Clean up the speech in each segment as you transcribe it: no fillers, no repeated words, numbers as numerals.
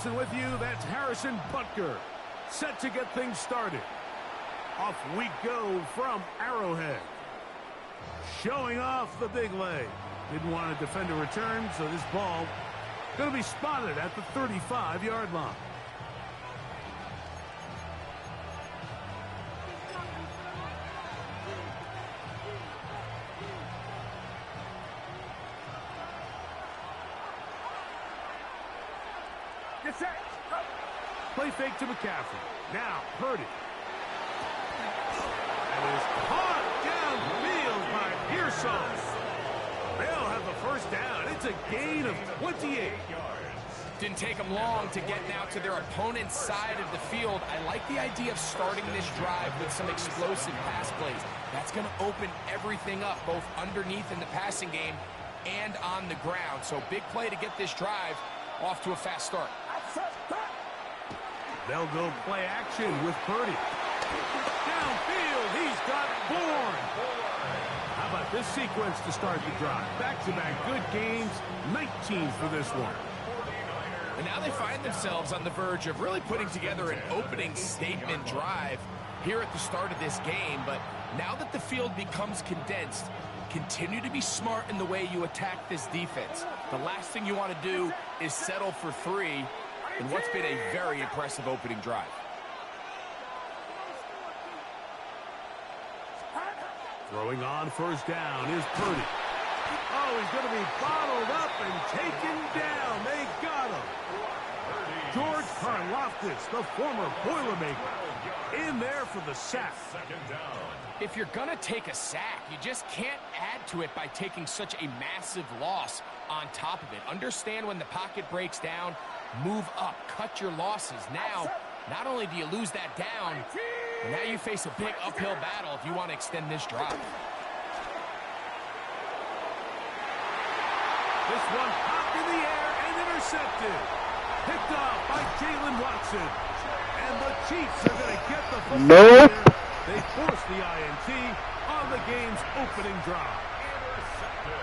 Watson with you. That's Harrison Butker. Set to get things started. Off we go from Arrowhead. Showing off the big leg. Didn't want to defend a return, so this ball going to be spotted at the 35-yard line. Play fake to McCaffrey. Now, Purdy. That is caught downfield by Pearson. They'll have the first down. It's a gain of 28. Didn't take them long to get now to their opponent's side of the field. I like the idea of starting this drive with some explosive pass plays. That's going to open everything up, both underneath in the passing game and on the ground. So big play to get this drive off to a fast start. They'll go play action with Purdy. Downfield, he's got Bourne. How about this sequence to start the drive? Back-to-back good games, 19 for this one. And now they find themselves on the verge of really putting together an opening statement drive here at the start of this game. But now that the field becomes condensed, continue to be smart in the way you attack this defense. The last thing you want to do is settle for 3 in what's been a very impressive opening drive. Throwing on first down is Purdy. Oh, he's going to be bottled up and taken down. They got him. George Karlaftis, the former Boilermaker, in there for the sack. If you're going to take a sack, you just can't add to it by taking such a massive loss on top of it. Understand when the pocket breaks down, move up, cut your losses. Now, not only do you lose that down, but now you face a big uphill battle if you want to extend this drive. This one popped in the air and intercepted. Picked off by Jalen Watson. And the Chiefs are going to get the football. Nope. They force the INT on the game's opening drive. Intercepted.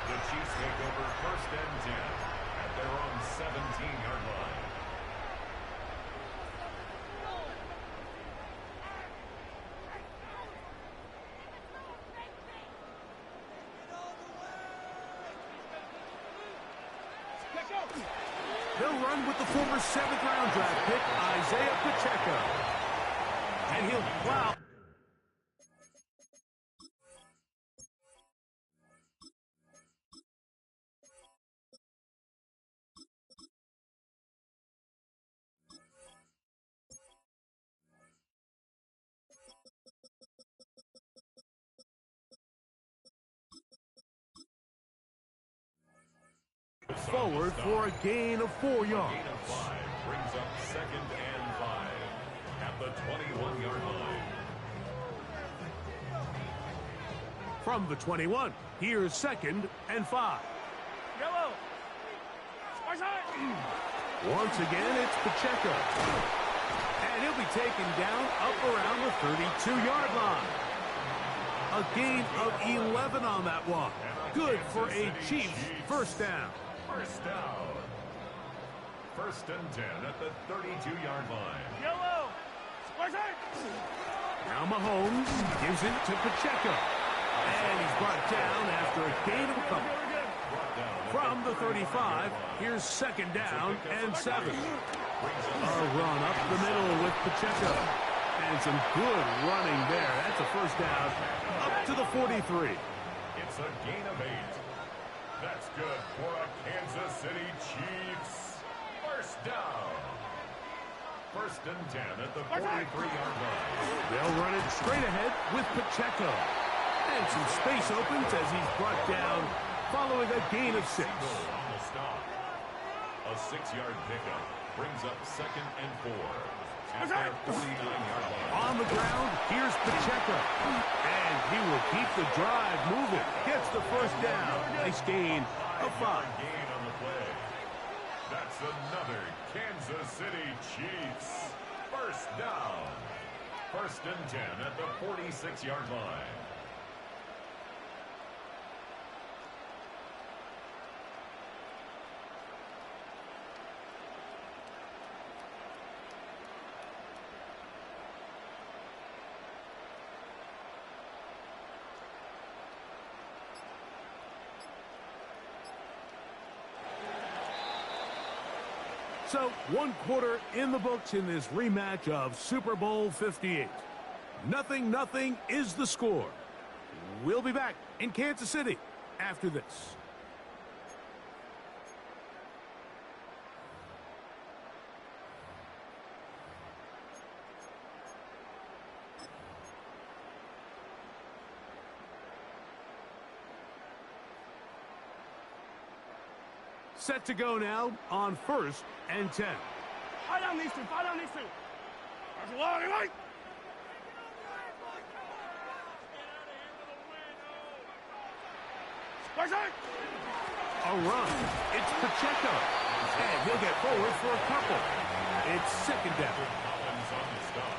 The Chiefs take over first and 10 at their own 17-yard line. They'll run with the former 7th-round draft pick, Isaiah Pacheco. And he'll plow. Forward for a gain of 4 yards. Gain of 5 brings up second and 5 at the 21-yard line. From the 21, here's second and 5. Yellow. Once again, it's Pacheco. And he'll be taken down up around the 32-yard line. A gain of 11 on that one. Good for a Chiefs first down. First down. First and 10 at the 32-yard line. Yellow. Now Mahomes gives it to Pacheco. And he's brought down after a gain of a couple. From the 35, here's second down and 7. A run up the middle with Pacheco. And some good running there. That's a first down up to the 43. It's a gain of 8. That's good for a Kansas City Chiefs. First down. First and 10 at the 43-yard line. They'll run it straight ahead with Pacheco. And some space opens as he's brought down following a gain of 6. On the stop. A 6-yard pickup brings up second and 4 at their 49-yard line. On the ground, here's Pacheco. And he will keep the drive moving. Gets the first down. Nice gain of 5. Gain on the play. That's another Kansas City Chiefs. First down. First and 10 at the 46-yard line. So, one quarter in the books in this rematch of Super Bowl 58. 0-0 is the score. We'll be back in Kansas City after this. Set to go now on 1st and 10. Fight on these two. Fight on these two. There's a lot of light. A run. It's Pacheco. And he'll get forward for a couple. It's 2nd down. Collins on the stop.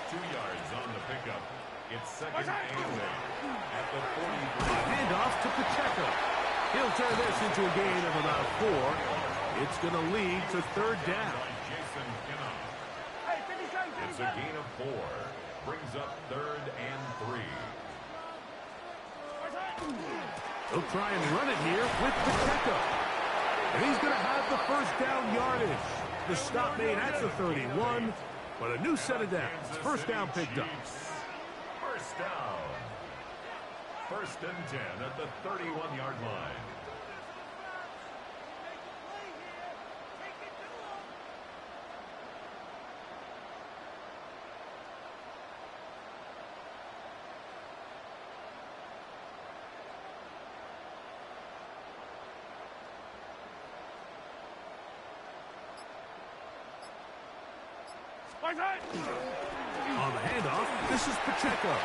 2 yards on the pickup. It's 2nd and 8 at the 43. Handoff to Pacheco. He'll turn this into a gain of about 4. It's going to lead to 3rd down. Jason Kinnock. It's a gain of 4. Brings up 3rd and 3. He'll try and run it here with Pacheco. And he's going to have the 1st down yardage. The stop made at the 31, but a new set of downs. 1st down picked up. 1st down. 1st and 10 at the 31-yard line. On the handoff, this is Pacheco.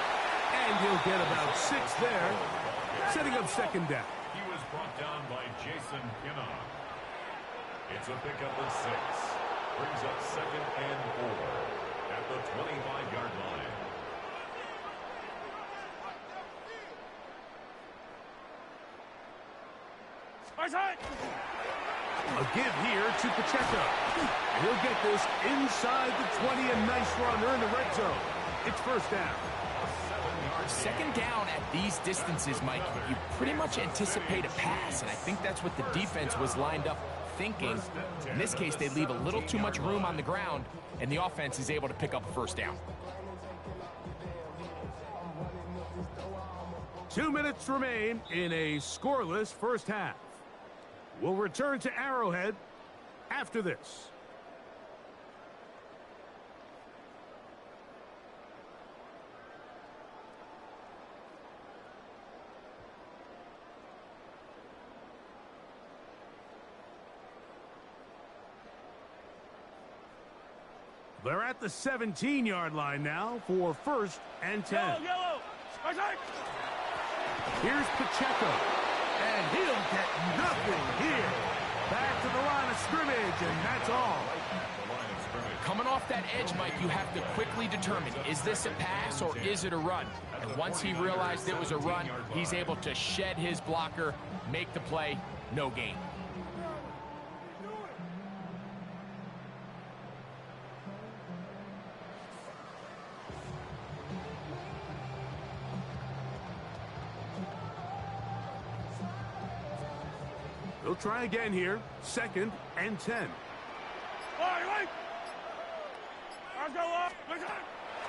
And he'll get about 6 there, setting up 2nd down. He was brought down by Jason Kinnock. It's a pickup of 6. Brings up 2nd and 4 at the 25-yard line. A give here to Pacheco. And he'll get this inside the 20. A nice run. They're in the red zone. It's 1st down. 2nd down at these distances, Mike, you pretty much anticipate a pass, and I think that's what the defense was lined up thinking. In this case, they leave a little too much room on the ground, and the offense is able to pick up a 1st down. 2 minutes remain in a scoreless 1st half. We'll return to Arrowhead after this. They're at the 17-yard line now for 1st and 10. Yellow. Here's Pacheco. And he'll get nothing here. Back to the line of scrimmage, and that's all. Coming off that edge, Mike, you have to quickly determine, is this a pass or is it a run? And once he realized it was a run, he's able to shed his blocker, make the play, no gain. They'll try again here. 2nd and 10.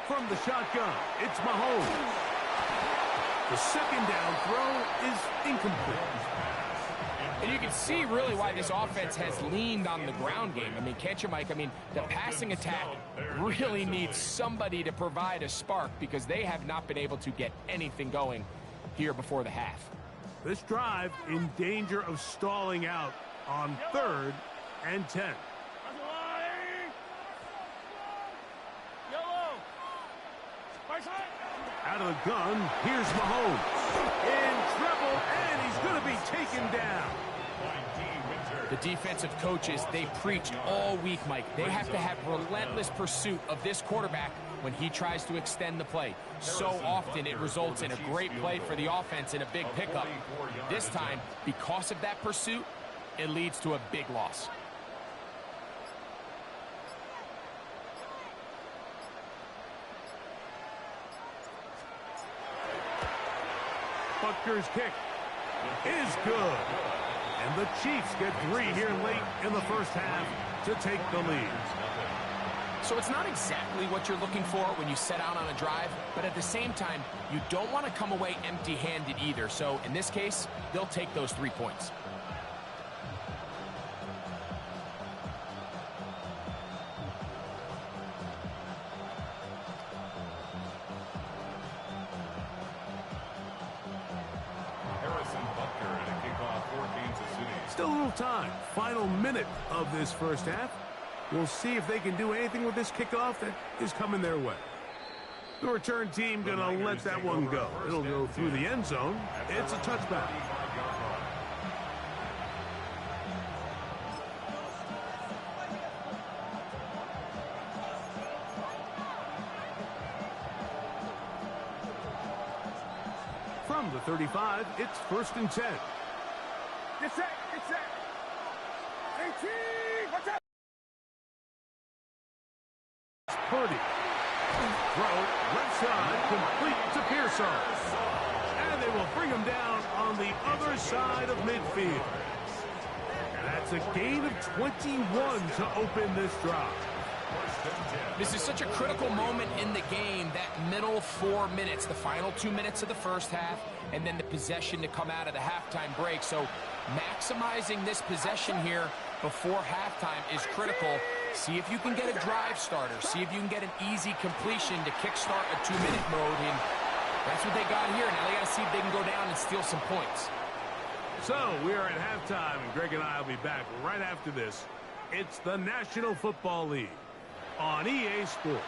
From the shotgun, it's Mahomes. The 2nd down throw is incomplete. And you can see really why this offense has leaned on the ground game. I mean, can't you, Mike? I mean, the passing attack really needs somebody to provide a spark because they have not been able to get anything going here before the half. This drive in danger of stalling out on 3rd and 10. Out of the gun, here's Mahomes. In trouble, and he's going to be taken down. The defensive coaches, they preach all week, Mike. They have to have relentless pursuit of this quarterback when he tries to extend the play. So often it results in a great play for the offense and a big pickup. This time, because of that pursuit, it leads to a big loss. Butker's kick is good. And the Chiefs get 3 here late in the first half to take the lead. So it's not exactly what you're looking for when you set out on a drive, but at the same time, you don't want to come away empty-handed either. So in this case, they'll take those 3 points. Still a little time. Final minute of this first half. We'll see if they can do anything with this kickoff that is coming their way. The return team going to let that one go. It'll go through the end zone. It's a touchback. From the 35, it's 1st and 10. Get set, get set. 18, watch out. Purdy. Throw, left side, complete to Pearson. And they will bring him down on the other side of midfield. That's a gain of 21 to open this drive. This is such a critical moment in the game, that middle 4 minutes, the final 2 minutes of the first half, and then the possession to come out of the halftime break. So maximizing this possession here before halftime is critical. See if you can get a drive starter. See if you can get an easy completion to kickstart a 2-minute mode. And that's what they got here. Now they got to see if they can go down and steal some points. So we are at halftime, and Greg and I will be back right after this. It's the National Football League on EA Sports.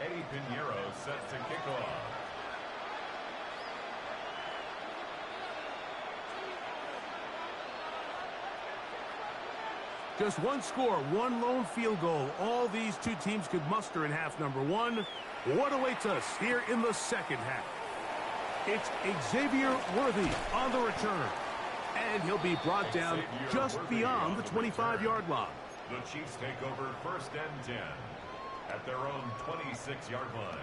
Eddie Pinheiro set to kick off. Just one score, one lone field goal. All these two teams could muster in half number 1. What awaits us here in the second half? It's Xavier Worthy on the return. And he'll be brought down just beyond the 25-yard line. The Chiefs take over 1st and 10 at their own 26-yard line.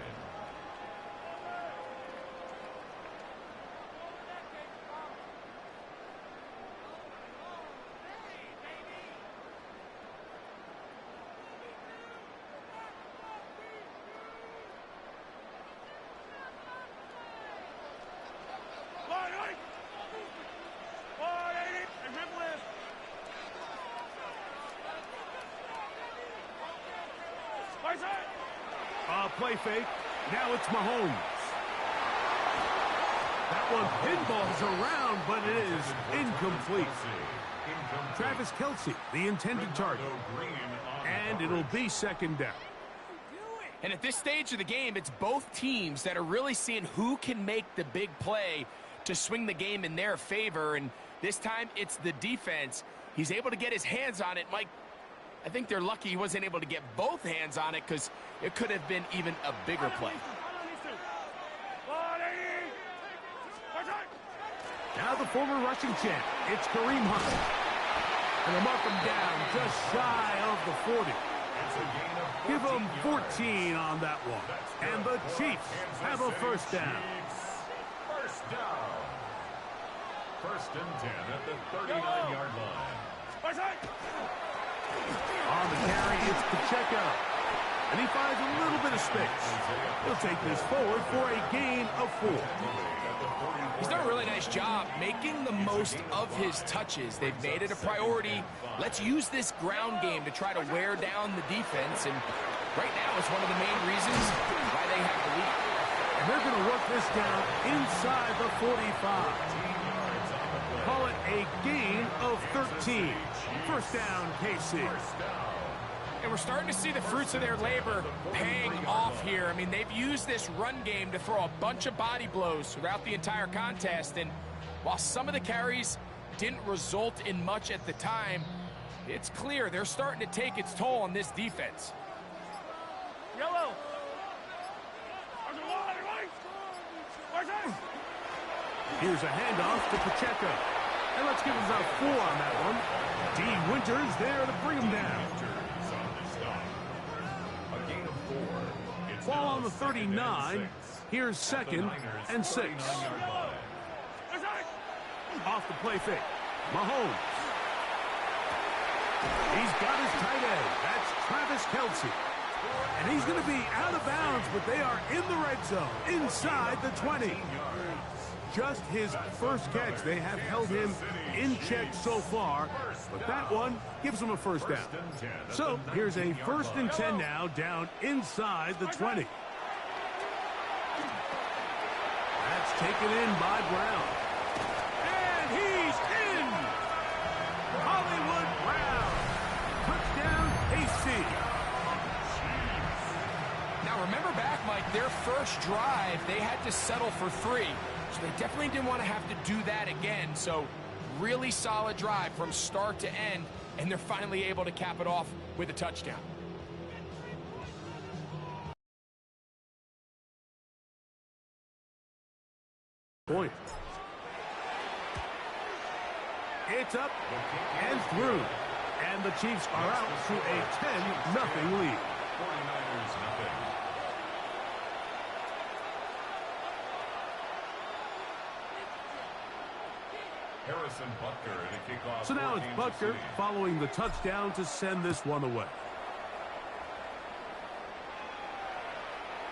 Play fake. Now it's Mahomes. That one pinballs around, but it is incomplete. Travis Kelce, the intended target. And it'll be 2nd down. And at this stage of the game, it's both teams that are really seeing who can make the big play to swing the game in their favor. And this time, it's the defense. He's able to get his hands on it. Mike, I think they're lucky he wasn't able to get both hands on it, because it could have been even a bigger play. Now the former rushing champ, it's Kareem Hunt. And they'll mark him down just shy of the 40. Give him 14 on that one. And the Chiefs have a 1st down. 1st down. 1st and 10 at the 39-yard line. On the carry, it's Pacheco. And he finds a little bit of space. He'll take this forward for a gain of 4. He's done a really nice job making the most of his touches. They've made it a priority. Let's use this ground game to try to wear down the defense. And right now, it's one of the main reasons why they have the lead. And they're going to work this down inside the 45. Call it a gain of 13. 1st down, KC. And we're starting to see the fruits of their labor paying off here. I mean, they've used this run game to throw a bunch of body blows throughout the entire contest. And while some of the carries didn't result in much at the time, it's clear they're starting to take its toll on this defense. Yellow. Here's a handoff to Pacheco. And let's give him about 4 on that one. Dean Winters there to bring him down. Ball on the 39. Here's 2nd and 6. Off the play fake. Mahomes. He's got his tight end. That's Travis Kelce. And he's going to be out of bounds, but they are in the red zone, inside the 20. Just his first catch. They have held him in check so far, but that one gives him a first down. So here's a 1st and 10 now, down inside the 20. That's taken in by Brown. And he's in! Hollywood Brown. Touchdown, KC. Now remember back, Mike, their first drive, they had to settle for 3. So they definitely didn't want to have to do that again. So really solid drive from start to end, and they're finally able to cap it off with a touchdown. Point. It's up and through. And the Chiefs are out to a 10-0 lead. 49ers nothing. Harrison Butker in a kickoff. So now it's Butker following the touchdown to send this one away.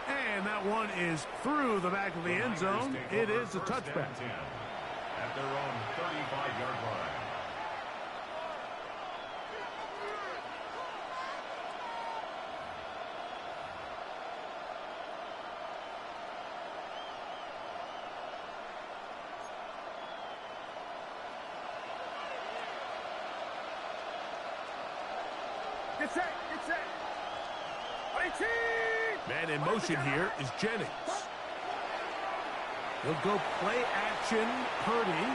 And that one is through the back of the end zone. It is a touchback. At their own 35-yard line. Get set, get set. Man in motion here is Jennings. He'll go play action. Purdy.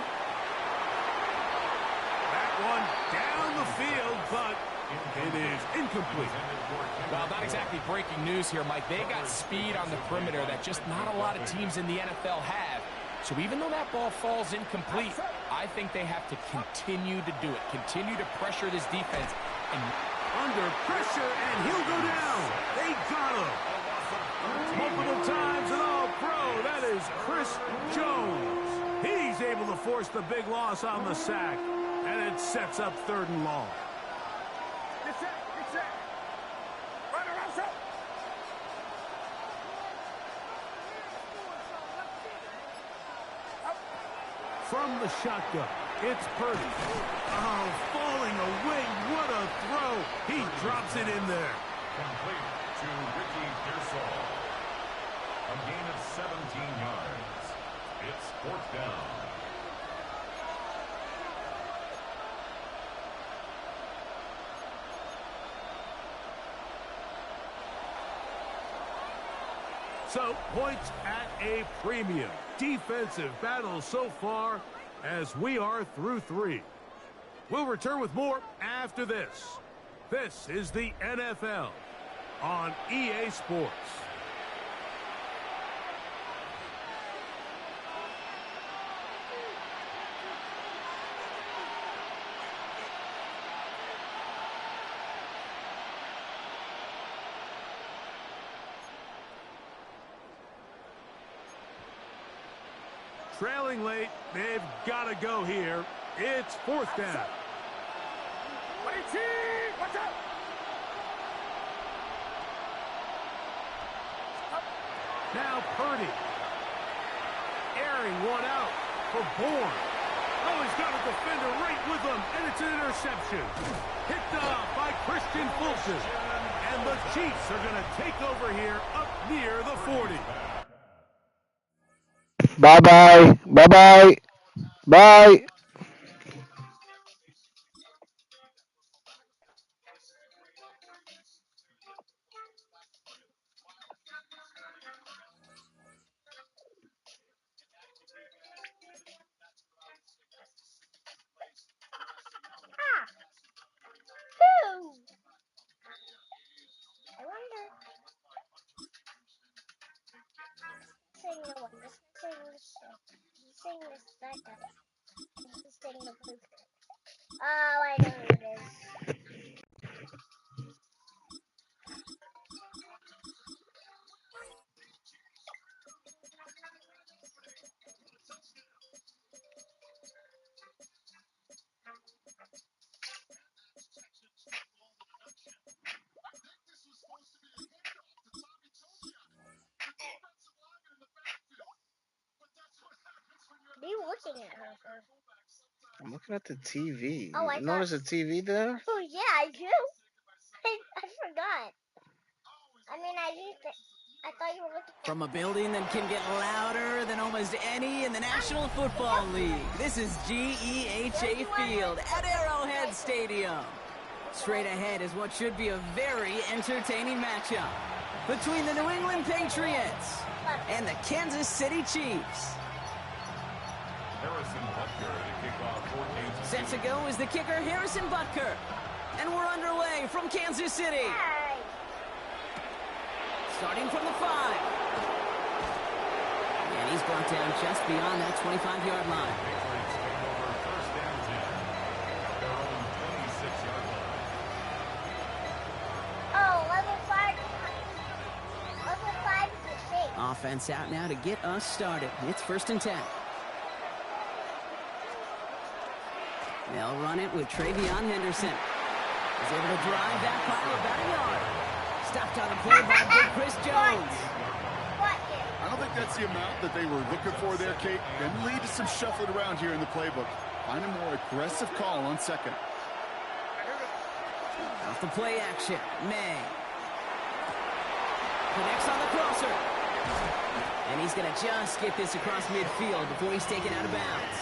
That one down the field, but it is incomplete. Well, not exactly breaking news here, Mike. They got speed on the perimeter that just not a lot of teams in the NFL have. So even though that ball falls incomplete, I think they have to continue to do it. Continue to pressure this defense. And under pressure, and he'll go down. They got him. Multiple times and all-pro. That is Chris Jones. He's able to force the big loss on the sack, and it sets up 3rd and long. Get set, get set. Run around, set. From the shotgun, it's Purdy. Oh, falling away. What a throw. He drops it in there. Complete to Ricky Pearsall. A gain of 17 yards. It's 4th down. So, points at a premium. Defensive battle so far as we are through 3. We'll return with more after this. This is the NFL on EA Sports. Trailing late, they've got to go here. It's 4th down. Watch out! Now Purdy. Airing one out for Bourne. Oh, he's got a defender right with him, and it's an interception. Picked off by Christian Fulton. And the Chiefs are going to take over here up near the 40. Bye-bye. Bye-bye. Bye. Who? I wonder. Saying no wonder. Saying saying this that guy. He's saying the blue thing. Oh, I know who it is. What are you looking at her for? I'm looking at the TV. Oh, I You notice a TV there? Oh, yeah, I do. I forgot. I mean, I thought you were looking for... From a building that can get louder than almost any in the National Football League, this is GEHA Field at Arrowhead Stadium. Straight ahead is what should be a very entertaining matchup between the New England Patriots and the Kansas City Chiefs. Harrison Butker to kick off for Kansas Set to City. go is the kicker, Harrison Butker. And we're underway from Kansas City. Hi. Starting from the 5. And he's brought down just beyond that 25-yard line. Patriots take over first down 10 at their own 26-yard line. Oh, level 5. Level 5 is the shape. Offense out now to get us started. It's first and 10. They'll run it with Travion Henderson. He's able to drive that pile about a yard. Stopped on the play by Big Chris Jones. What? I don't think that's the amount that they were looking for there, Kate. And lead to some shuffling around here in the playbook. Find a more aggressive call on second. Off the play action, May. Connects on the crosser. And he's going to just get this across midfield before he's taken out of bounds.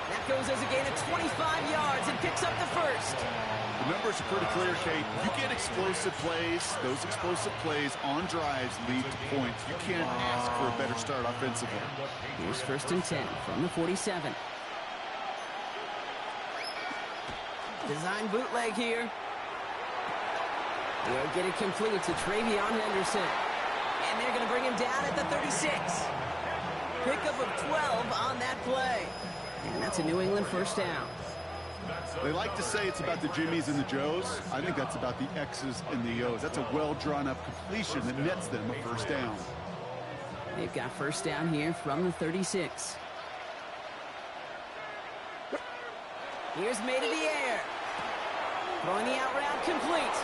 That goes as a gain of 25 yards and picks up the first. The numbers are pretty clear, Kate. You get explosive plays. Those explosive plays on drives lead to points. You can't ask for a better start offensively. Here's first and 10 from the 47. Design bootleg here. They'll get it complete to Travion Henderson. And they're going to bring him down at the 36. Pickup of 12 on that play. And that's a New England first down. They like to say it's about the Jimmies and the Joes. I think that's about the X's and the O's. That's a well-drawn-up completion that nets them a first down. They've got first down here from the 36. Here's May to the air. Throwing the out route complete.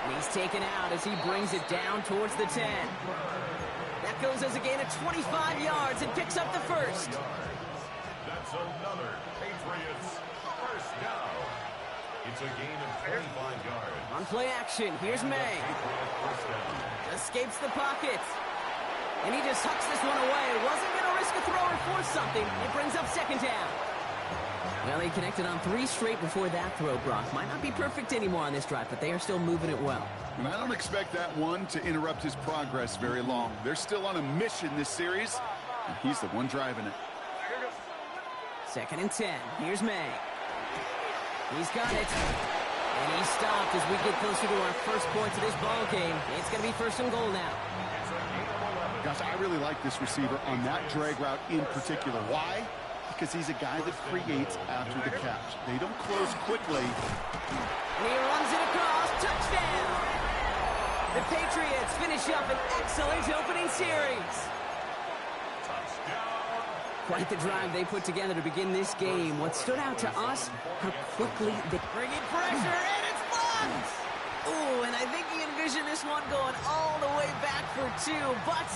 And he's taken out as he brings it down towards the 10. That goes as a gain of 25 yards and picks up the first. That's another Patriots first down. It's a gain of 25 yards. On play action, here's May. Patriots first down. Escapes the pocket. And he just tucks this one away. Wasn't going to risk a throw or force something. It brings up second down. Well, he connected on 3 straight before that throw, Brock. Might not be perfect anymore on this drive, but they are still moving it well. And I don't expect that one to interrupt his progress very long. They're still on a mission this series, and he's the one driving it. Second and 10. Here's May. He's got it. And he's stopped as we get closer to our first points of this ball game. It's going to be first and goal now. Gosh, I really like this receiver on that drag route in particular. Why? Because he's a guy that creates after the catch. They don't close quickly. And he runs it across. Touchdown! The Patriots finish up an excellent opening series. Quite the drive they put together to begin this game. What stood out to us, how quickly they bring in pressure, and it's blocked! Ooh, and I think he envisioned this one going all the way back for 2, but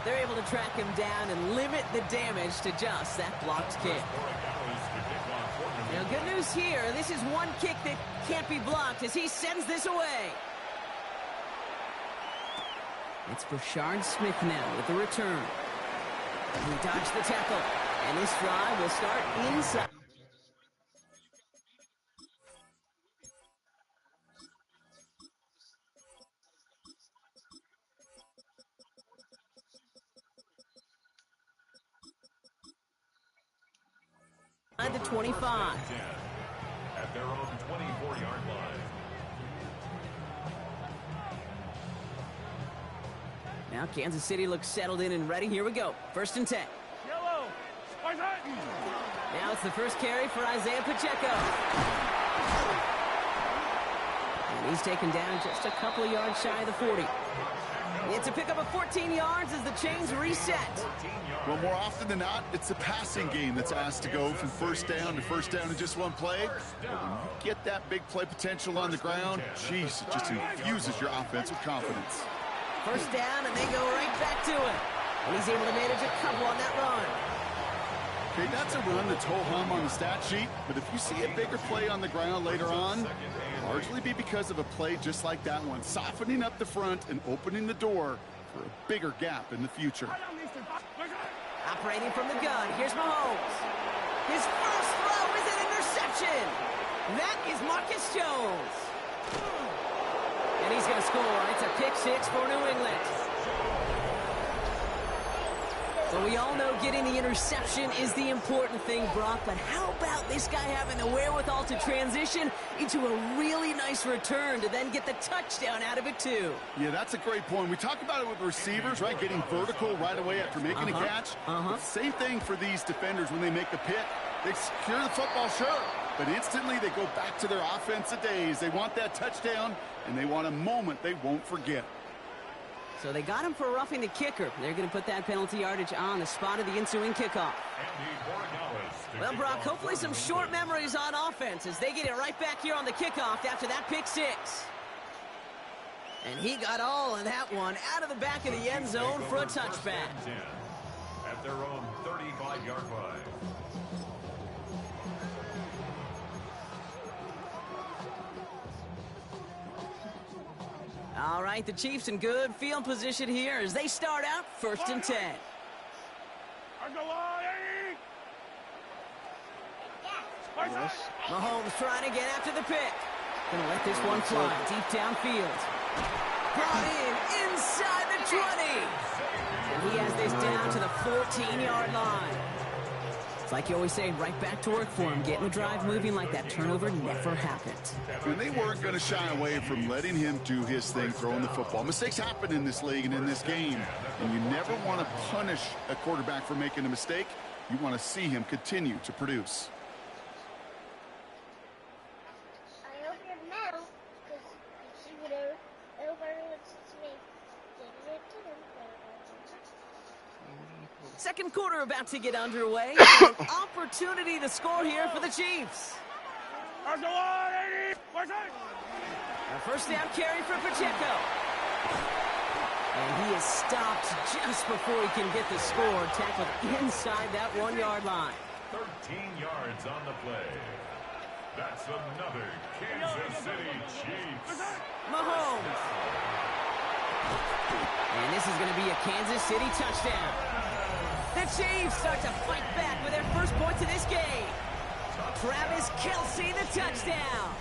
they're able to track him down and limit the damage to just that blocked kick. Now, good news here. This is one kick that can't be blocked as he sends this away. It's Brashard Smith now with the return. He dodged the tackle, and this drive will start inside. At the 25. At their own 24-yard line. Now Kansas City looks settled in and ready. Here we go. First and 10. Yellow. Now it's the first carry for Isaiah Pacheco. And he's taken down just a couple of yards shy of the 40. It's a pickup of 14 yards as the chains reset. Well, more often than not, it's the passing game that's asked to go from first down in just one play. But when you get that big play potential on the ground, geez, it just infuses your offense with confidence. First down, and they go right back to it. And he's able to manage a couple on that run. Okay, that's a run that's ho-hum on the stat sheet, but if you see a bigger play on the ground later on, it'll largely be because of a play just like that one, softening up the front and opening the door for a bigger gap in the future. Operating from the gun, here's Mahomes. His first throw is an interception. That is Marcus Jones. And he's going to score. It's a pick six for New England. So we all know getting the interception is the important thing, Brock, but how about this guy having the wherewithal to transition into a really nice return to then get the touchdown out of it, too? Yeah, that's a great point. We talk about it with receivers, right, getting vertical right away after making a catch. Same thing for these defenders when they make the pick. They secure the football, sure, but instantly they go back to their offensive days. They want that touchdown, and they want a moment they won't forget. So they got him for roughing the kicker. They're going to put that penalty yardage on the spot of the ensuing kickoff. Well, Brock, hopefully some short memories on offense as they get it right back here on the kickoff after that pick six. And he got all of that one out of the back of the end zone for a touchback. At their own 35-yard line. All right, the Chiefs in good field position here as they start out 1st and 10. Yes. Mahomes trying to get after the pick. Gonna let this one fly deep downfield. Brought in inside the 20. And he has this down to the 14-yard line. It's like you always say, right back to work for him, getting the drive moving like that turnover never happened. And they weren't going to shy away from letting him do his thing, throwing the football. Mistakes happen in this league and in this game, and you never want to punish a quarterback for making a mistake. You want to see him continue to produce. I open your mouth because you see what everybody listens to me. Second quarter about to get underway. An opportunity to score here for the Chiefs. A first down carry for Pacheco. And he is stopped just before he can get the score. Tackled inside that 1-yard line. 13 yards on the play. That's another Kansas City Chiefs. Mahomes. And this is going to be a Kansas City touchdown. The Chiefs start to fight back with their first points of this game. Travis Kelce, the touchdown.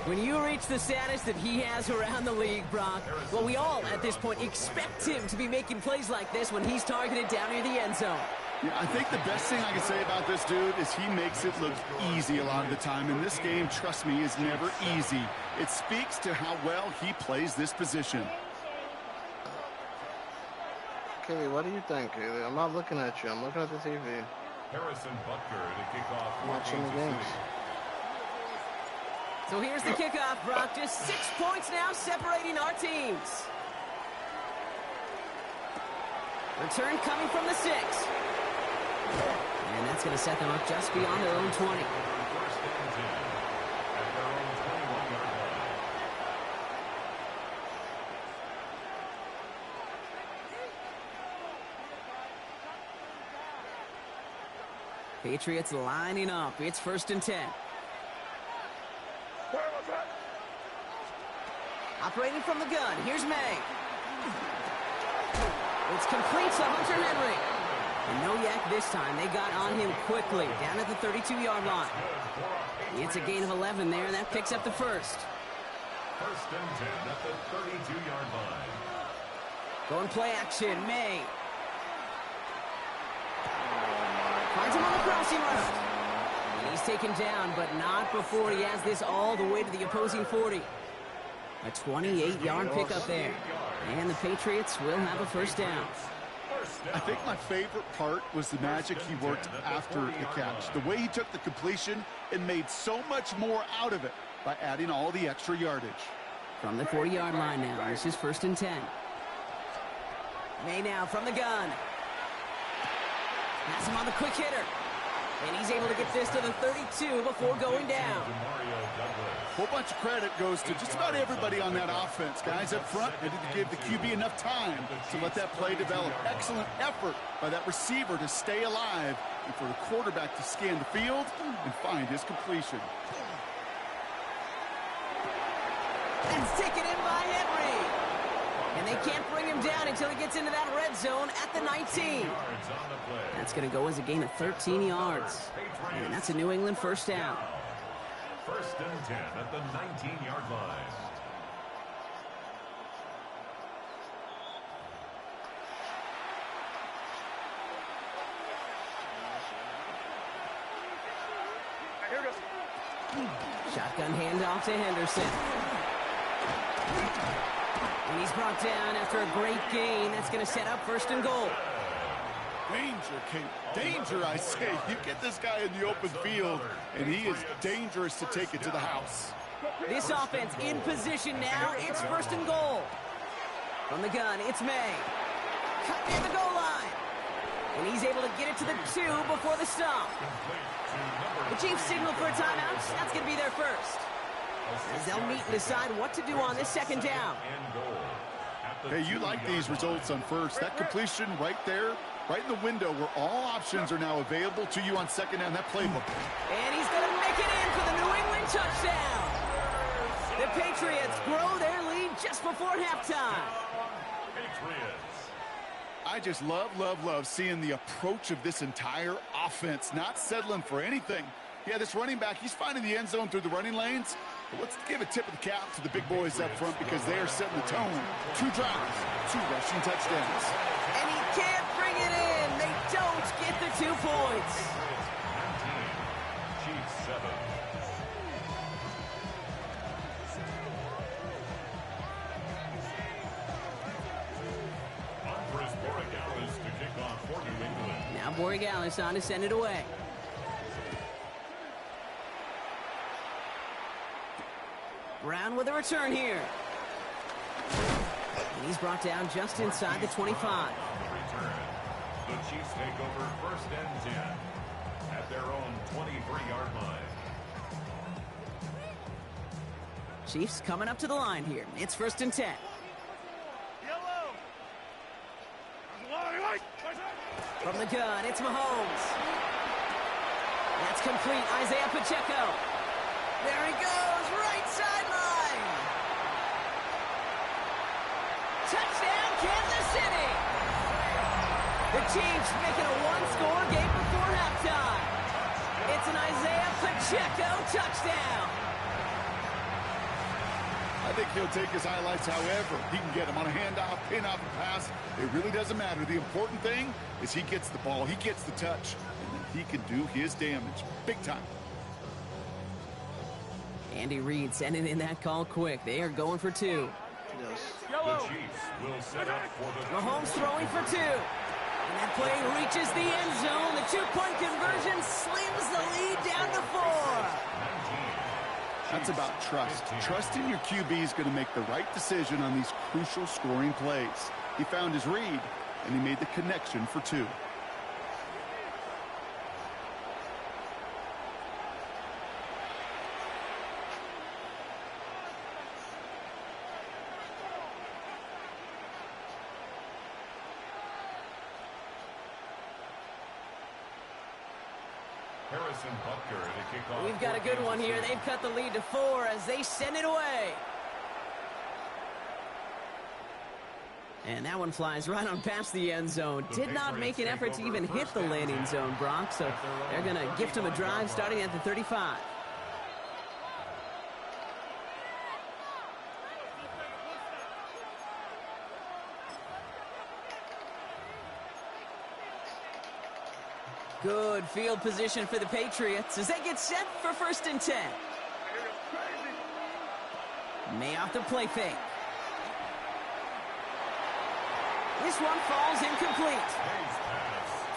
When you reach the status that he has around the league, Brock, well, we all at this point expect him to be making plays like this when he's targeted down near the end zone. Yeah, I think the best thing I can say about this dude is he makes it look easy a lot of the time. And this game, trust me, is never easy. It speaks to how well he plays this position. Kaylee, what do you think, Kaylee? I'm not looking at you. I'm looking at the TV. Harrison Butker to kick off for Watching the Kansas games. City. So here's the kickoff, Brock. Just 6 points now separating our teams. Return coming from the 6. And that's going to set them up just beyond their own 20. First and 10 at their own 21-yard line. Patriots lining up. It's 1st and 10. Operating from the gun. Here's May. It's complete to Hunter Henry. And no yak this time. They got on him quickly down at the 32-yard line. It's a gain of 11 there, and that picks up the first. First and 10 at the 32-yard line. Going play action. May. Finds him on the crossing route. And he's taken down, but not before he has this all the way to the opposing 40. A 28-yard pickup there. And the Patriots will have a first down. First I think my favorite part was the magic he worked after the catch. The way he took the completion and made so much more out of it by adding all the extra yardage. From the 40-yard line now, this is 1st and 10. May now from the gun. Has him on the quick hitter. And he's able to get this to the 32 before going down. A whole bunch of credit goes to just about everybody on that offense. Guys up front, they didn't give the QB enough time to let that play develop. Excellent effort by that receiver to stay alive and for the quarterback to scan the field and find his completion. And it's taken in by Henry. And they can't bring him down until he gets into that red zone at the 19. That's going to go as a gain of 13 yards. And that's a New England first down. 1st and 10 at the 19-yard line. Shotgun handoff to Henderson. And he's brought down after a great gain. That's going to set up 1st and goal. Danger, King. Danger, I say. You get this guy in the open field, and he is dangerous to take it to the house. This offense in position now. It's 1st and goal. From the gun, it's May. Cut near the goal line. And he's able to get it to the 2 before the stop. The Chiefs signal for a timeout. That's going to be their first. As they'll meet and decide what to do on this 2nd down. Hey, you like these results on first. That completion right there, right in the window where all options are now available to you on 2nd down, that playbook. And he's going to make it in for the New England touchdown. The Patriots grow their lead just before halftime. I just love seeing the approach of this entire offense, not settling for anything. Yeah, this running back, he's finding the end zone through the running lanes. But let's give a tip of the cap to the big boys up front because they are setting the tone. 2 drives, 2 rushing touchdowns. And he can't bring it in. They don't get the 2 points. Chiefs 7. Andres Borregales to kick off for New England. Now Borregales on to send it away. Brown with a return here. And he's brought down just inside the 25. Return. The Chiefs take over 1st and 10 at their own 23-yard line. Chiefs coming up to the line here. It's 1st and 10. From the gun, it's Mahomes. That's complete. Isaiah Pacheco. There he goes, right sideline. Touchdown, Kansas City. The Chiefs making a 1-score game before halftime. It's an Isaiah Pacheco touchdown. I think he'll take his highlights however he can get them on a handoff, pin off, a pass. It really doesn't matter. The important thing is he gets the ball, he gets the touch, and then he can do his damage big time. Andy Reid sending in that call quick. They are going for 2. The Chiefs will set up for the Mahomes throwing for 2. And that play reaches the end zone. The 2-point conversion slims the lead down to 4. That's about trust. Trusting your QB is going to make the right decision on these crucial scoring plays. He found his read, and he made the connection for 2. Harrison Butker to kick off. We've got a good one here. They've cut the lead to 4 as they send it away. And that one flies right on past the end zone. Did not make an effort to even hit the landing zone, Brock. So they're going to gift him a drive starting at the 35. Good field position for the Patriots as they get set for 1st and 10. May off the play fake. This one falls incomplete.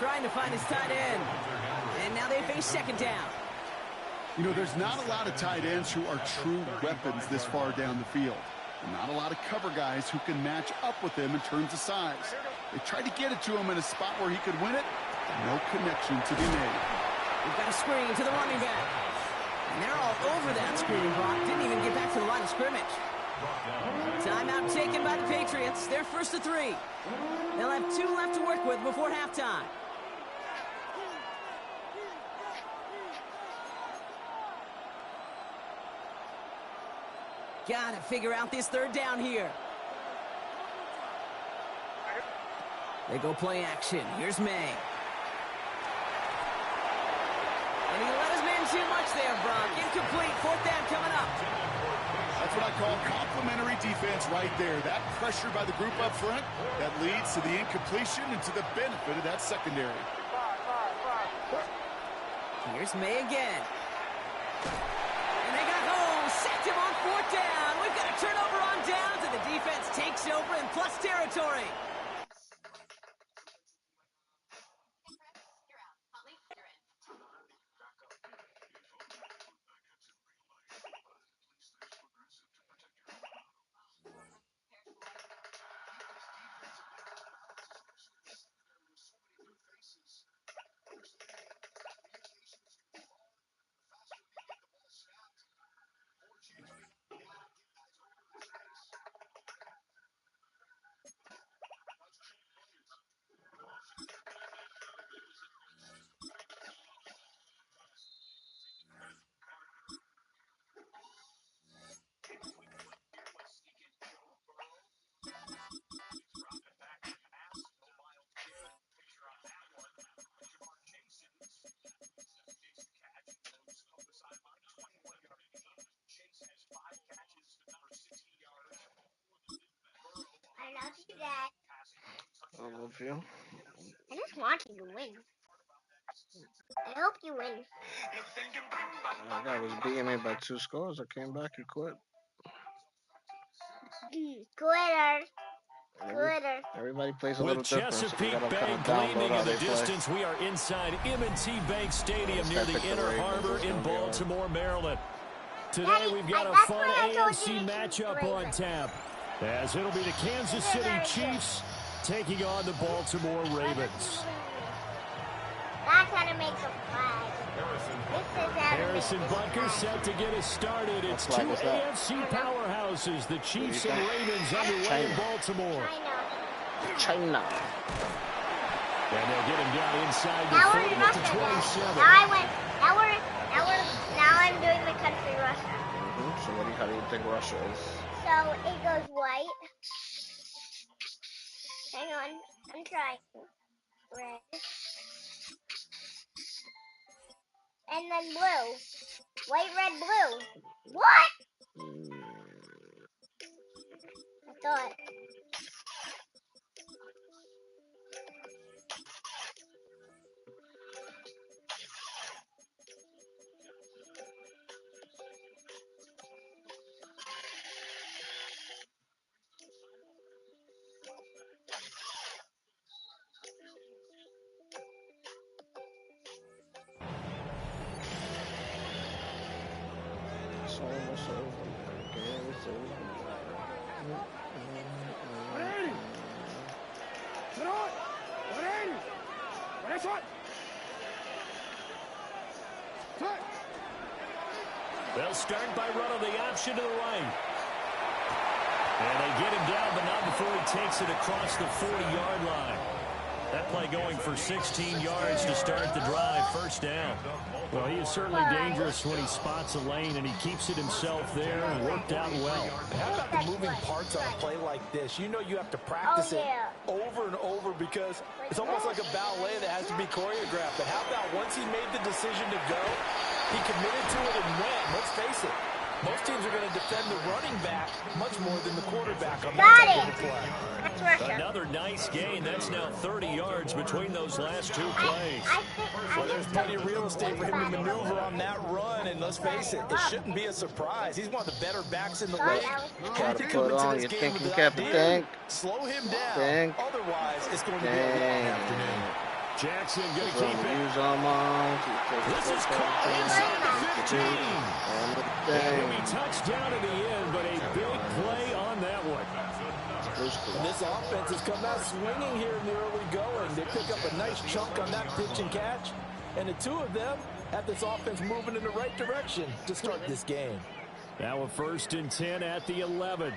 trying to find his tight end. And now they face second down. You know, there's not a lot of tight ends who are true weapons this far down the field. Not a lot of cover guys who can match up with him in terms of size. They tried to get it to him in a spot where he could win it. No connection to be made. We've got a screen to the running back. And they're all over that screen, Brock. Didn't even get back to the line of scrimmage. Timeout taken by the Patriots. They're 1st and 3. They'll have 2 left to work with before halftime. Gotta figure out this 3rd down here. They go play action. Here's May. And he let his man too much there, Brock. Incomplete. 4th down coming up. That's what I call complimentary defense right there. That pressure by the group up front, that leads to the incompletion and to the benefit of that secondary. Here's May again. And they got home. Sacked him on 4th down. We've got a turnover on downs, and the defense takes over in plus territory. I love you, Dad. I love you. I just want you to win. I hope you win. That guy was beating me by 2 scores. I came back and quit. Quitter. Quitter. Everybody plays a little With different. So we Chesapeake gotta Bank kind of gleaming download how in the they play. distance, we are inside M&T Bank Stadium near the Pick the Inner Ravens, Harbor it's in gonna be all right. Baltimore, Maryland. Today Daddy, we've got a that's fun why I told AFC you to matchup choose on Ravens. tap, as it'll be the Kansas City Very good. Chiefs taking on the Baltimore Ravens. That's how to make a flag. This is how Harrison to make Butker a set to get us started. It's What flag two is that? AFC powerhouses, the Chiefs and think? Ravens, underway in Baltimore. I know. China. And they'll get him down inside the Now we're 30 in to Russia, Dad. 27. Now I'm doing the country Russia. So how do you think Russia is? So it goes white. Hang on, I'm trying. Red. And then blue. White, red, blue. What? I thought. It's almost over. Okay, it's over. They'll start by running the option to the right. And they get him down, but not before he takes it across the 40-yard line. That play going for 16 yards to start the drive. First down. Well, he is certainly dangerous when he spots a lane, and he keeps it himself there and worked out well. How about the moving parts on a play like this? You know you have to practice it over and over because it's almost like a ballet that has to be choreographed. But how about once he made the decision to go, he committed to it and went. Let's face it. Most teams are going to defend the running back much more than the quarterback on that type of a play. That's Russia. Another nice gain. That's now 30 yards between those last two plays. Well, there's plenty of real estate for him to maneuver on that run, and let's face it, it shouldn't be a surprise. He's one of the better backs in the league. You have to come into this game with the idea. Slow him down. Otherwise, it's going to be a long afternoon. Jackson going to keep it. Use Armand. This is caught inside the 15. It'll be touchdown in the end, but a big play on that one. And this offense has come out swinging here in the early going. They pick up a nice chunk on that pitch and catch. And the two of them have this offense moving in the right direction to start this game. Now a 1st and 10 at the 11.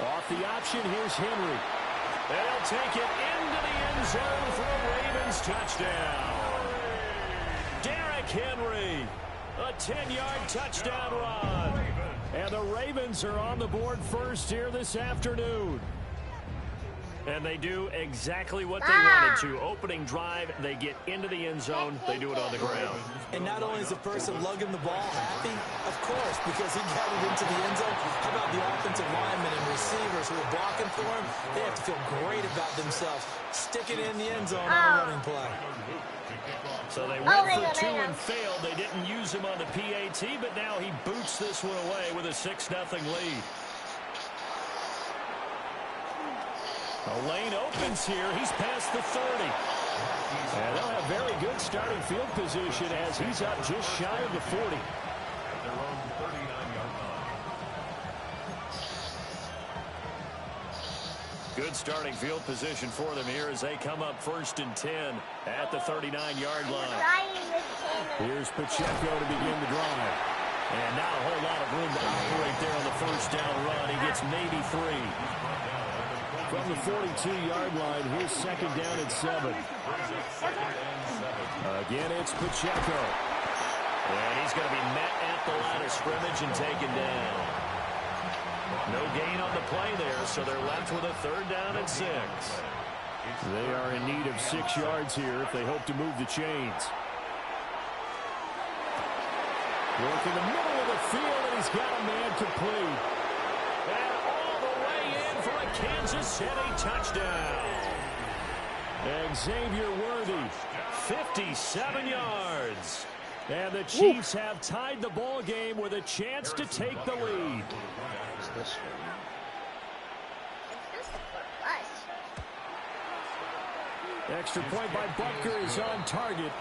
Off the option, here's Henry. They'll take it into the end zone for a Ravens touchdown. Derrick Henry, a 10-yard touchdown run. And the Ravens are on the board first here this afternoon. And they do exactly what they wanted to. Opening drive, they get into the end zone. They do it on the ground. And not only is the person lugging the ball happy, of course, because he got it into the end zone. How about the offensive linemen and receivers who are blocking for him? They have to feel great about themselves. Stick it in the end zone on a running play. So they went for 2 and failed. They didn't use him on the PAT, but now he boots this one away with a 6-0 lead. A lane opens here. He's past the 30. And they'll have very good starting field position as he's up just shy of the 40. Good starting field position for them here as they come up 1st and 10 at the 39-yard line. Here's Pacheco to begin the drive. And not a whole lot of room to operate there on the 1st down run. He gets maybe 3. From the 42-yard line, here's 2nd down and 7. Again, it's Pacheco. And he's going to be met at the line of scrimmage and taken down. No gain on the play there, so they're left with a 3rd down and 6. They are in need of 6 yards here if they hope to move the chains. Work in the middle of the field, and he's got a man complete. And all the way in for a Kansas City touchdown. Xavier Worthy, 57 yards. And the Chiefs have tied the ball game with a chance to take the lead. Extra point by Butker is on target.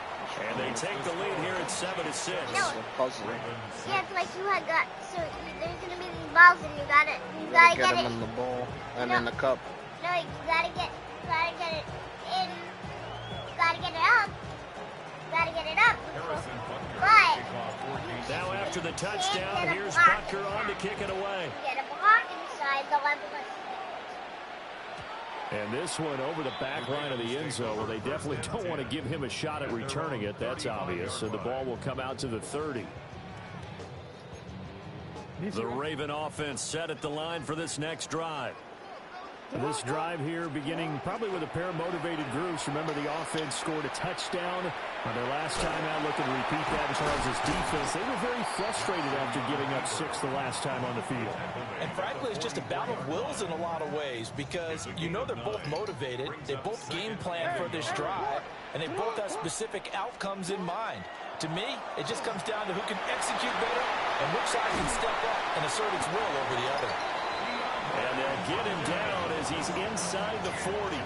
And they take the lead here at 7-6. No. Yeah, it's like you had got. So there's gonna be these balls, and you gotta get them it in the bowl and in the cup. No, you gotta get it in. You gotta get it up. You gotta get it up. But now after the touchdown, here's Butker on to kick it away. Get a block inside the level. And this one over the back line of the end zone. Well, they definitely don't want to give him a shot at returning it. That's obvious. So the ball will come out to the 30. The Raven offense set at the line for this next drive. This drive here beginning probably with a pair of motivated groups. Remember, the offense scored a touchdown on their last time out. Looking to repeat that as far as this defense. They were very frustrated after giving up 6 the last time on the field. And frankly, it's just a battle of wills in a lot of ways because you know they're both motivated. They both game plan for this drive, and they both have specific outcomes in mind. To me, it just comes down to who can execute better and which side can step up and assert its will over the other. And they'll get him down as he's inside the 40.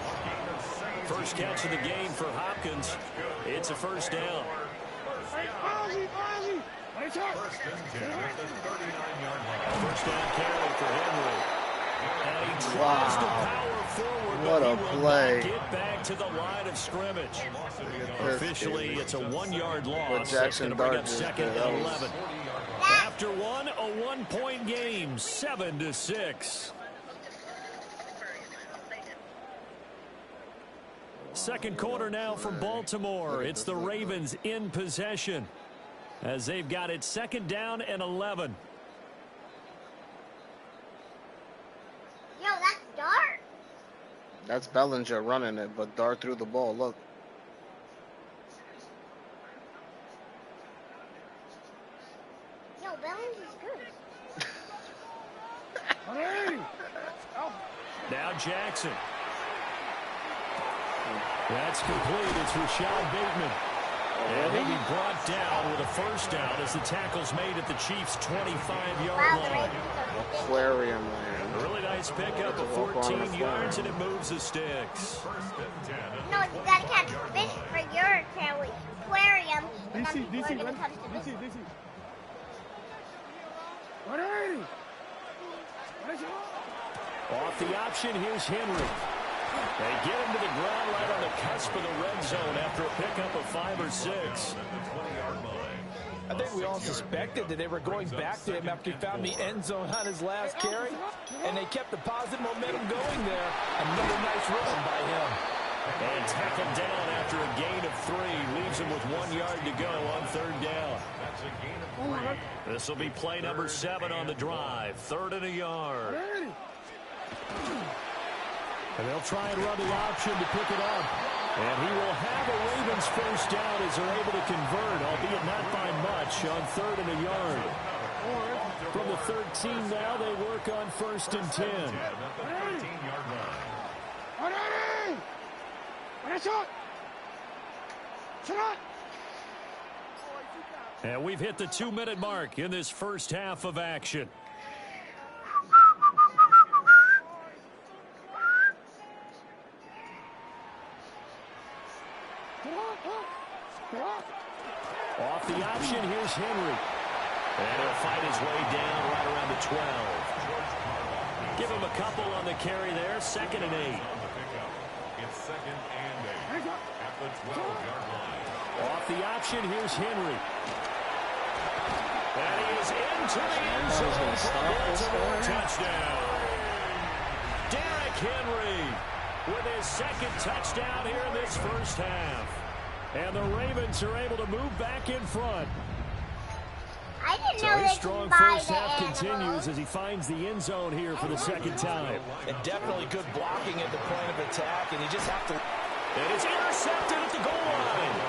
First catch of the game for Hopkins. It's a 1st down. First down carry for Henry. And he tries to power forward. What a play. Get back to the line of scrimmage. Officially, it's a 1-yard loss. Jackson That's going to bring up 2nd and 11. After one, a 1-point game, 7-6. Second quarter now from Baltimore. It's the Ravens in possession as they've got it 2nd down and 11. Yo, that's Dart. That's Bellinger running it, but Dart threw the ball. Look. Yo, Bellinger's good. Now Jackson. That's complete. It's Rashad Bateman. And he'll be brought down with a 1st down as the tackle's made at the Chiefs' 25-yard line. Aquarium, man. A really nice pickup of 14 yards, and it moves the sticks. No, you gotta catch fish for your aquarium. And then people are gonna come to this. Off the option, here's Henry. They get him to the ground right on the cusp of the red zone after a pickup of 5 or 6. I think we all suspected that they were going back to him after he found the end zone on his last carry, and they kept the positive momentum going there. Another nice run by him. And tackled down after a gain of 3. Leaves him with 1 yard to go on 3rd down. This will be play number 7 on the drive. 3rd and a yard. And they'll try and run the option to pick it up. And he will have a Ravens first down as they're able to convert, albeit not by much, on 3rd and a yard. From the 13 now, they work on 1st and 10. And we've hit the 2-minute mark in this first half of action. Off the option, here's Henry. And he'll fight his way down right around the 12. Give him a couple on the carry there. 2nd and 8. It's 2nd and 8 at the 12-yard line. Off the option, here's Henry. And he is into the end zone for a Baltimore touchdown. Derrick Henry with his 2nd touchdown here in this first half. And the Ravens are able to move back in front. I didn't So know his they strong could buy first the half animals. continues as he finds the end zone here for the 2nd time. And definitely good blocking at the point of attack, and you just have to... And it's intercepted at the goal line.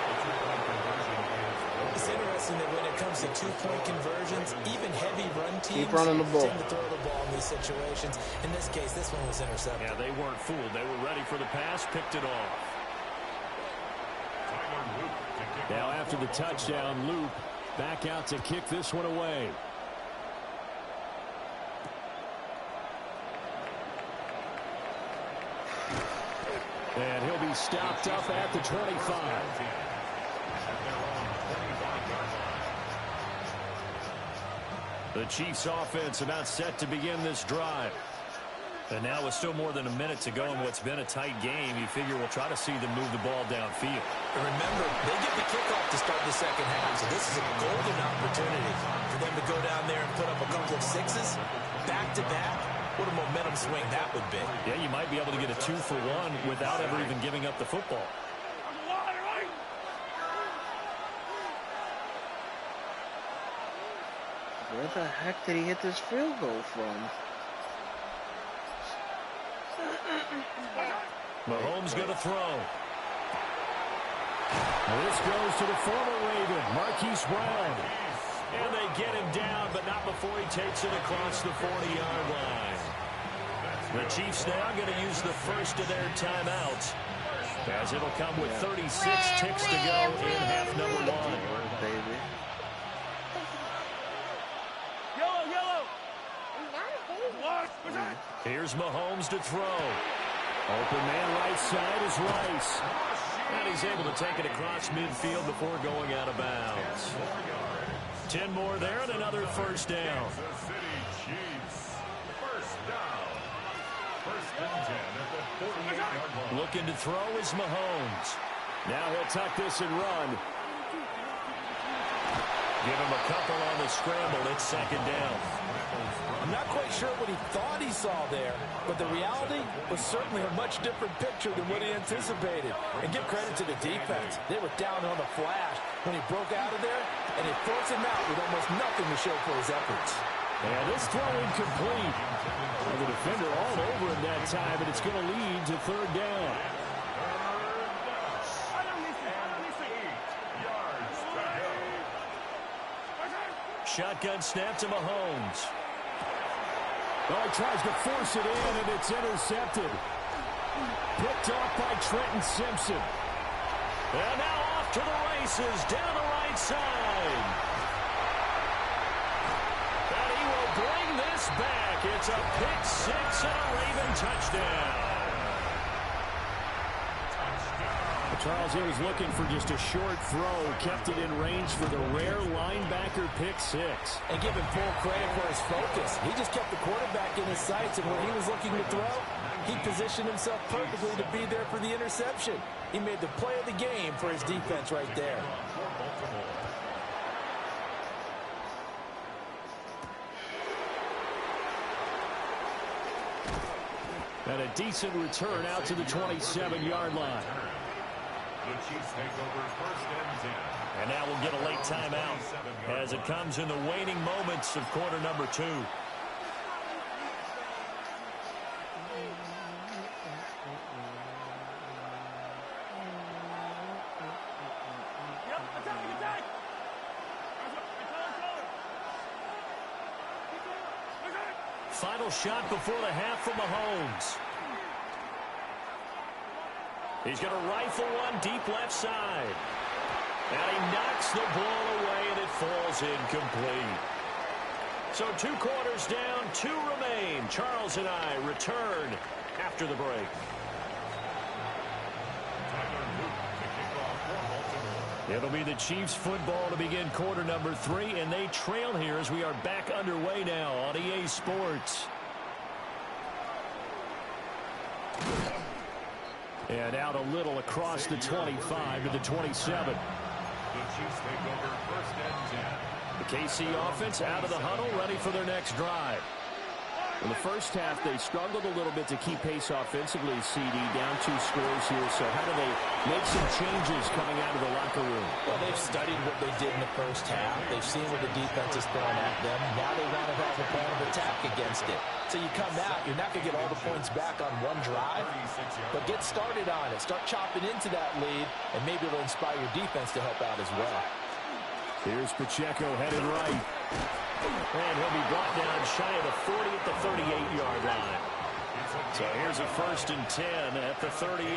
It's interesting that when it comes to 2-point conversions, even heavy run teams Keep running the ball. tend to throw the ball in these situations. In this case, this one was intercepted. Yeah, they weren't fooled. They were ready for the pass, picked it off. Now after the touchdown, Luke back out to kick this one away. And he'll be stopped up at the 25. The Chiefs offense about set to begin this drive. And now with still more than a minute to go in what's been a tight game, you figure we'll try to see them move the ball downfield. And remember, they get the kickoff to start the second half, so this is a golden opportunity for them to go down there and put up a couple of 6s back-to-back. What a momentum swing that would be. Yeah, you might be able to get a 2-for-1 without ever even giving up the football. Where the heck did he hit this field goal from? Mahomes going to throw. This goes to the former Raven, Marquise Brown. And they get him down, but not before he takes it across the 40-yard line. The Chiefs now going to use the first of their timeouts, as it'll come with 36 ticks to go in half number 1. Baby. Here's Mahomes to throw. Open man right side is Rice. And he's able to take it across midfield before going out of bounds. 10 more there and another first down. Looking to throw is Mahomes. Now he'll tuck this and run. Give him a couple on the scramble. It's 2nd down. I'm not quite sure what he thought he saw there, but the reality was certainly a much different picture than what he anticipated. And give credit to the defense. They were down on the flash when he broke out of there, and it forced him out with almost nothing to show for his efforts. And this throw incomplete. And the defender all over him that time, and it's going to lead to 3rd down. Shotgun snap to Mahomes. Oh, he tries to force it in, and it's intercepted. Picked off by Trenton Simpson. And now off to the races, down the right side. And he will bring this this back. It's a pick six and a Raven touchdown. Charles, he was looking for just a short throw, kept it in range for the rare linebacker pick six. And give him full credit for his focus. He just kept the quarterback in his sights, and when he was looking to throw, he positioned himself perfectly to be there for the interception. He made the play of the game for his defense right there. And a decent return out to the 27-yard line. The Chiefs take over first and 10. And now we'll get a late timeout as it comes in the waning moments of quarter number 2. Final shot before the half from Mahomes. He's going to rifle one deep left side. And he knocks the ball away, and it falls incomplete. So 2 quarters down, 2 remain. Charles and I return after the break. It'll be the Chiefs football to begin quarter number 3, and they trail here as we are back underway now on EA Sports. And out a little across the 25 to the 27. The Chiefs take over first and 10. The KC offense out of the huddle, ready for their next drive. In the first half, they struggled a little bit to keep pace offensively, CD, down 2 scores here. So how do they make some changes coming out of the locker room? Well, they've studied what they did in the first half. They've seen what the defense is throwing at them. Now they want to have a plan of attack against it. So you come out, you're not going to get all the points back on one drive, but get started on it. Start chopping into that lead, and maybe it'll inspire your defense to help out as well. Here's Pacheco headed right. And he'll be brought down shy of the 40 at the 38-yard line. So here's a first and 10 at the 38.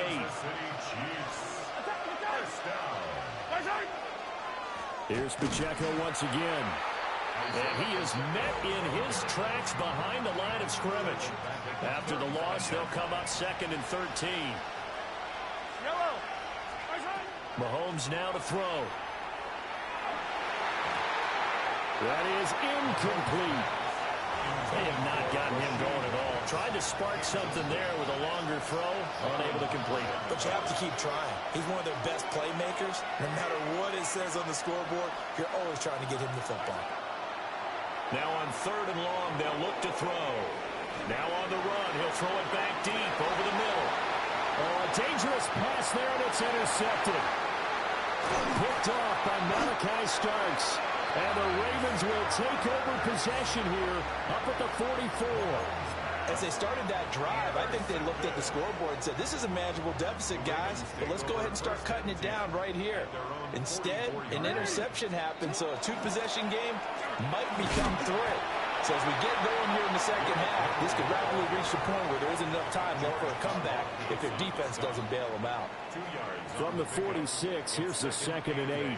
Here's Pacheco once again. And he is met in his tracks behind the line of scrimmage. After the loss, they'll come up 2nd and 13. Mahomes now to throw. That is incomplete. They have not gotten him going at all. Tried to spark something there with a longer throw, unable to complete it. But you have to keep trying. He's one of their best playmakers. No matter what it says on the scoreboard, you're always trying to get him the football. Now on 3rd and long, they'll look to throw. Now on the run, he'll throw it back deep over the middle. Oh, a dangerous pass there, and it's intercepted. Picked off by Malachi Starks. And the Ravens will take over possession here up at the 44. As they started that drive, I think they looked at the scoreboard and said, this is a manageable deficit, guys, but let's go ahead and start cutting it down right here. Instead, an interception happened, so a 2-possession game might become 3. So as we get going here in the second half, this could rapidly reach the point where there isn't enough time left for a comeback if their defense doesn't bail them out. From the 46, here's the 2nd and 8.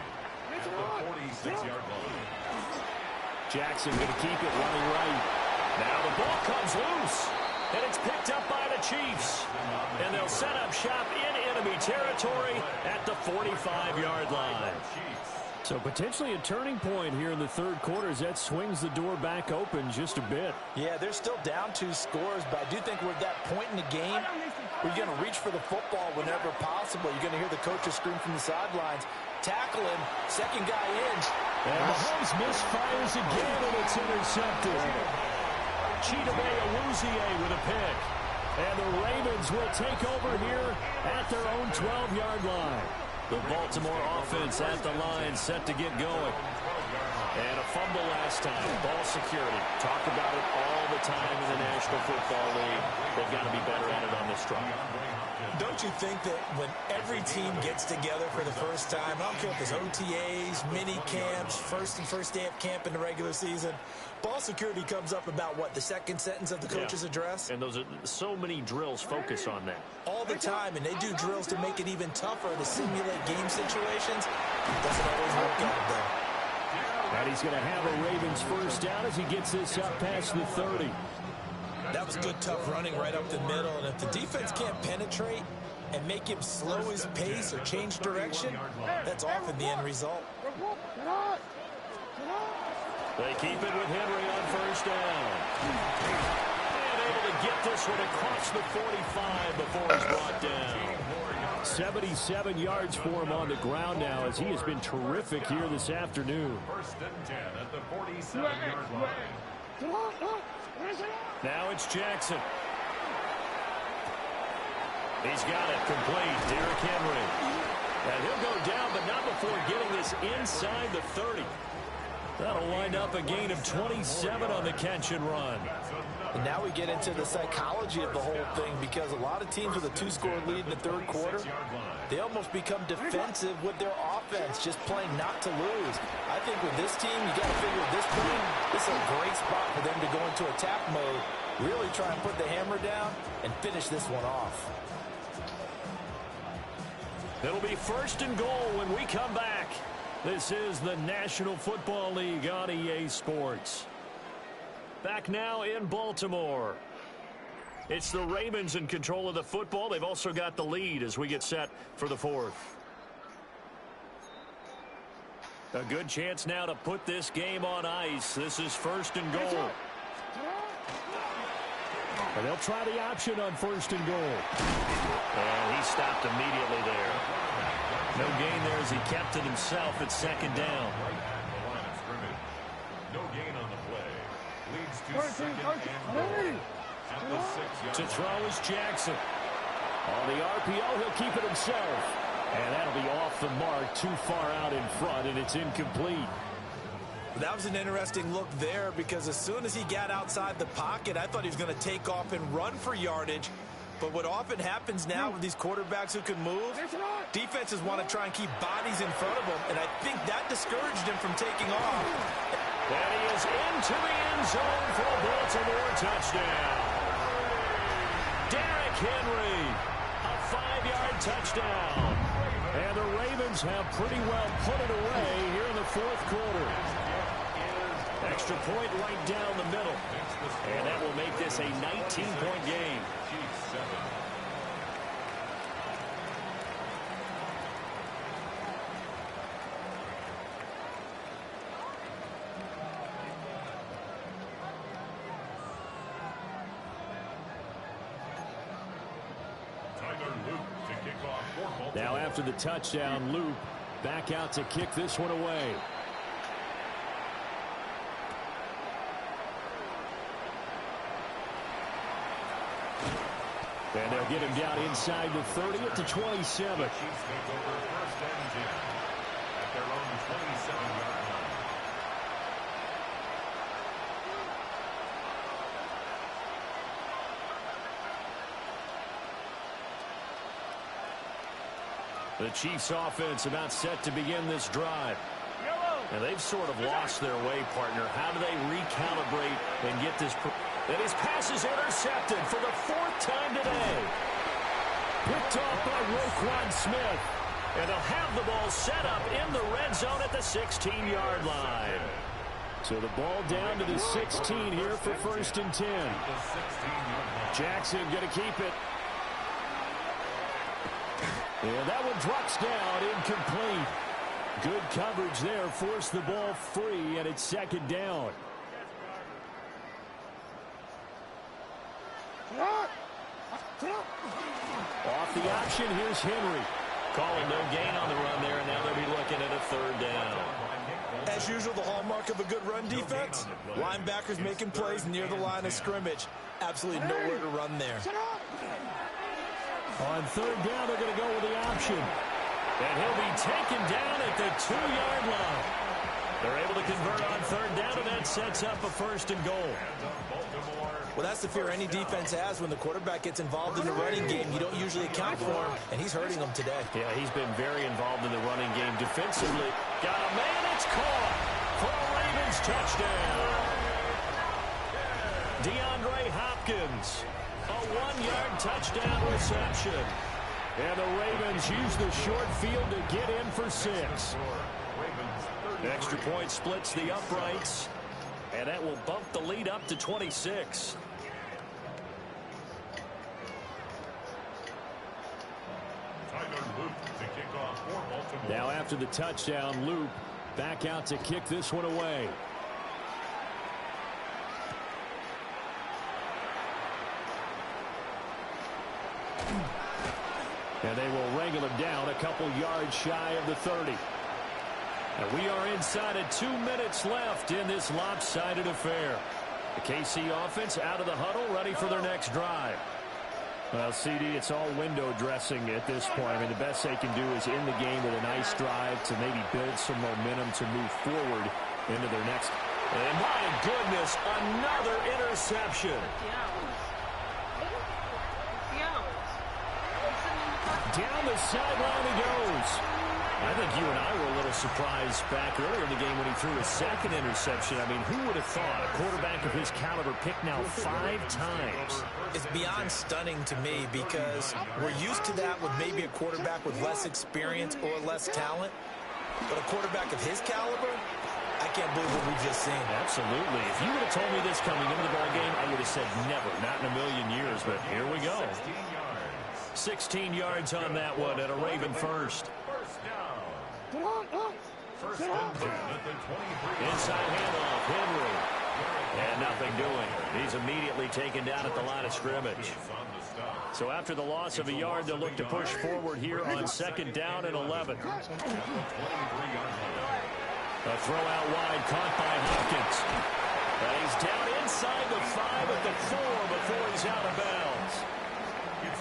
Jackson going to keep it running right. Now the ball comes loose, and it's picked up by the Chiefs. And they'll set up shop in enemy territory at the 45-yard line. So potentially a turning point here in the 3rd quarter as that swings the door back open just a bit. Yeah, they're still down 2 scores, but I do think we're at that point in the game where you're going to reach for the football whenever possible. You're going to hear the coaches scream from the sidelines. Tackle him, 2nd guy in. And Mahomes misfires again, and it's intercepted. Chidobe Awuzie with a pick. And the Ravens will take over here at their own 12-yard line. The Baltimore offense at the line, set to get going. And a fumble last time. Ball security. Talk about it all the time in the National Football League. They've got to be better at it on this drive. Don't you think that when every team gets together for the first time, I don't care if it's OTAs, mini camps, first day of camp in the regular season, ball security comes up about, what, the 2nd sentence of the coach's address? And those are so many drills focus on that. All the time, and they do drills to make it even tougher to simulate game situations. It doesn't always work out, though. And he's going to have a Ravens first down as he gets this up past the 30. That was good, tough running right up the middle. And if the defense can't penetrate and make him slow his pace or change direction, that's often the end result. They keep it with Henry on first down. And able to get this one across the 45 before he's brought down. 77 yards for him on the ground now as he has been terrific here this afternoon. First and 10 at the 47-yard line. Now it's Jackson. He's got it complete. Derrick Henry. And he'll go down, but not before getting this inside the 30. That'll wind up a gain of 27 on the catch and run. And now we get into the psychology of the whole thing, because a lot of teams with a 2-score lead in the third quarter, they almost become defensive with their offense, just playing not to lose. I think with this team, you got to figure at this point, this is a great spot for them to go into attack mode, really try and put the hammer down and finish this one off. It'll be first and goal when we come back. This is the National Football League on EA Sports. Back now in Baltimore. It's the Ravens in control of the football. They've also got the lead as we get set for the fourth. A good chance now to put this game on ice. This is first and goal. And they'll try the option on first and goal. And he stopped immediately there. No gain there as he kept it himself at second down. No gain on the play. Leads to second and goal. At the 6-yard To throw is Jackson. On the RPO, he'll keep it himself. And that'll be off the mark, too far out in front, and it's incomplete. That was an interesting look there, because as soon as he got outside the pocket, I thought he was going to take off and run for yardage. But what often happens now with these quarterbacks who can move, defenses want to try and keep bodies in front of them, and I think that discouraged him from taking off. And he is into the end zone for a Baltimore touchdown. Derrick Henry, a 5-yard touchdown. And the Ravens have pretty well put it away here in the fourth quarter. Extra point right down the middle. And that will make this a 19-point game. Now after the touchdown, Luke back out to kick this one away. And they'll get him down inside the 30 at the 27. Chiefs take over first and 10 at their own 27-yard line. The Chiefs offense about set to begin this drive. And they've sort of lost their way, partner. How do they recalibrate and get this? And his pass is intercepted for the 4th time today. Picked off by Roquan Smith. And they'll have the ball set up in the red zone at the 16-yard line. So the ball down to the 16 here for first and 10. Jackson going to keep it. And that one drops down, incomplete. Good coverage there, forced the ball free, and it's second down. Off the option, here's Henry. Calling no gain on the run there, and now they'll be looking at a third down. As usual, the hallmark of a good run defense, linebackers making plays near the line of scrimmage. Absolutely nowhere to run there. On third down, they're going to go with the option. And he'll be taken down at the 2-yard line. They're able to convert on third down, and that sets up a first and goal. Well, that's the fear any defense has when the quarterback gets involved in the running game. You don't usually account for him, and he's hurting them today. Yeah, he's been very involved in the running game defensively. Got a man, it's caught for a Ravens touchdown. DeAndre Hopkins, a 1-yard touchdown reception. And the Ravens use the short field to get in for 6. Ravens 30, Extra point splits the uprights, and that will bump the lead up to 26. Now after the touchdown, Loop back out to kick this one away. And they will wrangle him down a couple yards shy of the 30. And we are inside of 2 minutes left in this lopsided affair. The KC offense out of the huddle, ready for their next drive. Well, CD, it's all window dressing at this point. I mean, the best they can do is end the game with a nice drive to maybe build some momentum to move forward into their next. And my goodness, another interception. Down the sideline he goes. I think you and I were a little surprised back earlier in the game when he threw his second interception. I mean, who would have thought a quarterback of his caliber picked now 5 times? It's beyond stunning to me because we're used to that with maybe a quarterback with less experience or less talent. But a quarterback of his caliber, I can't believe what we've just seen. Absolutely. If you would have told me this coming into the ballgame, I would have said never, not in a million years. But here we go. 16 yards on that one at a Raven first. First and 10 at the 23. Inside handoff, Henry. And nothing doing. He's immediately taken down at the line of scrimmage. So after the loss of a yard, they'll look to push forward here on 2nd down and 11. A throw out wide caught by Hopkins. And he's down inside the 5 at the 4 before he's out of bounds.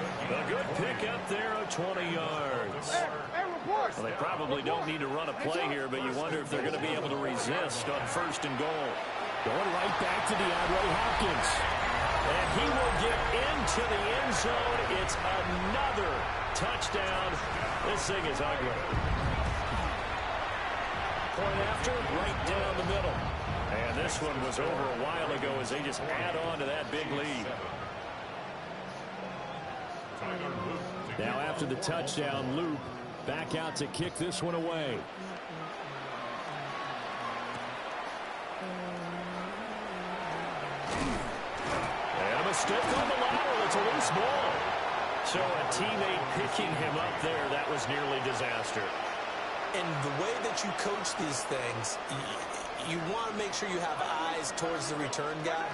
A good pickup there of 20 yards. Well, they probably don't need to run a play here, but you wonder if they're going to be able to resist on 1st and goal. Going right back to DeAndre Hopkins. And he will get into the end zone. It's another touchdown. This thing is ugly. Point after, right down the middle. And this one was over a while ago as they just add on to that big lead. Now after the touchdown, Loop back out to kick this one away. And a mistake on the lateral. It's a loose ball. So a teammate picking him up there, that was nearly disaster. And the way that you coach these things, you want to make sure you have eyes towards the return guy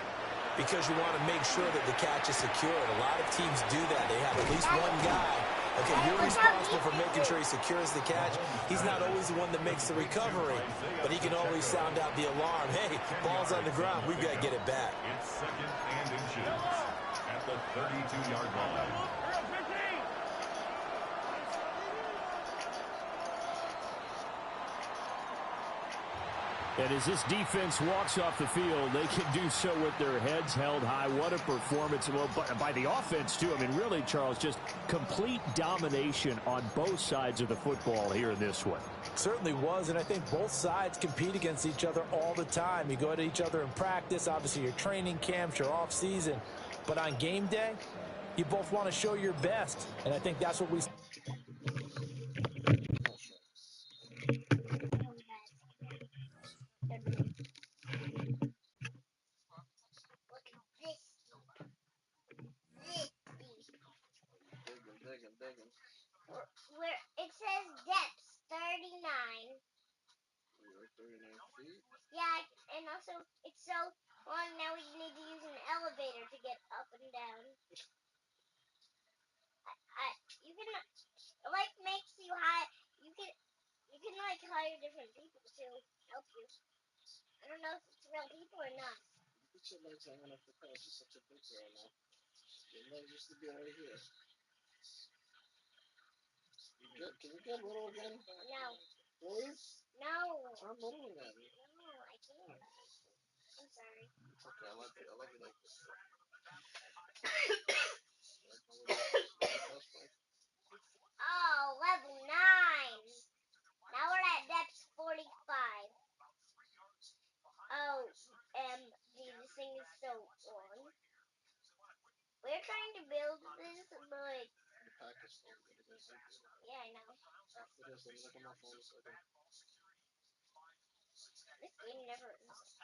because you want to make sure that the catch is secured. A lot of teams do that. They have at least one guy. Okay, you're responsible for making sure he secures the catch. He's not always the one that makes the recovery, but he can always sound out the alarm. Hey, ball's on the ground. We've got to get it back. It's 2nd and inches at the 32-yard line. And as this defense walks off the field, they can do so with their heads held high. What a performance. Well, by the offense, too. I mean, really, Charles, just complete domination on both sides of the football here in this one. Certainly was, and I think both sides compete against each other all the time. You go at each other in practice, obviously your training camps, your off-season. But on game day, you both want to show your best, and I think that's what we... Where it says depth 39. 39 feet? Yeah, and also it's so long now we need to use an elevator to get up and down. You can like makes you hire you can like hire different people to help you. I don't know if it's real people or not. You should like hanging up the couch. It's such a big girl now. It used to be right here. Can you get little again? No. Please? No. I'm little again. No, I can't. I'm sorry. It's okay. I like it like this. Oh, level 9. Now we're at depth 45. This thing is so long. We're trying to build this, but... Yeah, I know. After this, let me look at my phone a second. This game never ends.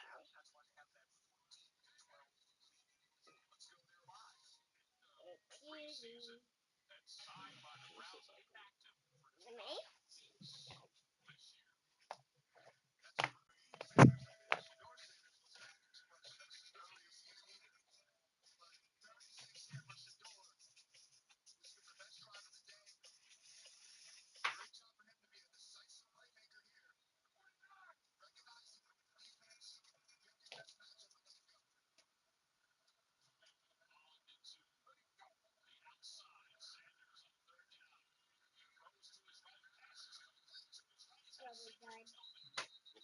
Me?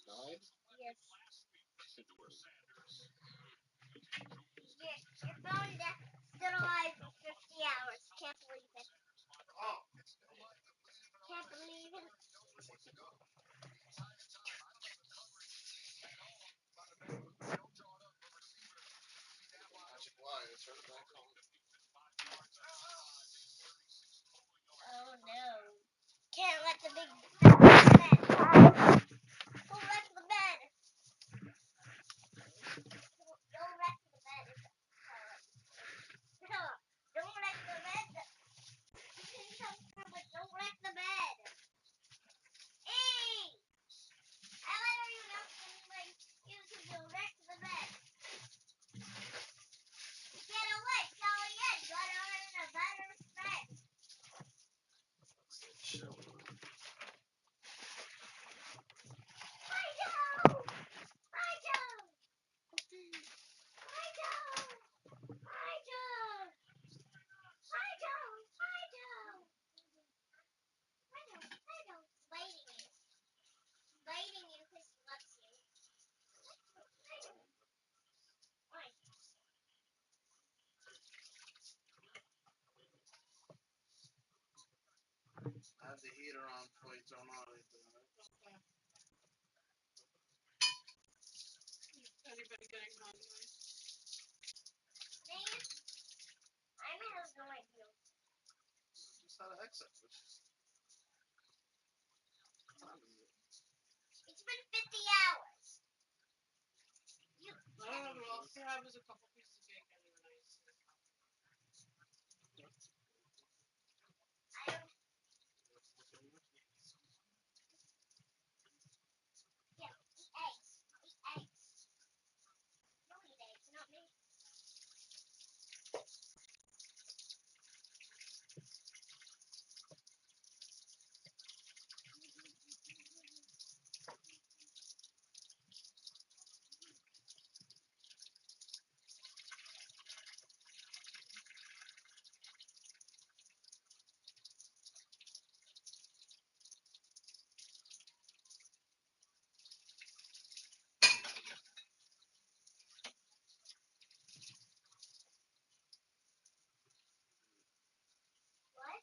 Died? Yes. Your phone still alive for 50 hours. Can't believe it. Can't believe it. Magic Wire, turn it back on. Oh no. Can't let the bed. Go wreck the bed. Don't wreck the bed. No, don't wreck the bed. You can come through, but don't wreck the bed. Hey! I let you know when you can go wreck the bed. Get away, Charlie. Yeah, got on in a better bed. Biting you because he loves you. Why? I have the heater on before you turn on anything. Anybody getting hungry? Me? I have no idea. Just had an exit. It's been 50 hours. All I have is a couple pieces of bacon and an ice. I don't. Yeah, eat eggs. Eat eggs. You eat eggs, not me. What?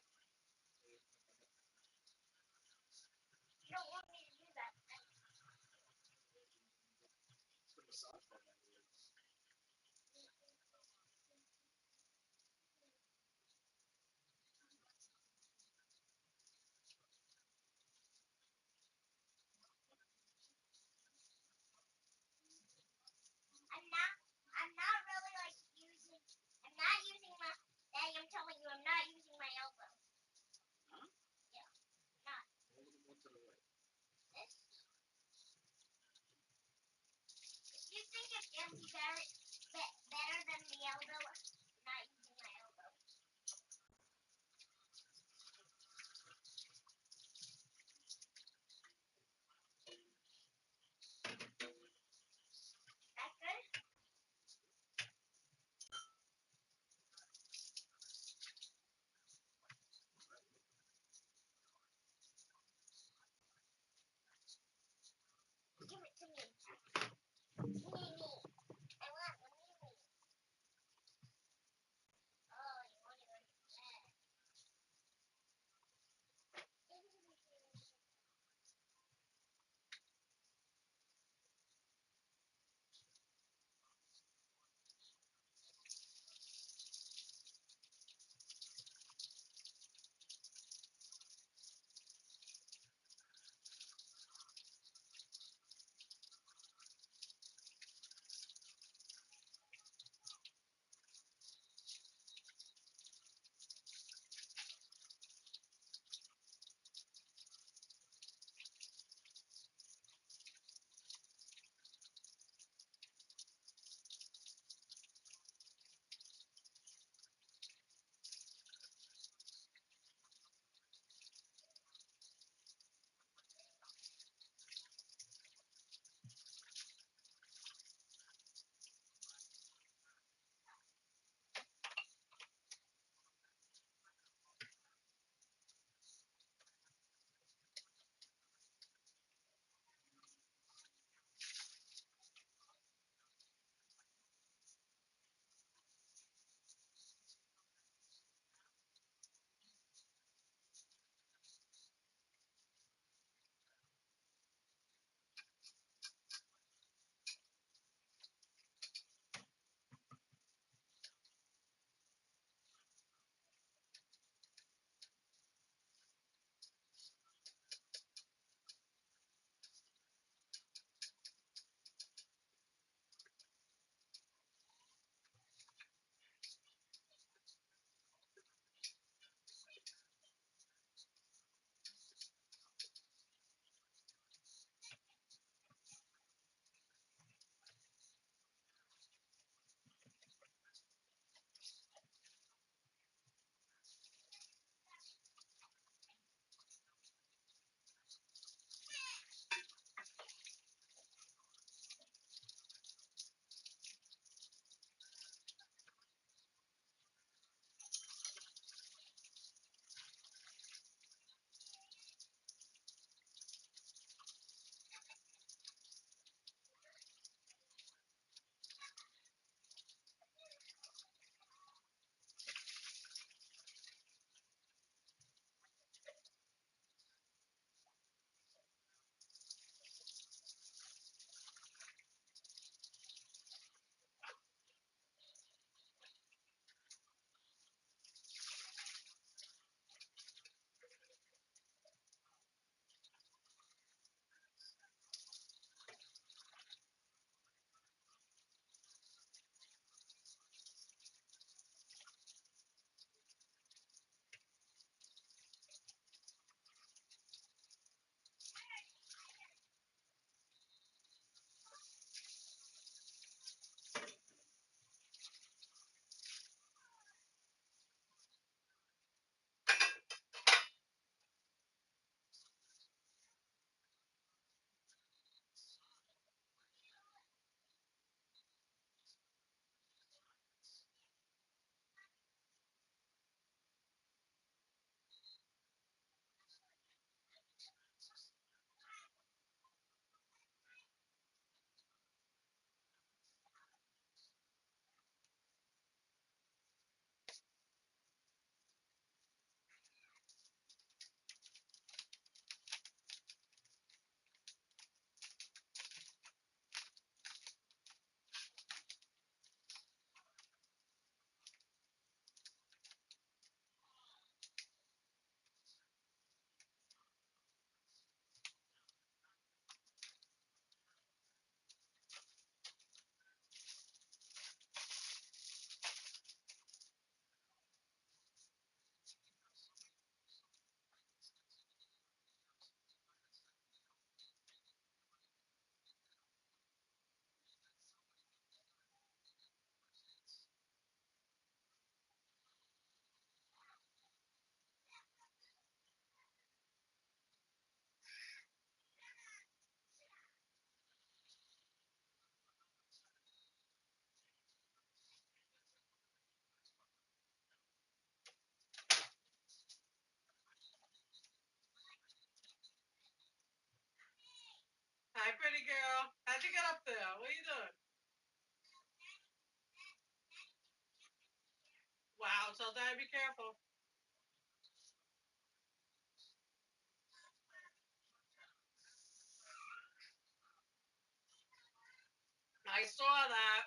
You don't want me to do that. I'm not really like I'm not using my, Daddy, I'm telling you, I'm not using my elbow. Huh? Yeah, not. Hold them one to the right. This? If you think How'd you get up there? What are you doing? Wow, tell Dad be careful. I saw that.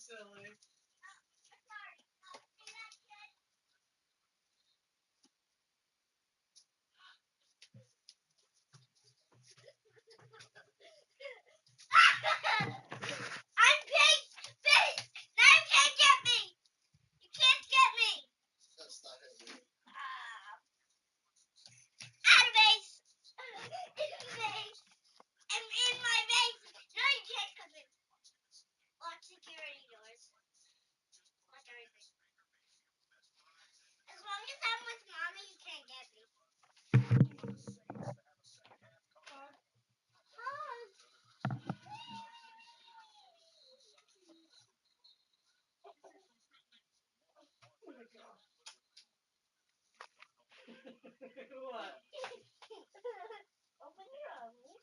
silly. I'm base! Base! Now you can't get me! You can't get me! That's not him. Out of base! In base! I'm in my base! No, you can't come in. Lock security doors. Lock everything. As long as I'm with Mommy, you can't get me. What? Open your arms.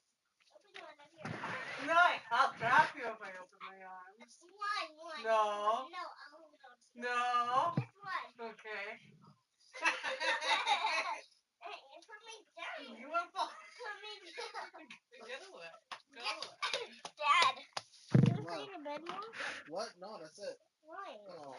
Open one of your arms. No, I'll trap you if I open my arms. One. No. No, I'll hold on to it. No. Just one. Okay. Hey, you put me down. You want to fall? Put me down. Get away. Go away. Dad. Can we What? play in bed more? What? No, that's it. Why? Oh.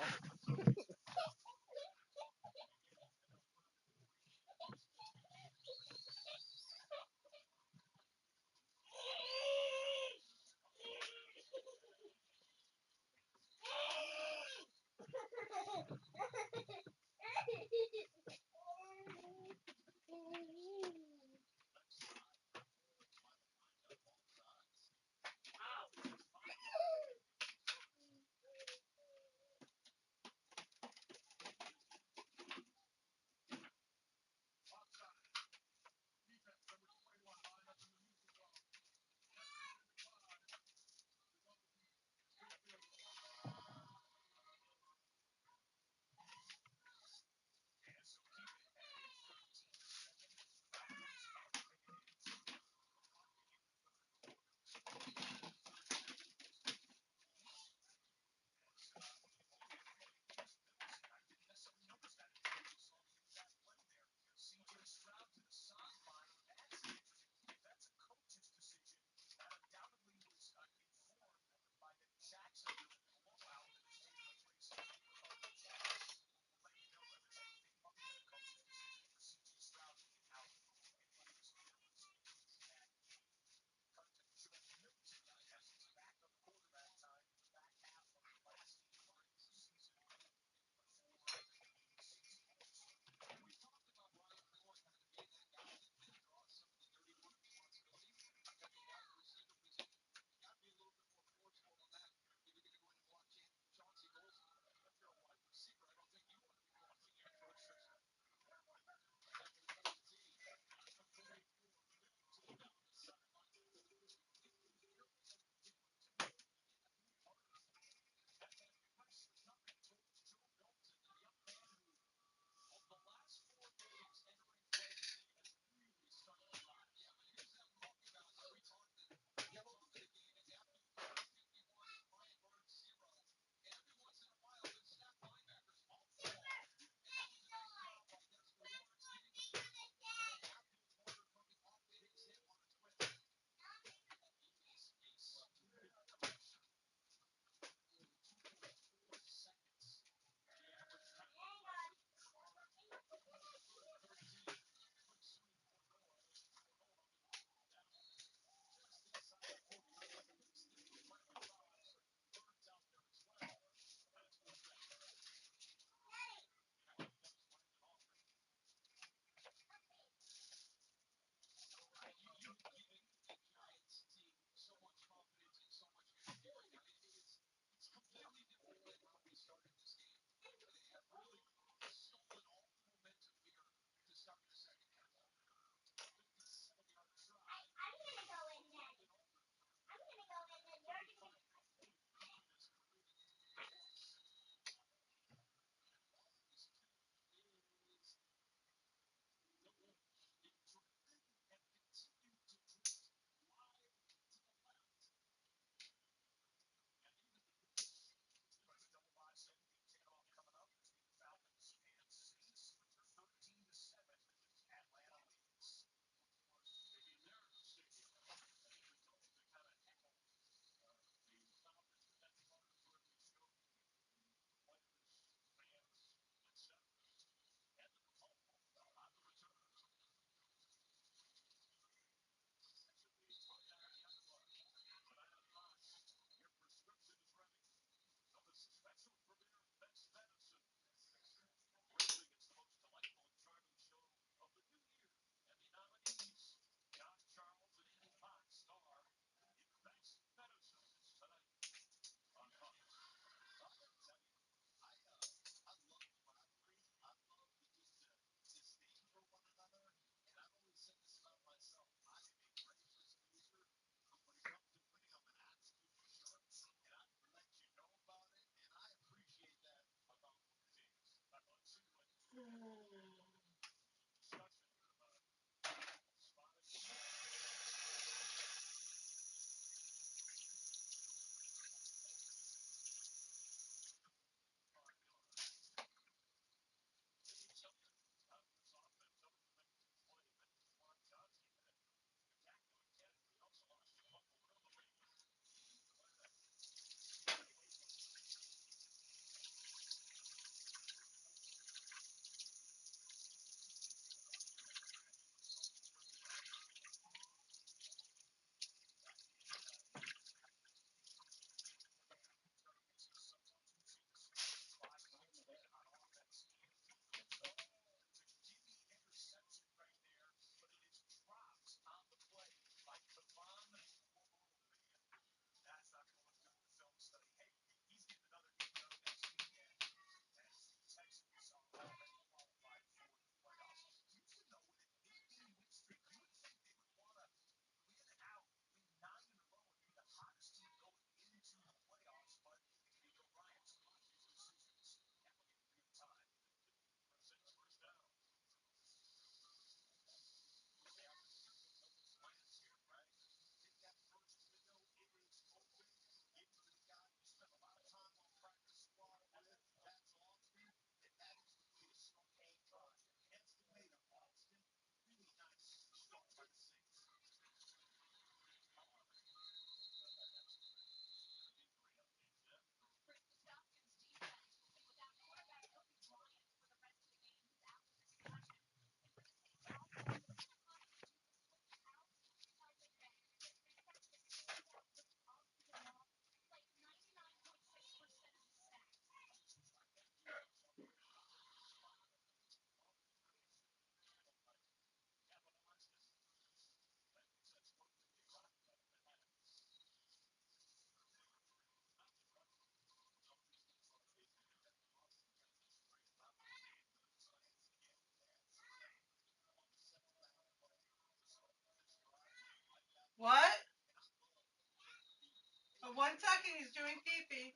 1 second, he's doing pee-pee.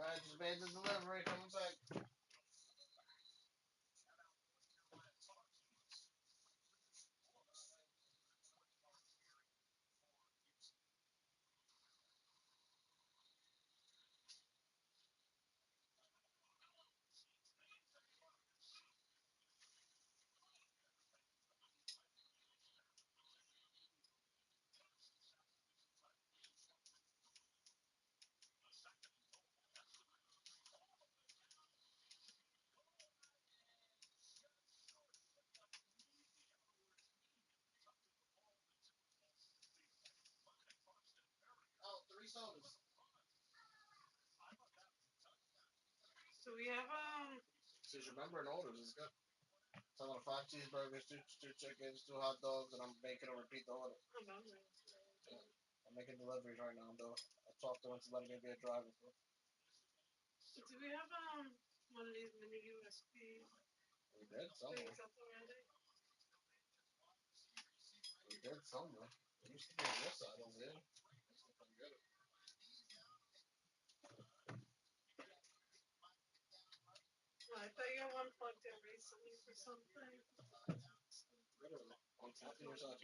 I just made the delivery. Coming back. Oh, 3 sodas. So we have Says remember and orders is good. So I'm 5 cheeseburgers, 2 chickens, 2 hot dogs, and I'm making a repeat the order. Yeah. I'm making deliveries right now, though. I talked to him to let me be a driver. Do we have one of these mini USB? We did somewhere. We did somewhere. It used to be on this side over here. I thought you had one plugged in recently for something. Literally. On top of your side.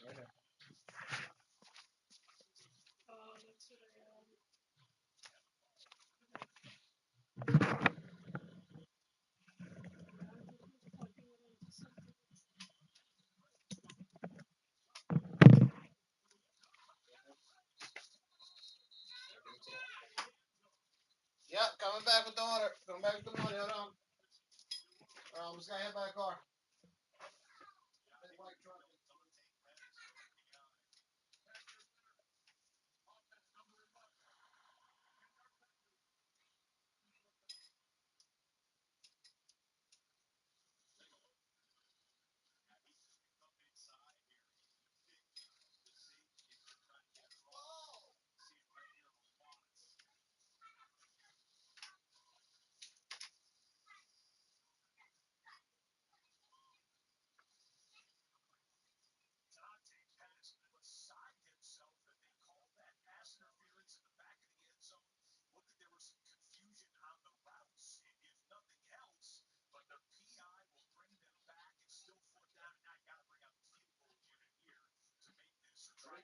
Right here. Oh, that's what I am. Yep, coming back with the order. Coming back with the money. Hold on. I'm just gonna head by a car. Big white truck.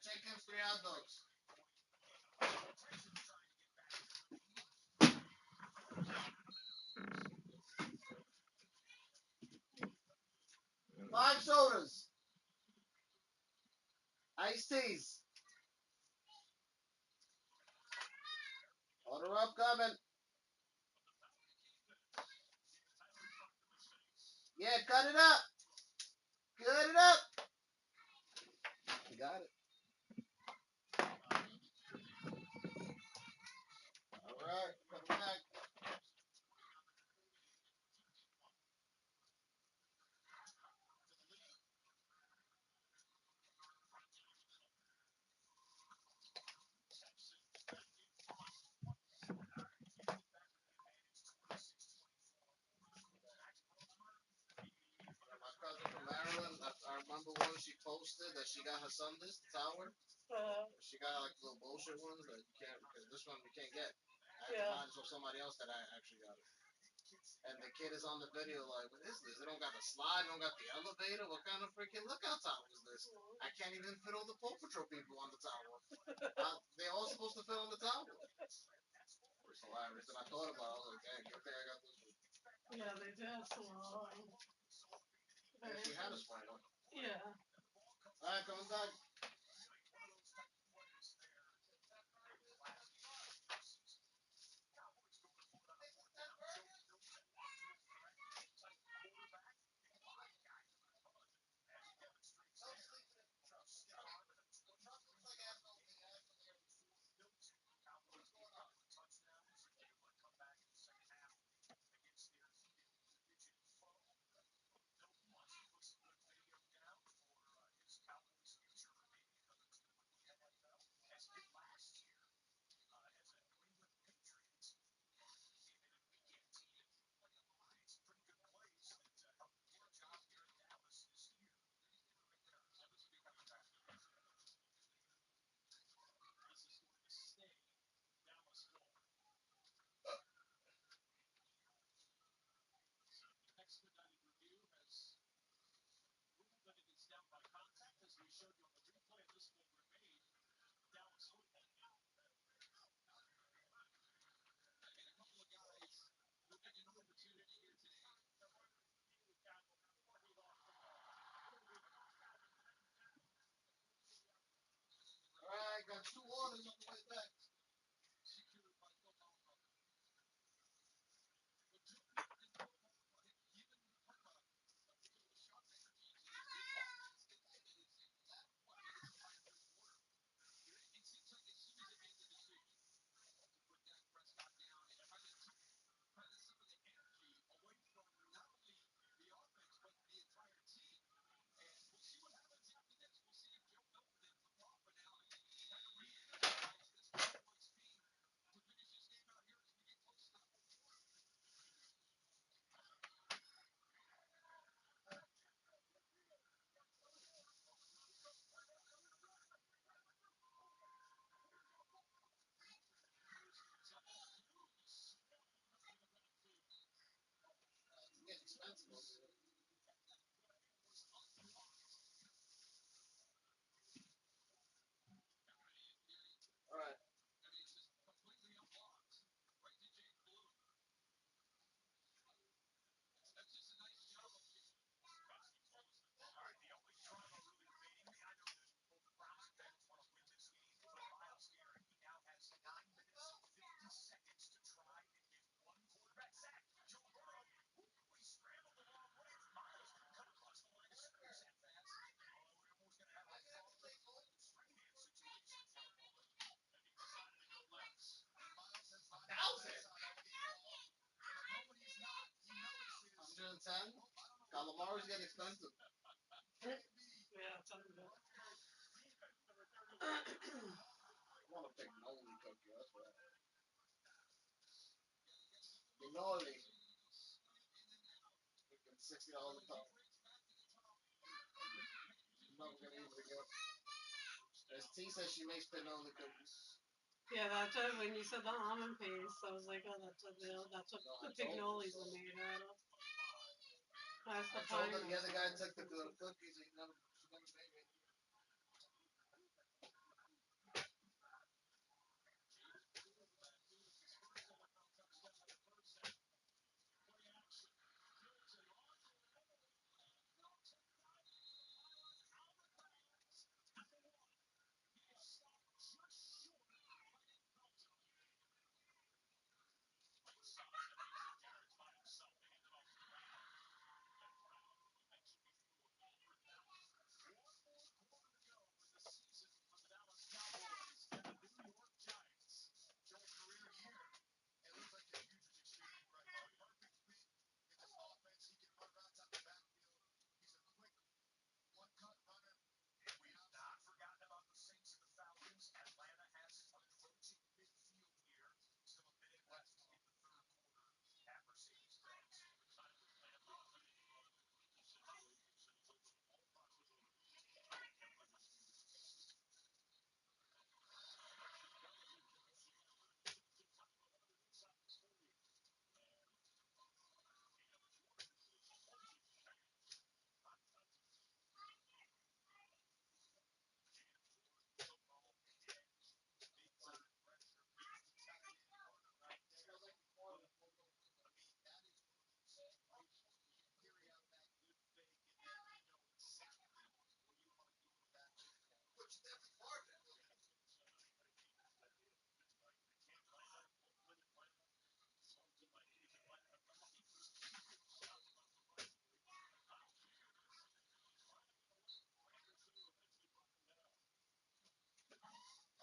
Chickens, 3 hot dogs. Five sodas. Iced teas. Order up, coming. Yeah, cut it up. Cut it up. You got it. All right, come back. My cousin from Maryland, I remember one she posted that she got her son this tower. She got like little bullshit ones that you can't, because this one we can't get. I had to find it from somebody else that I actually got it. And the kid is on the video like, what is this? It don't got the slide, it don't got the elevator. What kind of freaking lookout tower is this? I can't even fit all the Paw Patrol people on the tower. They're all supposed to fit on the tower. It's hilarious. And I thought about it. I was like, dang, good thing I got this one. Yeah, they do have some. Yeah, she had a spider. Yeah. Alright, coming back. Calamari's getting expensive. Yeah, it's on the I want to pick Noli cookie, that's right. Noli. $60 a pound. I'm not gonna easily get. As T says, she makes Pinoli cookies. Yeah, that's what, when you said the almond paste, I was like, oh, that's what the pignolis are made out of. That's the I told her pine the other guy nuts. took the cookies and she never made me.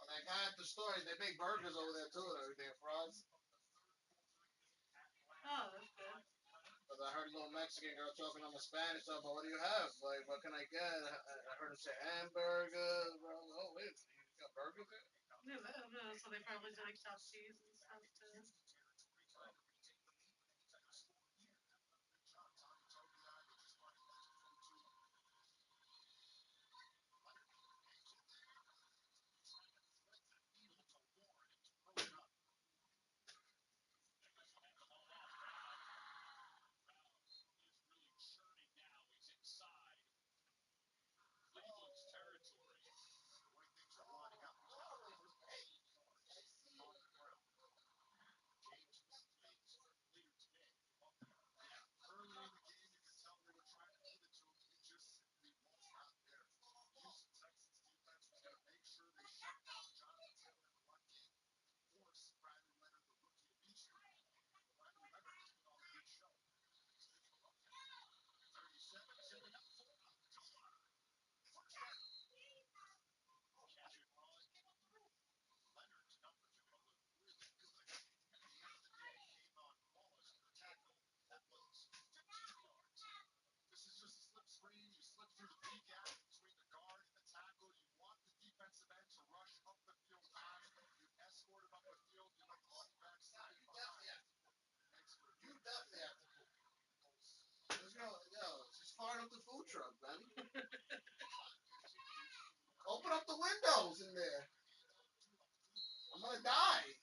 That guy at the store, they make burgers over there too and everything, fries. Oh, that's good. Because I heard a little Mexican girl talking on the Spanish stuff, but what do you have? Like, what can I get? I heard her say hamburgers, bro. Oh, wait, you got burgers there? Yeah, no, so they probably do like chopped cheese and stuff too. Yo, she's firing up the food truck, man. Open up the windows in there. I'm gonna die.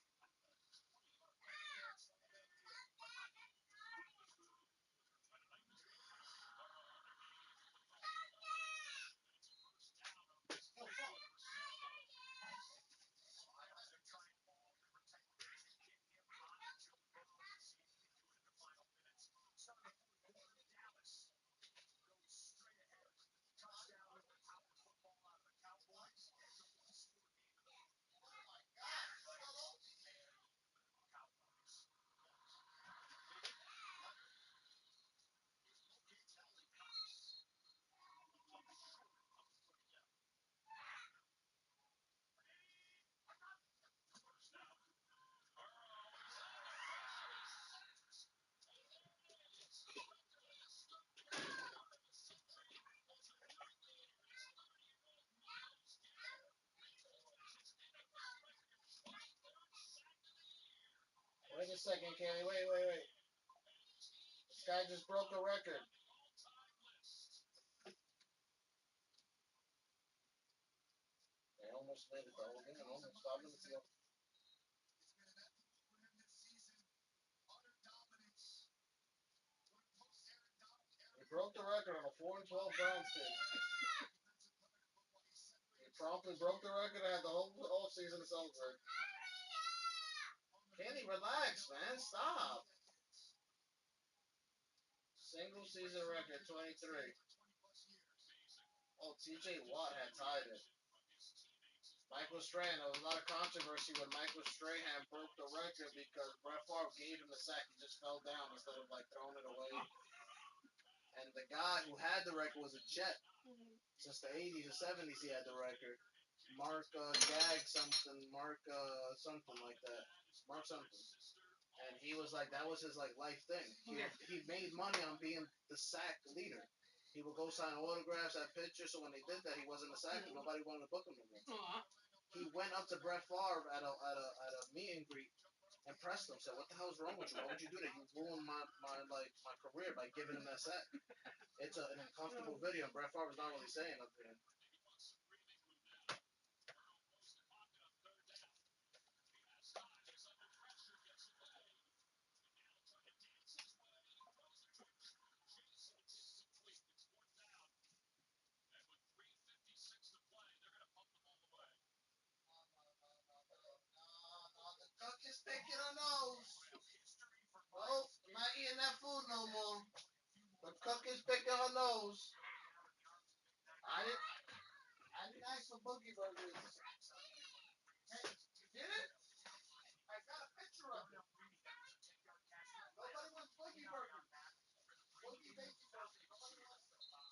second, Kenny. Wait. This guy just broke a record. They almost made it the whole game. Almost 5 minutes ago. He broke the record on a 4-12 Browns team. He promptly broke the record and had the whole season to celebrate. Kenny, relax, man. Stop. Single season record, 23. Oh, TJ Watt had tied it. Michael Strahan, there was a lot of controversy when Michael Strahan broke the record because Brett Favre gave him the sack. He just fell down instead of like throwing it away. And the guy who had the record was a Jet. Since the 80s or 70s, he had the record. Mark Gag something, something like that. Mark something. And he was like, that was his like life thing. He made money on being the sack leader. He would go sign autographs at pictures, so when they did that, he wasn't a sack, and nobody wanted to book him anymore. He went up to Brett Favre at a meet and greet and pressed him. Said, "What the hell is wrong with you? Why would you do that? You ruined my career by giving him that sack." It's an uncomfortable video, and Brett Favre is not really saying nothing. Is picking her nose. Oh, I'm not eating that food no more. The cook is picking her nose. I didn't ask for boogie burgers. Hey, you did it? I got a picture of it. Nobody wants boogie burgers. Boogie bacon burgers. Nobody wants them.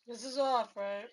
This is off, right?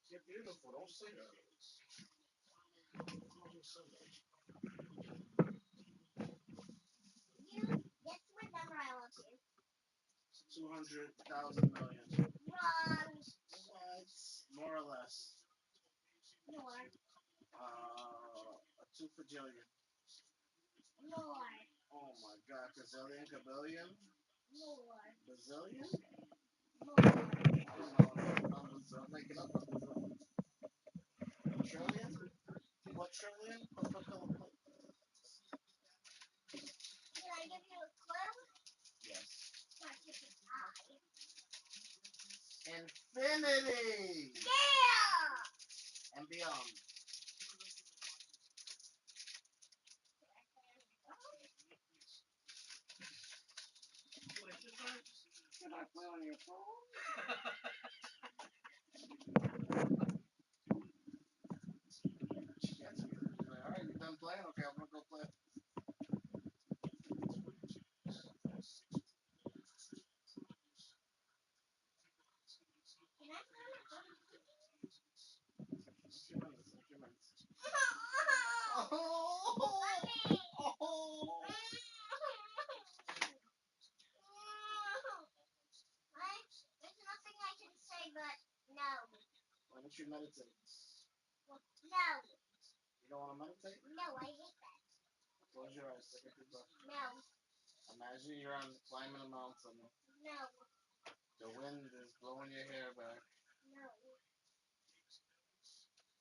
You're beautiful. Don't say that. Guess what number I love you? 200,000 million. Wrong. What? More or less. More. A 2 for Jillian. More. Oh my god, gazillion, gabillion? More. Bazillion? More. I don't know numbers, I'm making up numbers. Trillion? What trillion? Can I give you a clue? Yes. Starts with an I. Infinity! Yeah! And beyond. Should I play on your phone? Alright, you done playing? Okay, I'm gonna go play. Can I play on your phone? There's nothing I can say but no. Why don't you meditate? Well, no. You don't want to meditate? No, I hate that. Close your eyes, take a deep breath. No. Imagine you're climbing a mountain. No. The wind is blowing your hair back. No.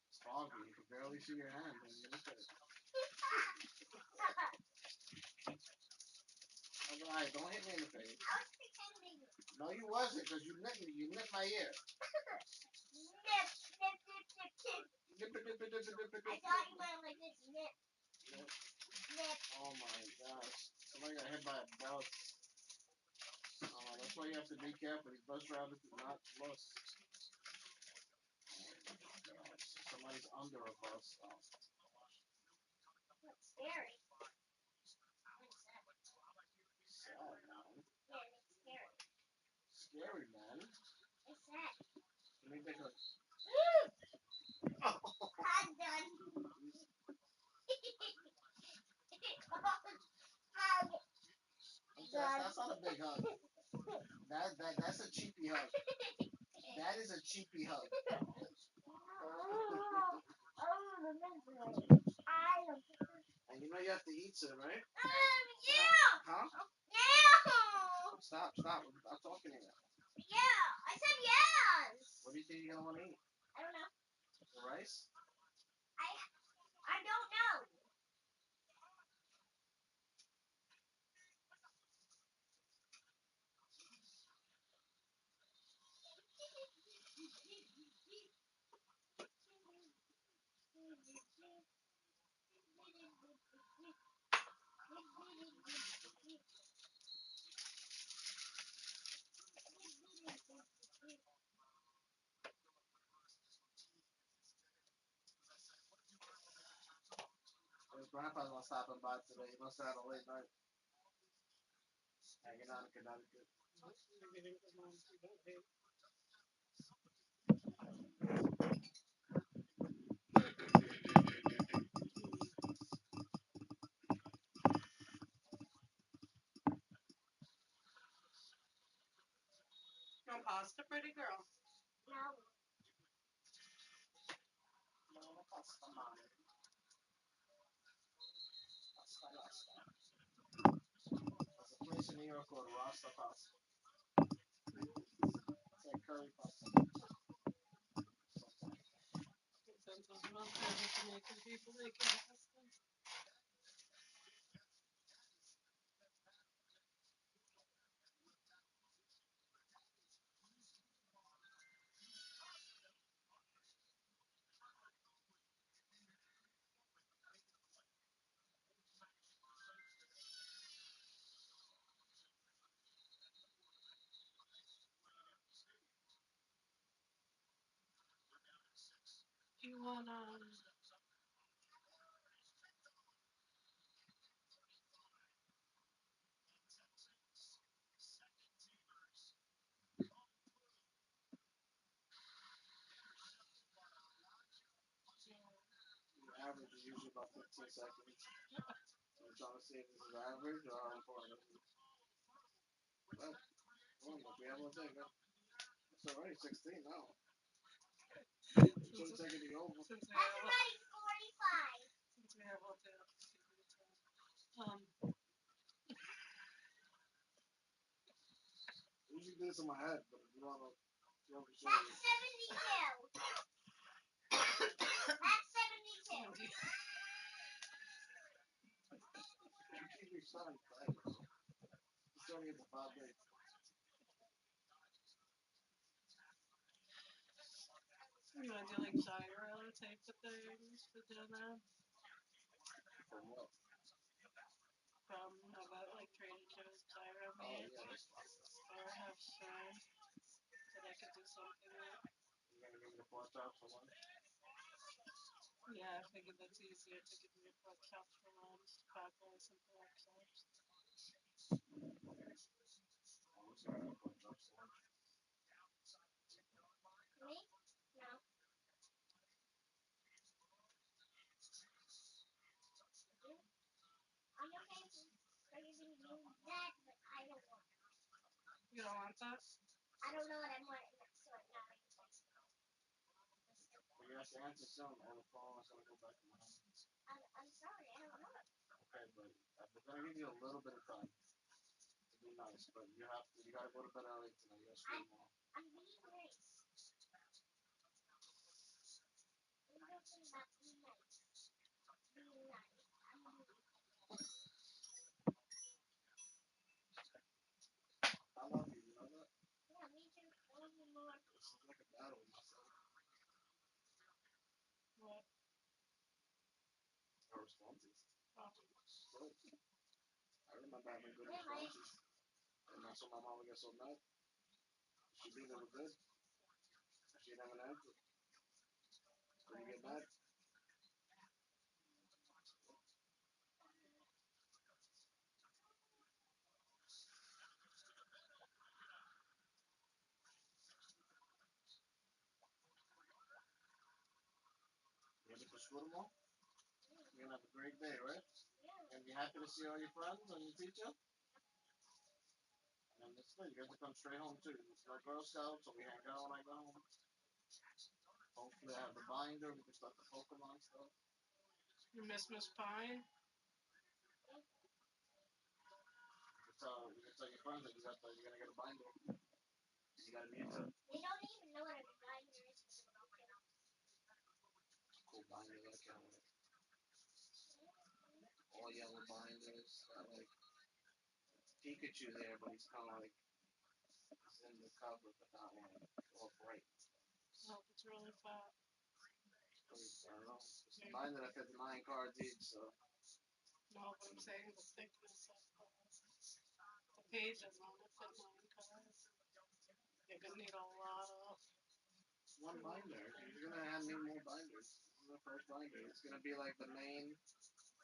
It's foggy. You can barely see your hand when you look at it. Alright, don't hit me in the face. I was pretending. No, you wasn't, because you nipped me. You nipped my ear. Nip, nip, nip, nip, nip. I thought you meant like this. Nip. Nip. Nip. Oh my gosh. Somebody got hit by a bus. That's why you have to be careful. These bus drivers do not look. Somebody's under a bus. That's scary. Sad, man. Yeah, it's scary. Scary, man. It's sad. Let me take a... I'm done. cheapy hug. And you know you have to eat soon, right? Yeah. Huh? Yeah. Stop. I'm talking to you. Yeah. I said yes. What do you think you're gonna want to eat? I don't know. Rice? I don't know. His grandpa's not stopping by today. He must have had a late night. Hanging out in Connecticut. No pasta, pretty girl. No. No, pasta mare. Pasta. There's a place in New York called Rasta Pasta. It's like curry pasta. Since I was not there with Jamaican people, they can pasta. Do you want The average is usually about 15 seconds. So I'm trying to see if this is average or how important it is. Well, look, we have one thing. It's already 16 now. Shouldn't take it over. since we have 45. since we have all day I usually do this in my head, but if you want to show me. That's 72. That's 72. You keep me stunned forever. It's only into 5 days. you want to do like gyro type of things for dinner? From what? From about like Trader Joe's gyro Oh, meat yeah, that's fine. or have shrimp that I could do something with. You're going to give me the pork chops for lunch? Yeah, I figured that's easier to give me a pork chop for lunch, taco some pork chops. I'm sorry, pork chops for lunch. Me? No. I'm okay for giving you that, but I don't want it. You don't want that? I don't know what I'm wearing next to it now. Well, you have to answer soon on the phone. I'm going to go back to my house. I'm sorry, I don't know it. Okay, but we're going to give you a little bit of time to be nice, but you got to go to bed early tonight. You got to sleep more. I'm being nice. I'm talking about being nice. Being nice. I'm being I love you, you know that? Yeah, me too. I love you more. This is like a battle with myself. What? Our responses. Oh. So, I remember having good responses. And that's when my mom would get so mad. She knew they were good. She didn't have an answer. So you get mad. Ready for school tomorrow? You're going to have a great day, right? Yeah. And be happy to see all your friends and your teacher? And that's good. You guys will come straight home, too. There's no Girl Scouts, so we hang out when I go home. the binder. We can start the Pokemon stuff. You miss Miss Pine? You can tell your friends that you're gonna get a binder. You got a Mewtwo. They don't even know what a binder is. Cool binder, like all yellow binders. Got like Pikachu there, but he's kind of like he's in the cover, but not like all bright. Oh, it's really fat. I don't know. It's a binder that fits 9 cards each, so. No, but I'm saying the thickness of the pages on it fit 9 cards. You're gonna need a lot of. One binder. You're gonna need more binders. This is the first binder. It's gonna be like the main.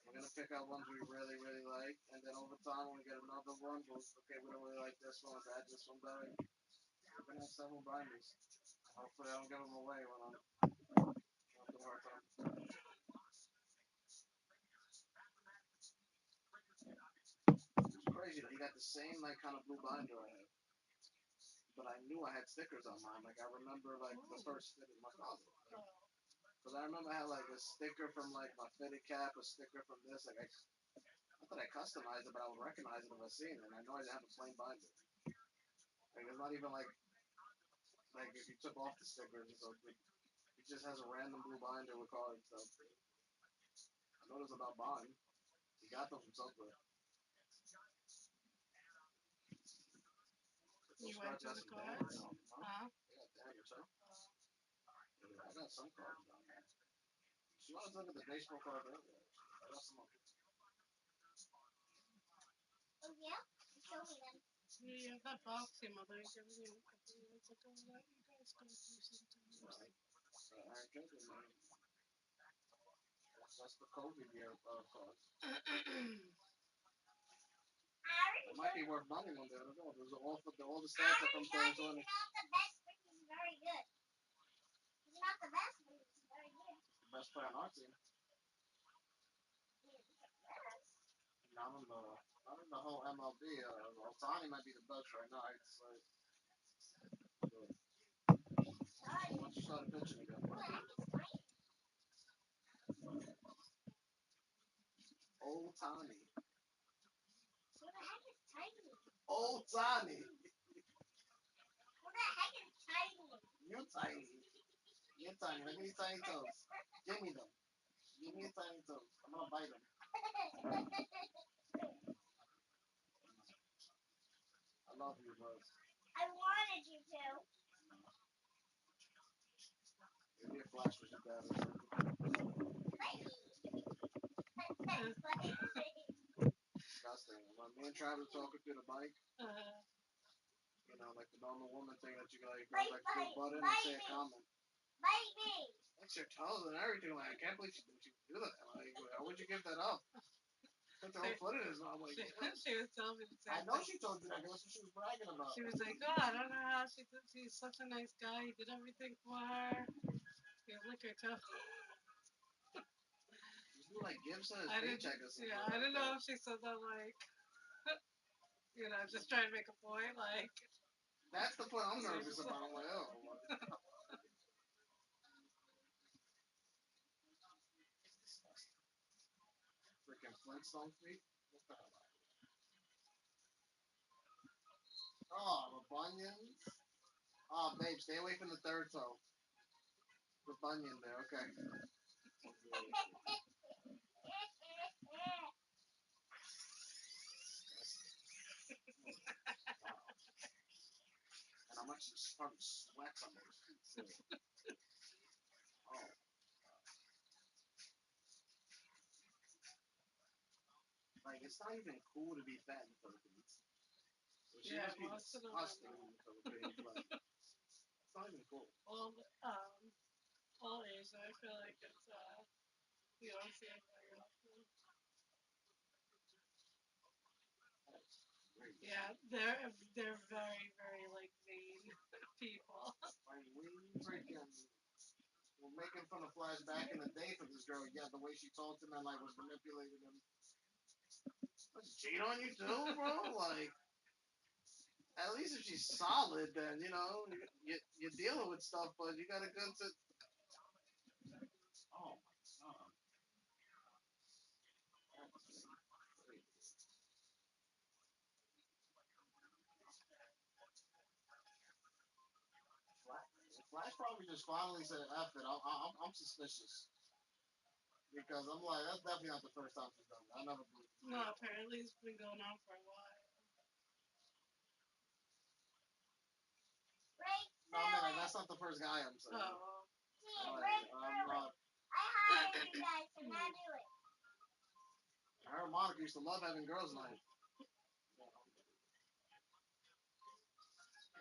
We're gonna pick out ones we really, really like, and then over time when we get another one, we don't really like this one. Let's add this one better. We're gonna have several binders. Hopefully, I don't give them away when I'm having a hard time. It's crazy that you got the same like kind of blue binder I have, but I knew I had stickers on mine. Like I remember like the first fit in my closet. Because I remember I had like a sticker from like my fitted cap, a sticker from this. Like I thought I customized it, but I would recognize it if I seen it. And I know I didn't have a plain binder. Like it's not even like if you took off the stickers, it just has a random blue binder with cards. So I know this about Bond. You got them from somewhere. You went to the cards? Huh? Yeah, damage, huh? Yeah, I got some cards down there. She wanted to look at the baseball card earlier. I got some of them. Oh, yeah? Show me them. Yeah, you have that box your mother gave you a couple of years ago that you guys go through sometimes. I get it, man. That's the COVID year cards. It might be worth money one day. I don't know. Those are all the stats are from 2020. He's not the best, but he's very good. He's not the best, but he's very good. Best player on our team. Not in the whole MLB. Ohtani might be the best right now. Once you start pitching again. Ohtani. Who the heck is Tiny? Ohtani. Who the heck is Tiny? You're tiny. You're tiny. Look at these tiny toes. Give me them. Give me your tiny toes. I'm gonna bite them. I love you, Buzz. I wanted you to. Give me a flash with your dad. Disgusting. When me and Travis talking through the bike, you know, like the normal woman thing that you like, girls like feel button and say a comment. Bite me. That's your toes and everything. Like, I can't believe she do that. Like, how would you give that up? Put her whole foot in his mouth. Like, she was telling me the same I know she told you that. That's what she was bragging about. She was like, oh, I don't know how she's such a nice guy. He did everything for her. He was like her toe. Like Gibson is paycheck or something. Yeah, I didn't know if she said that like, you know, just trying to make a point. Like, that's the point I'm nervous about. I'm like, oh. Freaking Flintstone feet. What the hell? Oh, the bunions. Oh, babe, stay away from the third toe. The bunion there. Okay. And how much probably sweats on those feet too. Oh. Like it's not even cool to be fat in the Philippines. So she must be disgusting in the Philippines. Like, it's not even cool. All Asia, I feel like it's you don't see it very often. Yeah, they're very, very like vain people. Like we freaking were making fun of Flash back in the day for this girl. Yeah, the way she talked to him and like was manipulating him. Let's cheat on you too, bro. Like, at least if she's solid, then you know you're dealing with stuff, but you gotta go to. Oh my god. Flash probably just finally said, F it. I'm suspicious. Because I'm like, that's definitely not the first time she's done that. I never believed it. No, apparently it's been going on for a while. No, I mean, like, that's not the first guy I'm saying. Oh. Like, I'm not. I hired you guys to not do it. I heard Monica used to love having girls' night.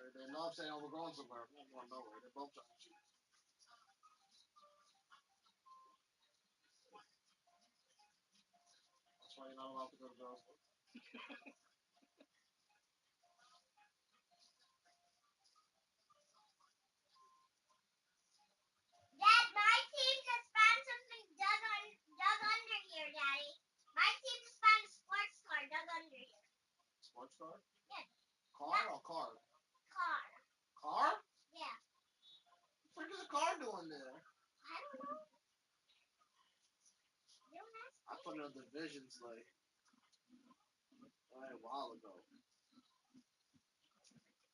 They love saying, oh, we're going somewhere. We're not going nowhere. They're both trying to cheat. That's why you're not allowed to go to girls' night. Dad, my team just found something dug under here, Daddy. My team just found a sports car dug under here. Sports car? Yeah. Car or car? Car. Car? Yeah. What is a car doing there? I don't know. I put it on the Visions like a while ago.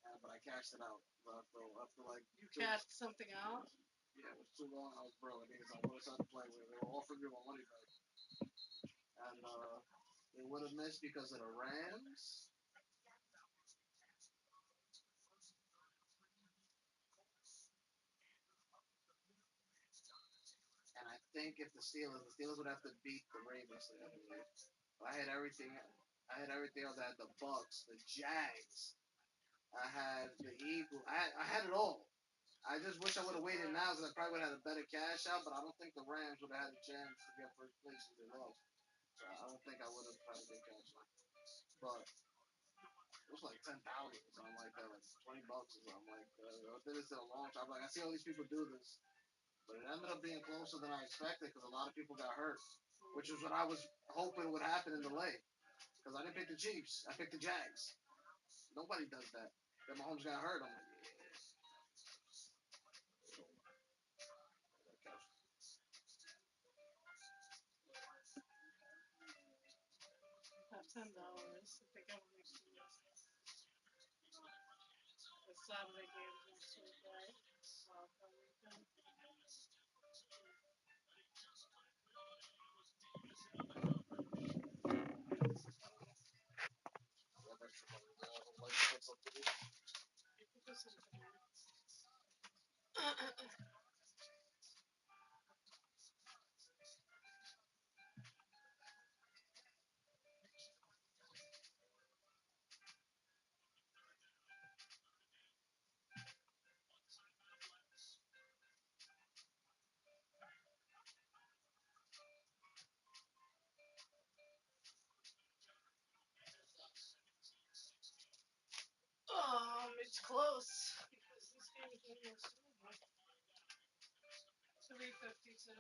Yeah, but I cashed it out. After like you cashed something out? Yeah, it was too long. I was broke. I think I would have started to play with it. They were offering me my money back. And they would have missed because of the Rams. And I think if the Steelers would have to beat the Ravens. I had everything. I had everything else. I had the Bucks, the Jags. I had the Eagles. I had it all. I just wish I would have waited now because I probably would have had a better cash out, but I don't think the Rams would have had a chance to get first place if they lost. So I don't think I would have had a good cash out. But it was like 10,000 or something like that, like $20 or something like that. I did this in a long time. Like, I see all these people do this. But it ended up being closer than I expected because a lot of people got hurt, which is what I was hoping would happen in the late. Because I didn't pick the Chiefs. I picked the Jags. Nobody does that. Then Mahomes got hurt. I'm like, Have $10 if they ever make the list. The Saturday games next week, right? For weekend. It's close because this game is almost over. 3:52.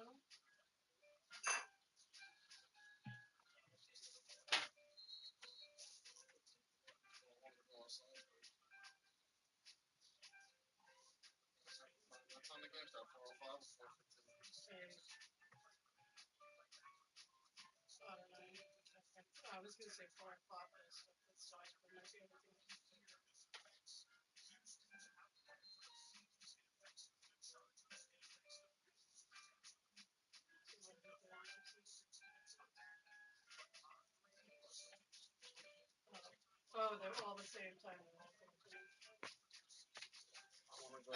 what time the game start? 4:05 or 4:15? I don't know. I was going to say 4 o'clock, but it's like there might be everything. Oh, they're all the same time. I want to go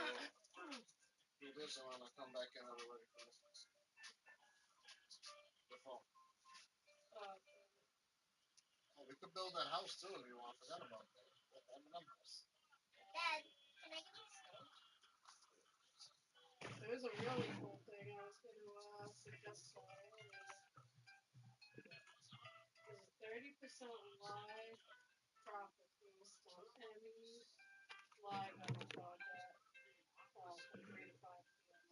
do this and when I come back in, I'll be ready for the phone. Oh, we could build that house too if you want. I forgot about that. Dad, can I get a steak? There's a really cool thing I was going to suggest today. There's a 30% live profit based on any live on the project from 3 to 5 p.m.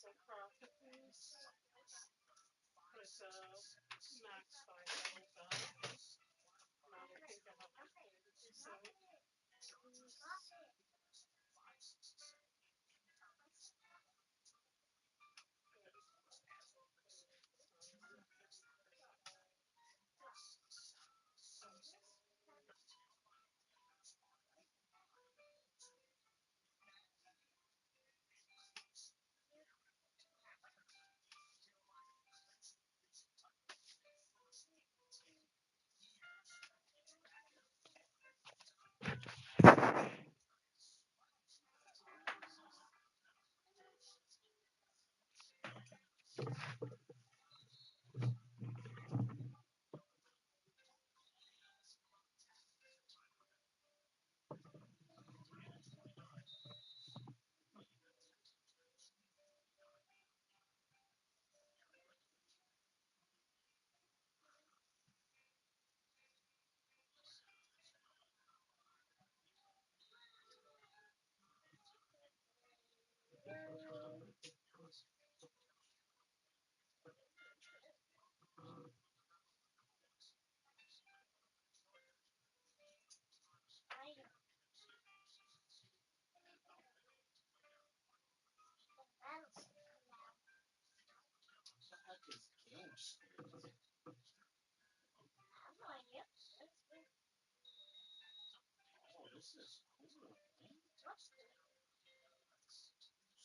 a profit boost. But max 5 back. Now I think I have to pay 30%.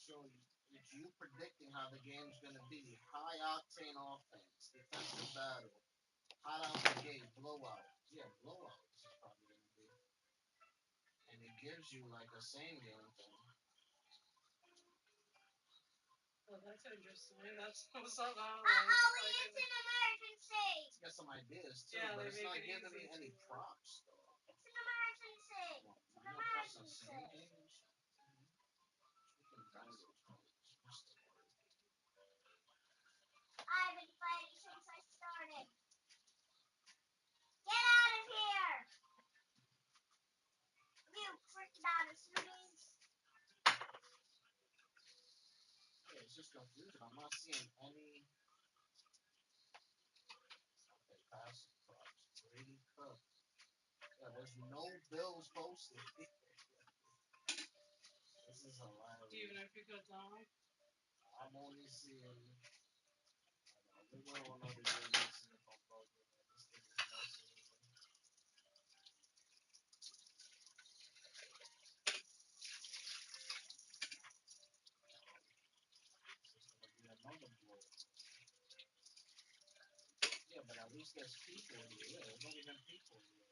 So it's you predicting how the game's gonna be. High octane offense, defensive battle, hot out the gate, blowout. Yeah, blowout is probably gonna be. And it gives you like a same game thing. Well, that's interesting. That's not It's an emergency. It's got some ideas too, Yeah, but they it's make not it giving me easy any to- props though. It's an emergency. It's an emergency. I've been fighting since I started. Get out of here! You freaking out of students. Yeah, it's just confusing. I'm not seeing any passing props. Brady Cook. Yeah, there's no Bills posted. This is hilarious. Even if you go down. I'm only seeing. We're going to another game to see if I'm bugging. This thing is messing with me. Another blow. Yeah, but at least there's people here. Yeah, there's not even people here.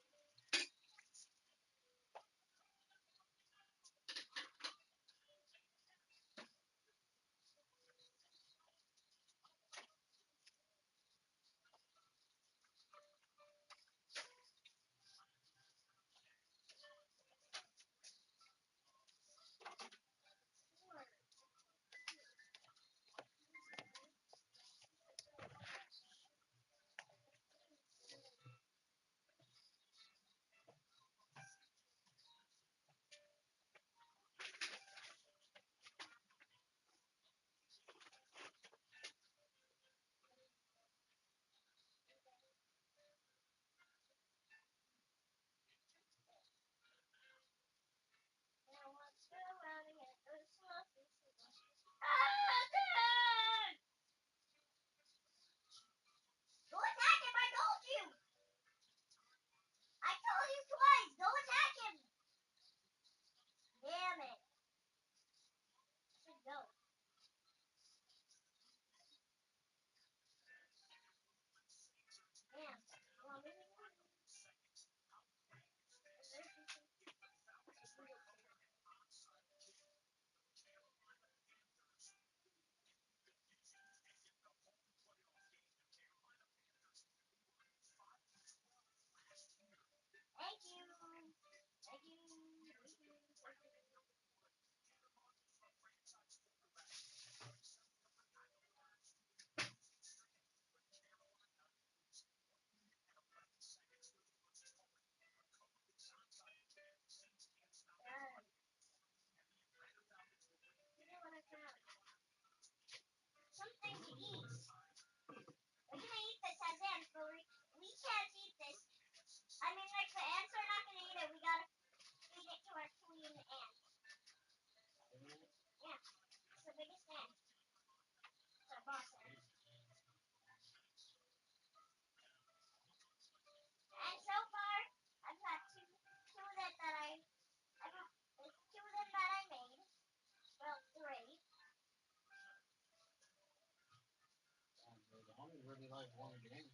really like one game.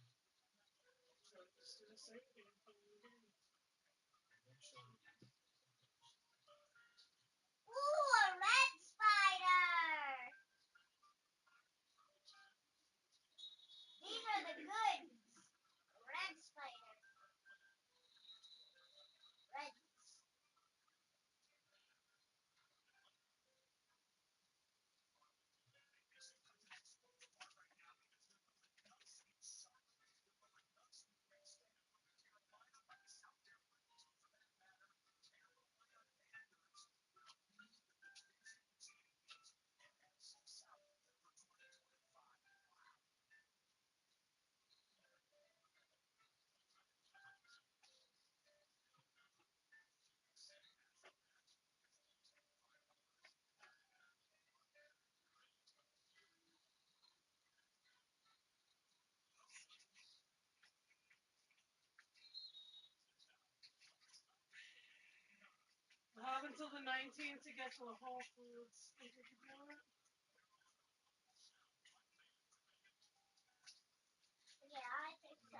Ooh, a red spider! These are the goods. Red spider. Red. I have until the 19th to get to the Whole Foods. Think we can do it? Yeah, I think so.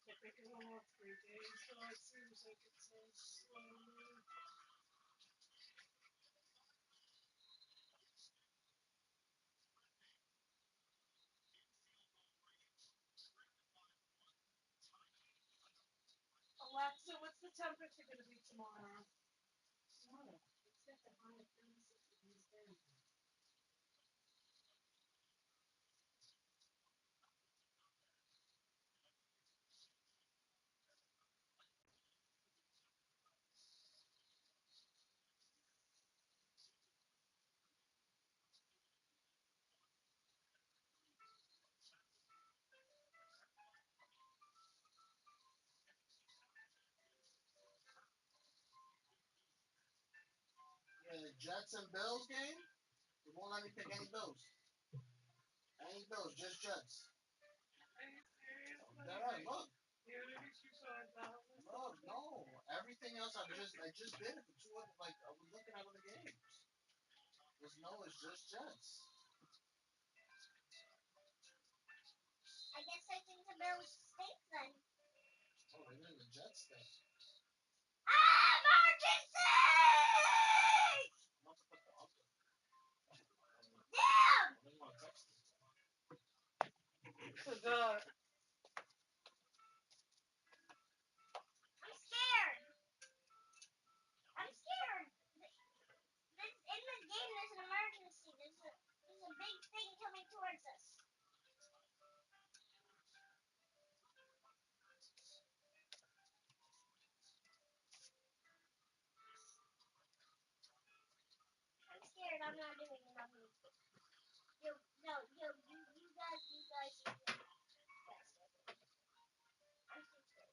I think it went off 3 days, so it seems like it's so slow. Alexa, what's the temperature going to be tomorrow? Tomorrow. Let's get the high 36 degrees down. Yeah, the Jets and Bills game. It won't let me pick any Bills. Any Bills, just Jets. Are you serious? Alright, look. Look, no. Everything else I just did it for 2 other, like I was looking at other games. It's just Jets. I guess I think the Bills stink then. Oh, they're in the Jets thing. Emergency! Damn! Forgot. I'm scared. I'm scared. In this game, there's an emergency. There's a big thing coming towards us. I'm scared. I'm not doing nothing. You guys. I'm too scared.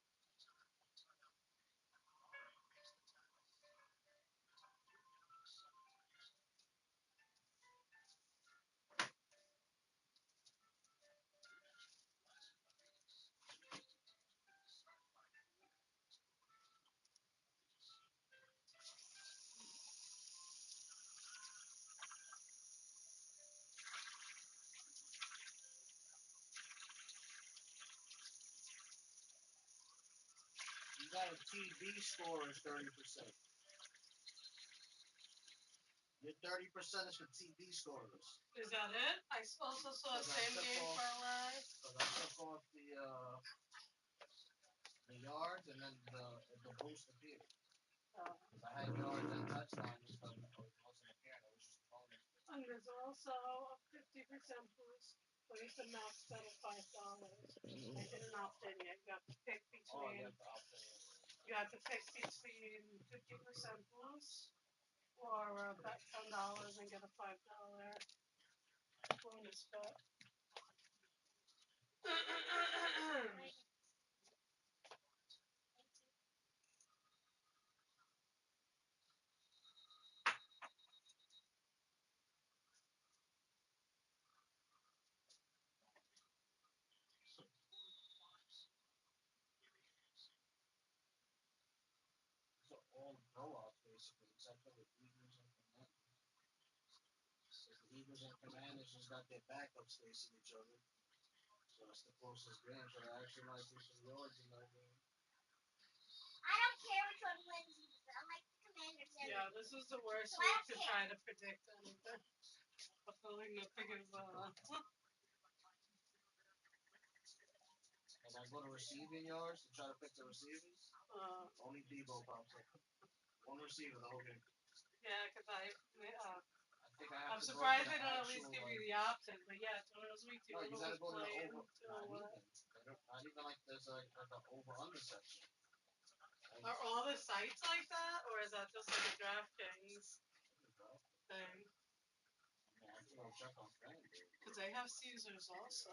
You got a TB score is 30%. Your 30% is for TB scores. Is that it? I also saw same game parlay. So I took off the yards and then the boost appeared. Because I had yards and touchdowns, so it wasn't appearing. It was just a bonus. And there's also a 50% boost, but it's a max out of $5. I didn't opt in yet. You have to pick between. You have to pick between 50% boost or bet $10 and get a $5 bonus bet. So all blow-offs basically, except for the Eagles and the Nets. Rangers and Commanders just got their backups facing each other. So it's the closest game. So I actually might do some yards in that game. I don't care which one wins either. I like the Commanders. Yeah, this is the worst week to try to predict anything. I feel like nothing is, As I go to receiving yards to try to pick the receivers, only Debo pops up. One receiver the whole game. Yeah, because I'm surprised they don't at least give you the option. But yeah, it's one of those weeks you don't know who's playing. Not even like there's like an over-under section. Are all the sites like that, or is that just like a DraftKings thing? Because they have Caesars also.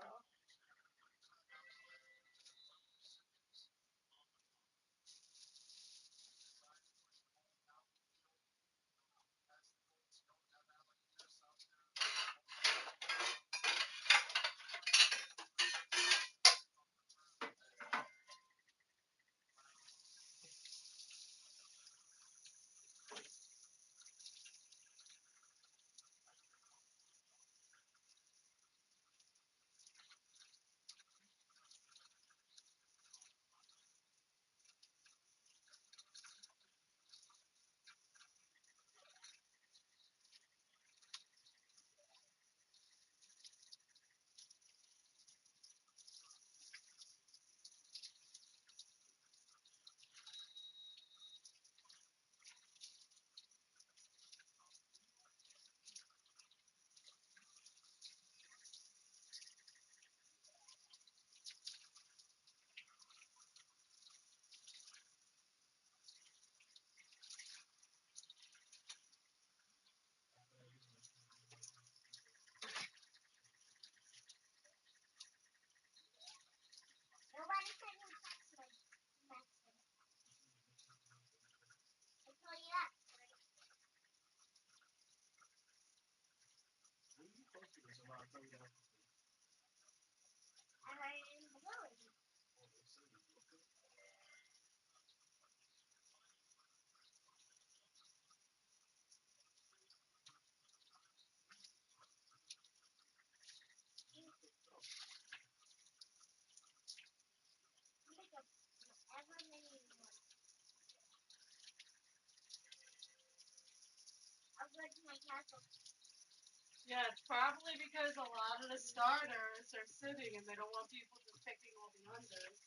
Yeah, it's probably because a lot of the starters are sitting and they don't want people just picking all the unders.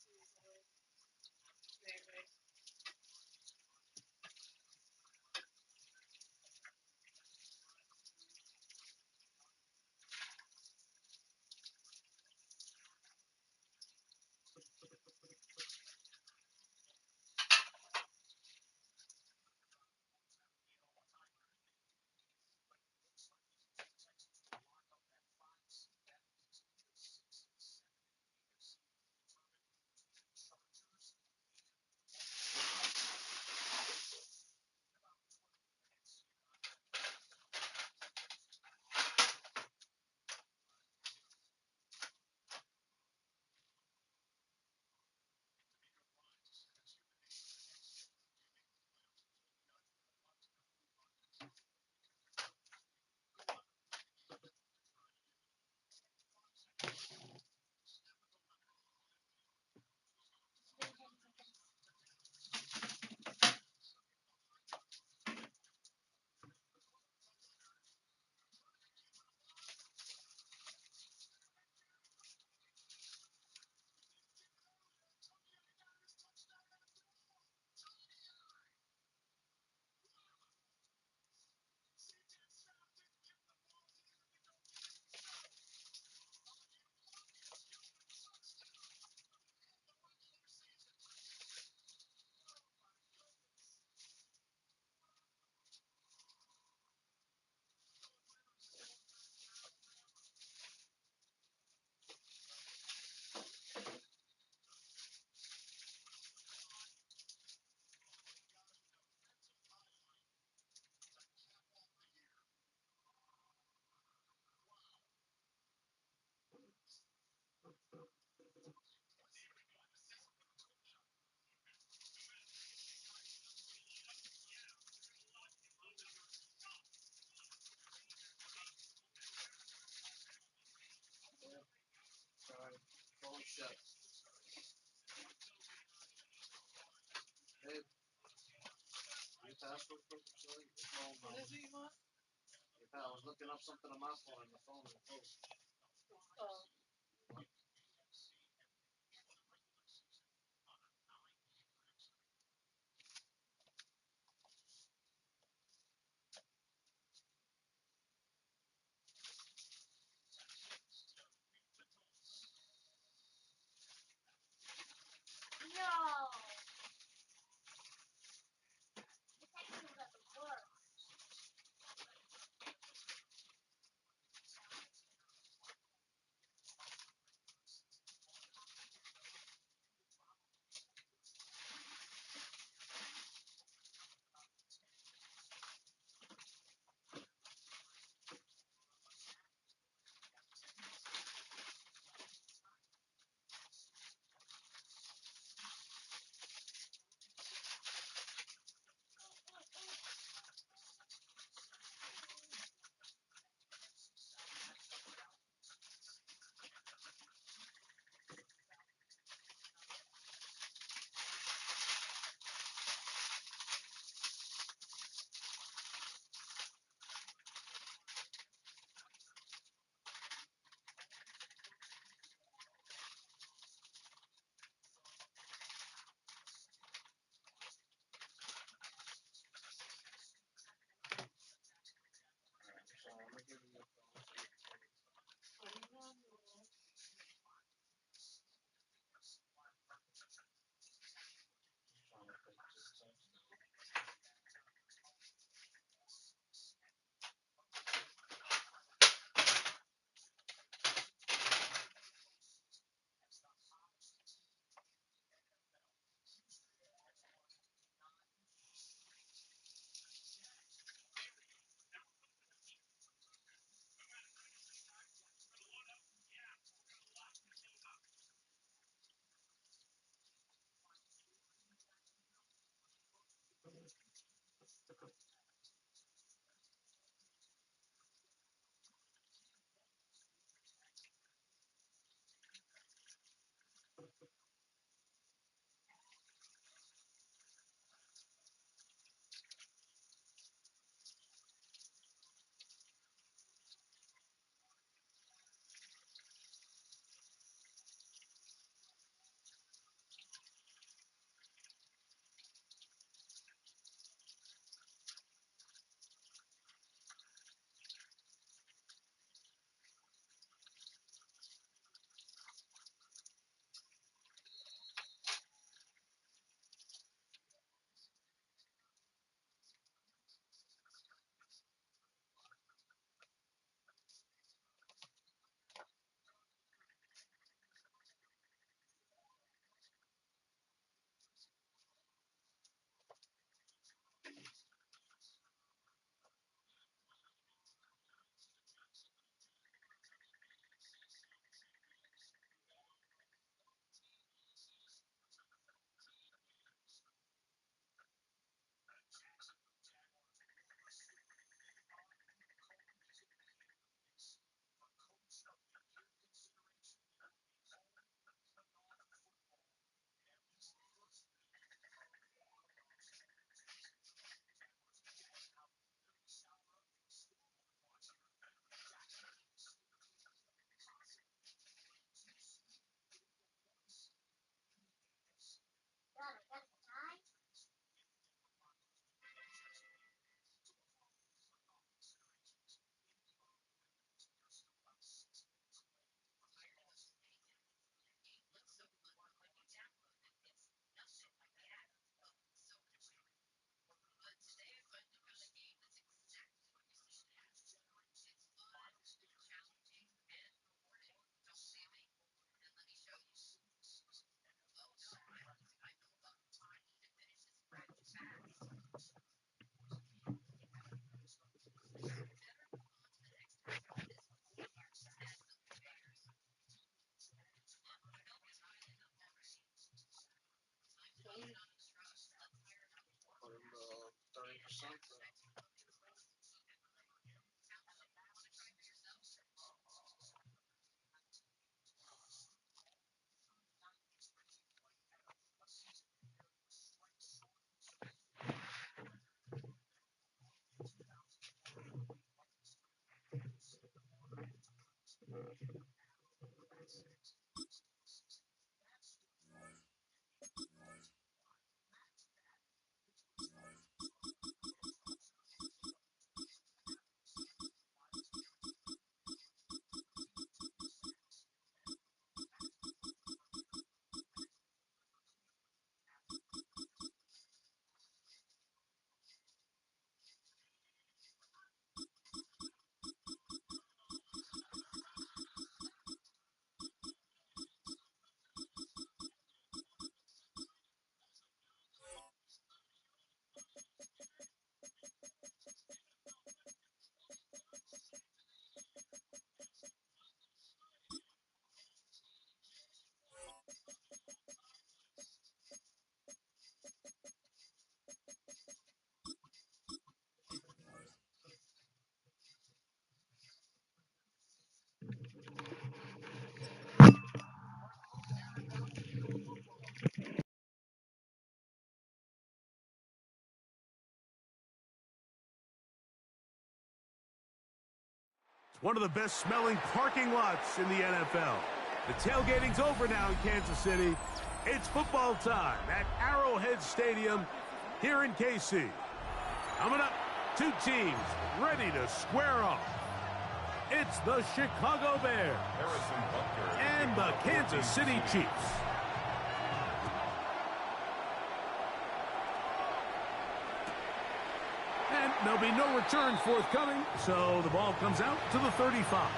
Maybe. password for the phone. What is it you want? I was looking up something on my phone and the phone was closed. No. This actually doesn't work. One of the best smelling parking lots in the NFL. The tailgating's over now in Kansas City. It's football time at Arrowhead Stadium here in KC. Coming up, two teams ready to square off. It's the Chicago Bears and the Kansas City Chiefs. And there'll be no return forthcoming, so the ball comes out to the 35.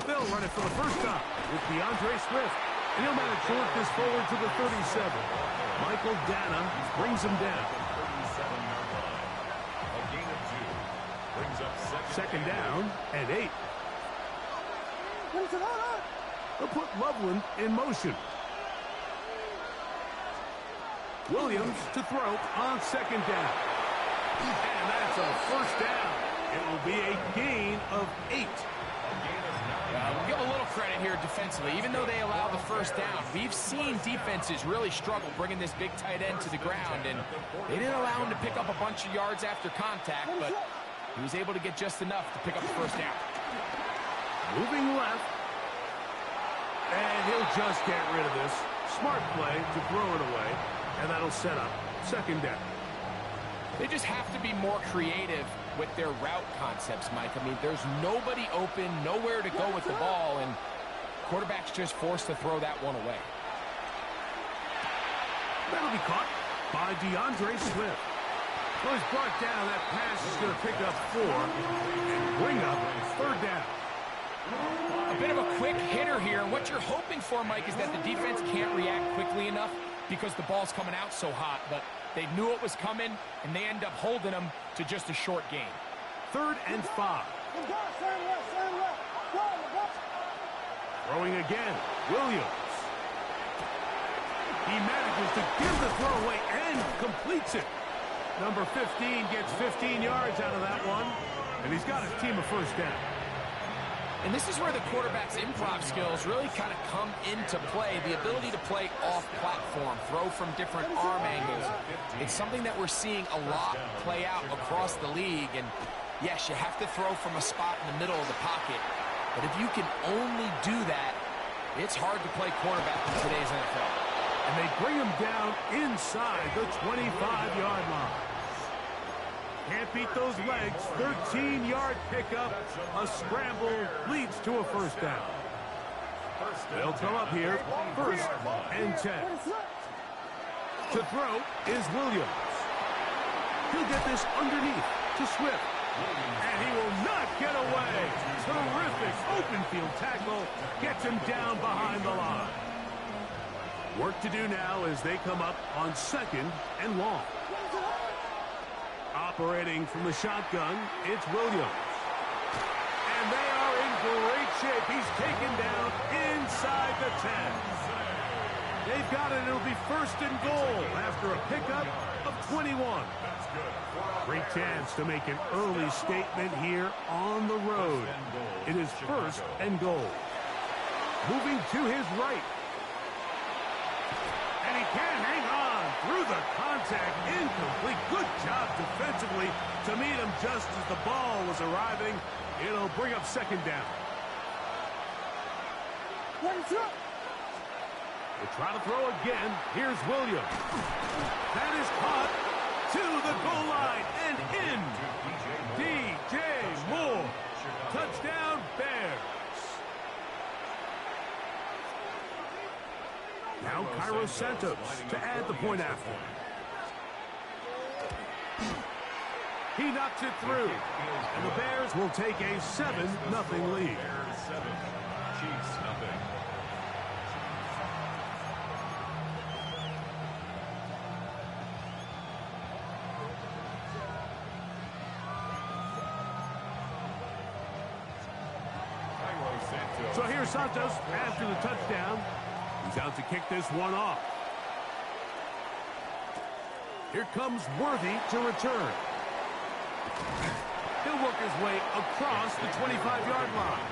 They'll run it for the first time with DeAndre Swift. And he'll manage to work this forward to the 37. Michael Dana brings him down. A gain of 2. Brings up second down and 8. They'll put Loveland in motion. Williams to throw on second down. And that's a first down. It will be a gain of 8. We'll give a little credit here defensively. Even though they allow the first down, we've seen defenses really struggle bringing this big tight end to the ground, and they didn't allow him to pick up a bunch of yards after contact, but he was able to get just enough to pick up the first down. Moving left, and he'll just get rid of this. Smart play to throw it away, and that'll set up second down. They just have to be more creative with their route concepts, Mike. I mean, there's nobody open, nowhere to go with the ball, and quarterback's just forced to throw that one away. That'll be caught by DeAndre Swift. Well, he's brought down. That pass is going to pick up 4 and bring up third down. A bit of a quick hitter here, and what you're hoping for, Mike, is that the defense can't react quickly enough because the ball's coming out so hot, but they knew it was coming, and they end up holding them to just a short gain. 3rd and 5. Throwing again, Williams. He manages to give the throw away and completes it. Number 15 gets 15 yards out of that one, and he's got his team a first down. And this is where the quarterback's improv skills really kind of come into play. The ability to play off-platform, throw from different arm angles. It's something that we're seeing a lot play out across the league. And yes, you have to throw from a spot in the middle of the pocket. But if you can only do that, it's hard to play quarterback in today's NFL. And they bring him down inside the 25-yard line. Can't beat those legs. 13-yard pickup. A scramble leads to a first down. They'll come up here. 1st and 10. To throw is Williams. He'll get this underneath to Swift. And he will not get away. Terrific open field tackle. Gets him down behind the line. Work to do now as they come up on 2nd and long. Operating from the shotgun, it's Williams. And they are in great shape. He's taken down inside the 10. They've got it. It'll be 1st and goal after a pickup of 21. Great chance to make an early statement here on the road. It is 1st and goal. Moving to his right. And he can't hang on through the contact. Incomplete. Good job defensively to meet him just as the ball was arriving. It'll bring up second down. We'll try to throw again. Here's Williams. That is caught to the goal line and in. DJ Moore. Touchdown, Bears. Now Cairo Santos to add the point after. He knocks it through. And the Bears will take a 7-0 lead. Bears 7, Chiefs nothing. So here's Santos after the touchdown. He's out to kick this one off. Here comes Worthy to return. He'll work his way across the 25-yard line.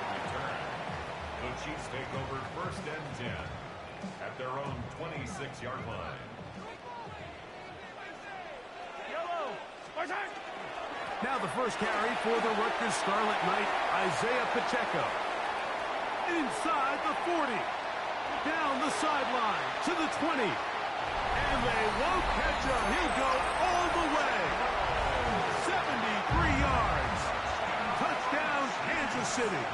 The Chiefs take over 1st and 10 at their own 26-yard line. Now the first carry for the Rutgers Scarlet Knight, Isaiah Pacheco. Inside the 40. Down the sideline to the 20. And they won't catch him. He'll go all the way. 73 yards. Touchdown, Kansas City.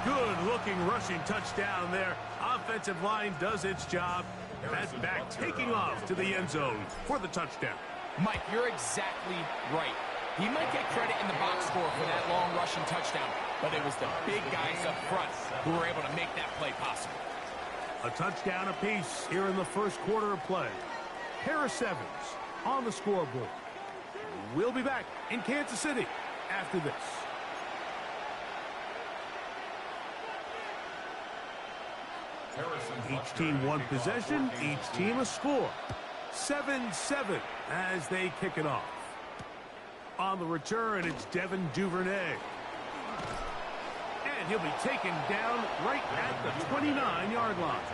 Good-looking rushing touchdown there. Offensive line does its job. That back taking off to the end zone for the touchdown. Mike, you're exactly right. He might get credit in the box score for that long rushing touchdown, but it was the big guys up front who were able to make that play possible. A touchdown apiece here in the first quarter of play. Harris Evans on the scoreboard. We'll be back in Kansas City after this. Each team one possession, each team a score. 7-7 as they kick it off. On the return, it's Devin Duvernay. And he'll be taken down right at the 29-yard line.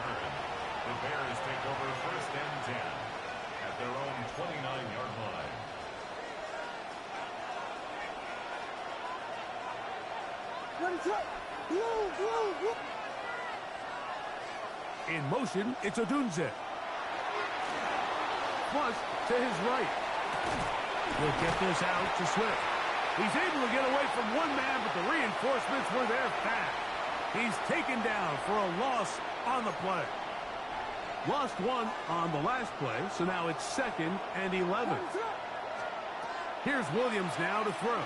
The Bears take over 1st and 10 at their own 29-yard line. In motion, it's Odunze. Flush to his right. He'll get this out to Swift. He's able to get away from one man, but the reinforcements were there fast. He's taken down for a loss on the play. Lost one on the last play, so now it's 2nd and 11. Here's Williams now to throw.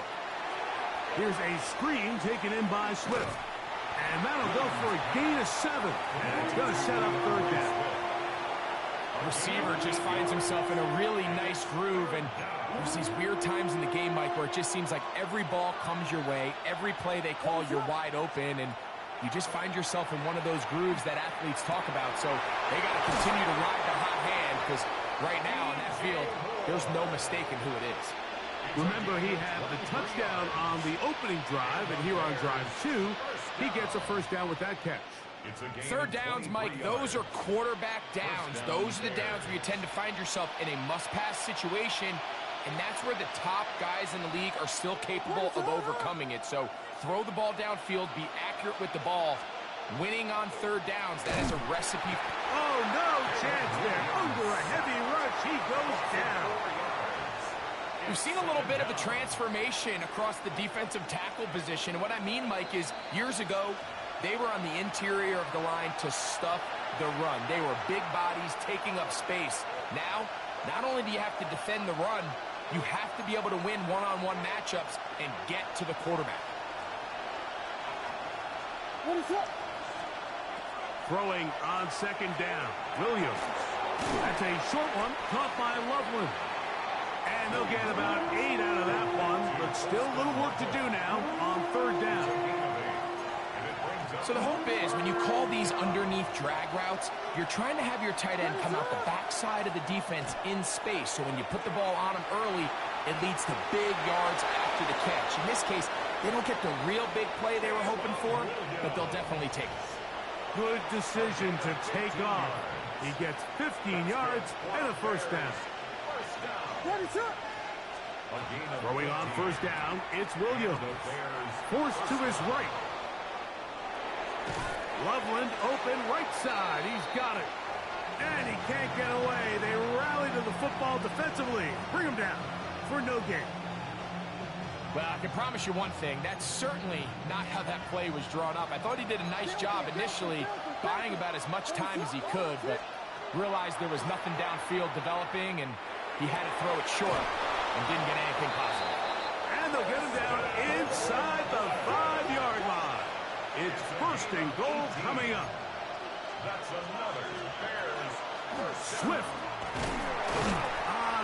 Here's a screen taken in by Swift. And that'll go for a gain of 7. And it's going to set up 3rd down. Receiver just finds himself in a really nice groove, and there's these weird times in the game, Mike, where it just seems like every ball comes your way, every play they call, you're wide open, and you just find yourself in one of those grooves that athletes talk about. So they got to continue to ride the hot hand, because right now on that field, there's no mistaking who it is. Remember, he had the touchdown on the opening drive, and here on drive 2, he gets a first down with that catch. 3rd downs, Mike, those are quarterback downs. Those are the downs where you tend to find yourself in a must-pass situation, and that's where the top guys in the league are still capable of overcoming it. So throw the ball downfield, be accurate with the ball. Winning on 3rd downs, that is a recipe. Oh, no chance there. Under a heavy rush, he goes down. We've seen a little bit of a transformation across the defensive tackle position. And what I mean, Mike, is years ago, they were on the interior of the line to stuff the run. They were big bodies taking up space. Now, not only do you have to defend the run, you have to be able to win one-on-one matchups and get to the quarterback. Throwing on 2nd down, Williams. That's a short one, caught by Loveland. And they'll get about 8 out of that one, but still a little work to do now on 3rd down. So the hope is when you call these underneath drag routes, you're trying to have your tight end come out the backside of the defense in space. So when you put the ball on him early, it leads to big yards after the catch. In this case, they don't get the real big play they were hoping for, but they'll definitely take it. Good decision to take off. He gets 15 yards and a first down. Throwing on 1st down, it's Williams. Forced to his right. Loveland open right side. He's got it. And he can't get away. They rally to the football defensively. Bring him down for no gain. Well, I can promise you one thing. That's certainly not how that play was drawn up. I thought he did a nice job initially buying about as much time as he could, but realized there was nothing downfield developing, and he had to throw it short and didn't get anything positive. And they'll get him down inside the 5-yard line. It's first and goal coming up. That's another Bears first down. Swift.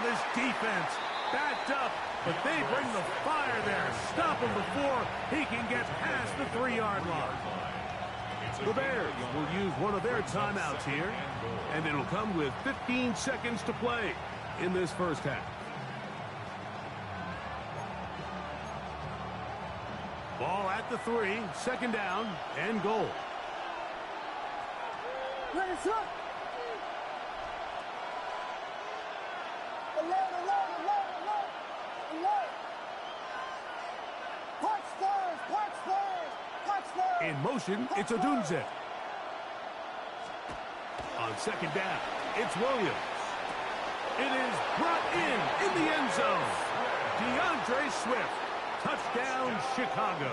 This defense backed up, but they bring the fire there. Stop him before he can get past the 3-yard line. The Bears will use one of their timeouts here, and it'll come with 15 seconds to play in this first half. Ball at the 3, second down and goal. Let's up. In motion, it's Odunze. On second down, it's Williams. It is brought in the end zone. DeAndre Swift. Touchdown, Chicago.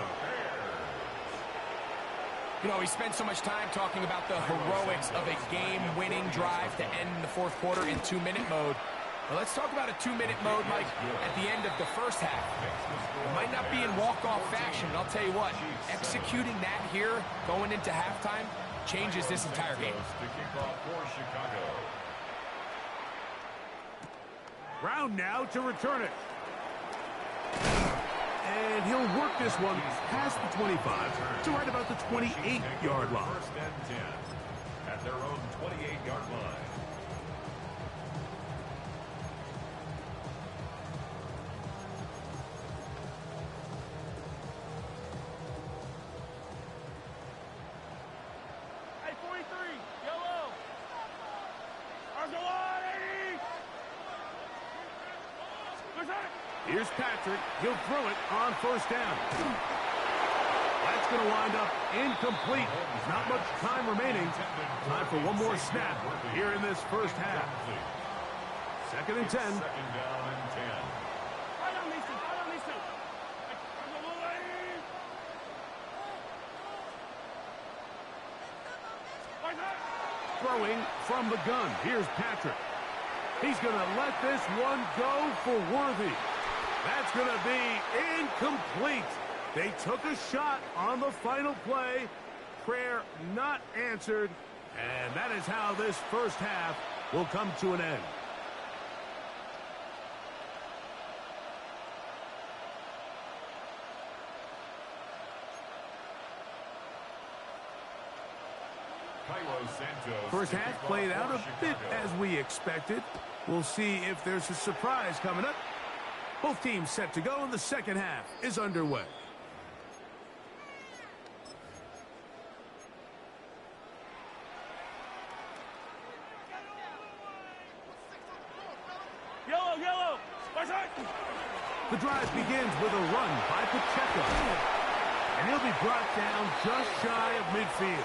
You know, we spent so much time talking about the heroics of a game-winning drive to end the fourth quarter in 2-minute mode. Well, let's talk about a 2-minute mode, Mike, at the end of the first half. It might not be in walk-off fashion, but I'll tell you what, executing that here, going into halftime, changes this entire game. Brown now to return it. And he'll work this one past the 25 to right about the 28-yard line. First and 10 at their own 28-yard line. Here's Patrick. He'll throw it on first down. That's going to wind up incomplete. Not much time remaining. Time for one more snap here in this first half. Second and 10. Second down and 10. Throwing from the gun. Here's Patrick. He's going to let this one go for Worthy. That's going to be incomplete. They took a shot on the final play. Prayer not answered. And that is how this first half will come to an end. First half played out a bit as we expected. We'll see if there's a surprise coming up. Both teams set to go, and the second half is underway. Yellow! The drive begins with a run by Pacheco. And he'll be brought down just shy of midfield.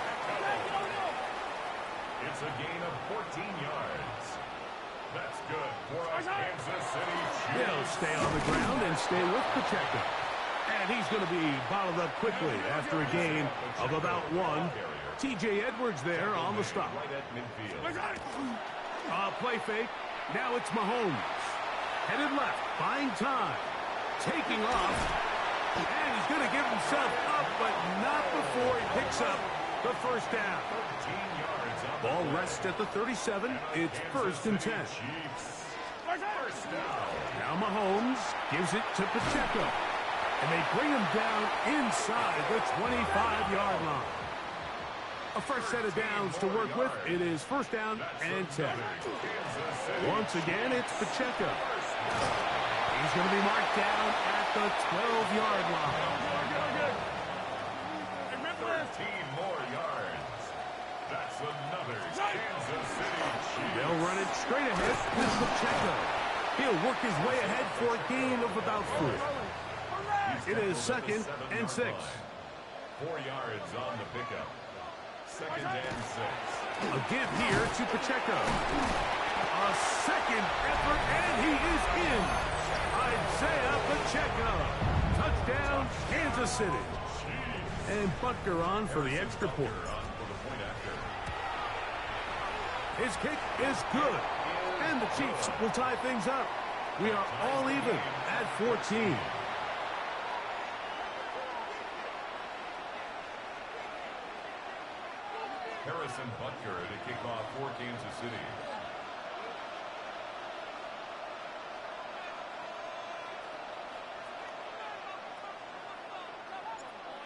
It's a gain of 14 yards. That's good for a Kansas City Chiefs. He'll stay on the ground and stay with Pacheco. And he's going to be bottled up quickly after a gain of about 1. T.J. Edwards there on the stop. Right at midfield. Play fake. Now it's Mahomes. Headed left, buying time. Taking off. And he's going to give himself up, but not before he picks up the first down. 13 yards. Ball rests at the 37. It's first and 10. Now Mahomes gives it to Pacheco. And they bring him down inside the 25-yard line. A fresh set of downs to work with. It is first down and 10. Once again, it's Pacheco. He's going to be marked down at the 12-yard line. 13 more yards. That's another Kansas City Chiefs. They'll run it straight ahead with Pacheco. He'll work his way ahead for a gain of about 4. It is second and 6. 4 yards on the pickup. Second and 6. A give here to Pacheco. A second effort, and he is in. Isaiah Pacheco. Touchdown, Kansas City. And Butker on for the extra point. His kick is good. And the Chiefs will tie things up. We are all even at 14. Harrison Butker to kick off for Kansas City.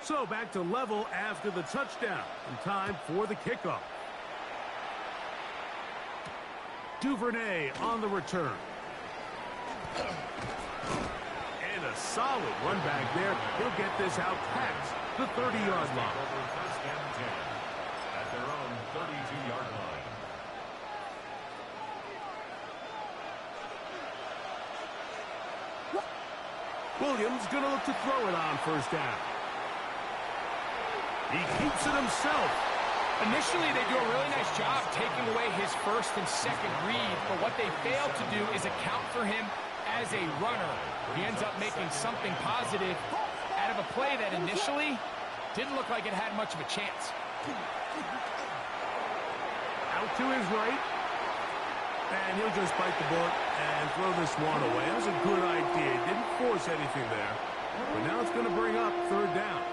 So back to level after the touchdown. And time for the kickoff. Duvernay on the return. And a solid run back there. He'll get this out past the 30-yard line. First and 10 at their own 32-yard line. Williams going to look to throw it on first down. He keeps it himself. Initially, they do a really nice job taking away his first and second read, but what they fail to do is account for him as a runner. He ends up making something positive out of a play that initially didn't look like it had much of a chance. Out to his right. And he'll just bite the bullet and throw this one away. That was a good idea. Didn't force anything there. But now it's going to bring up third down.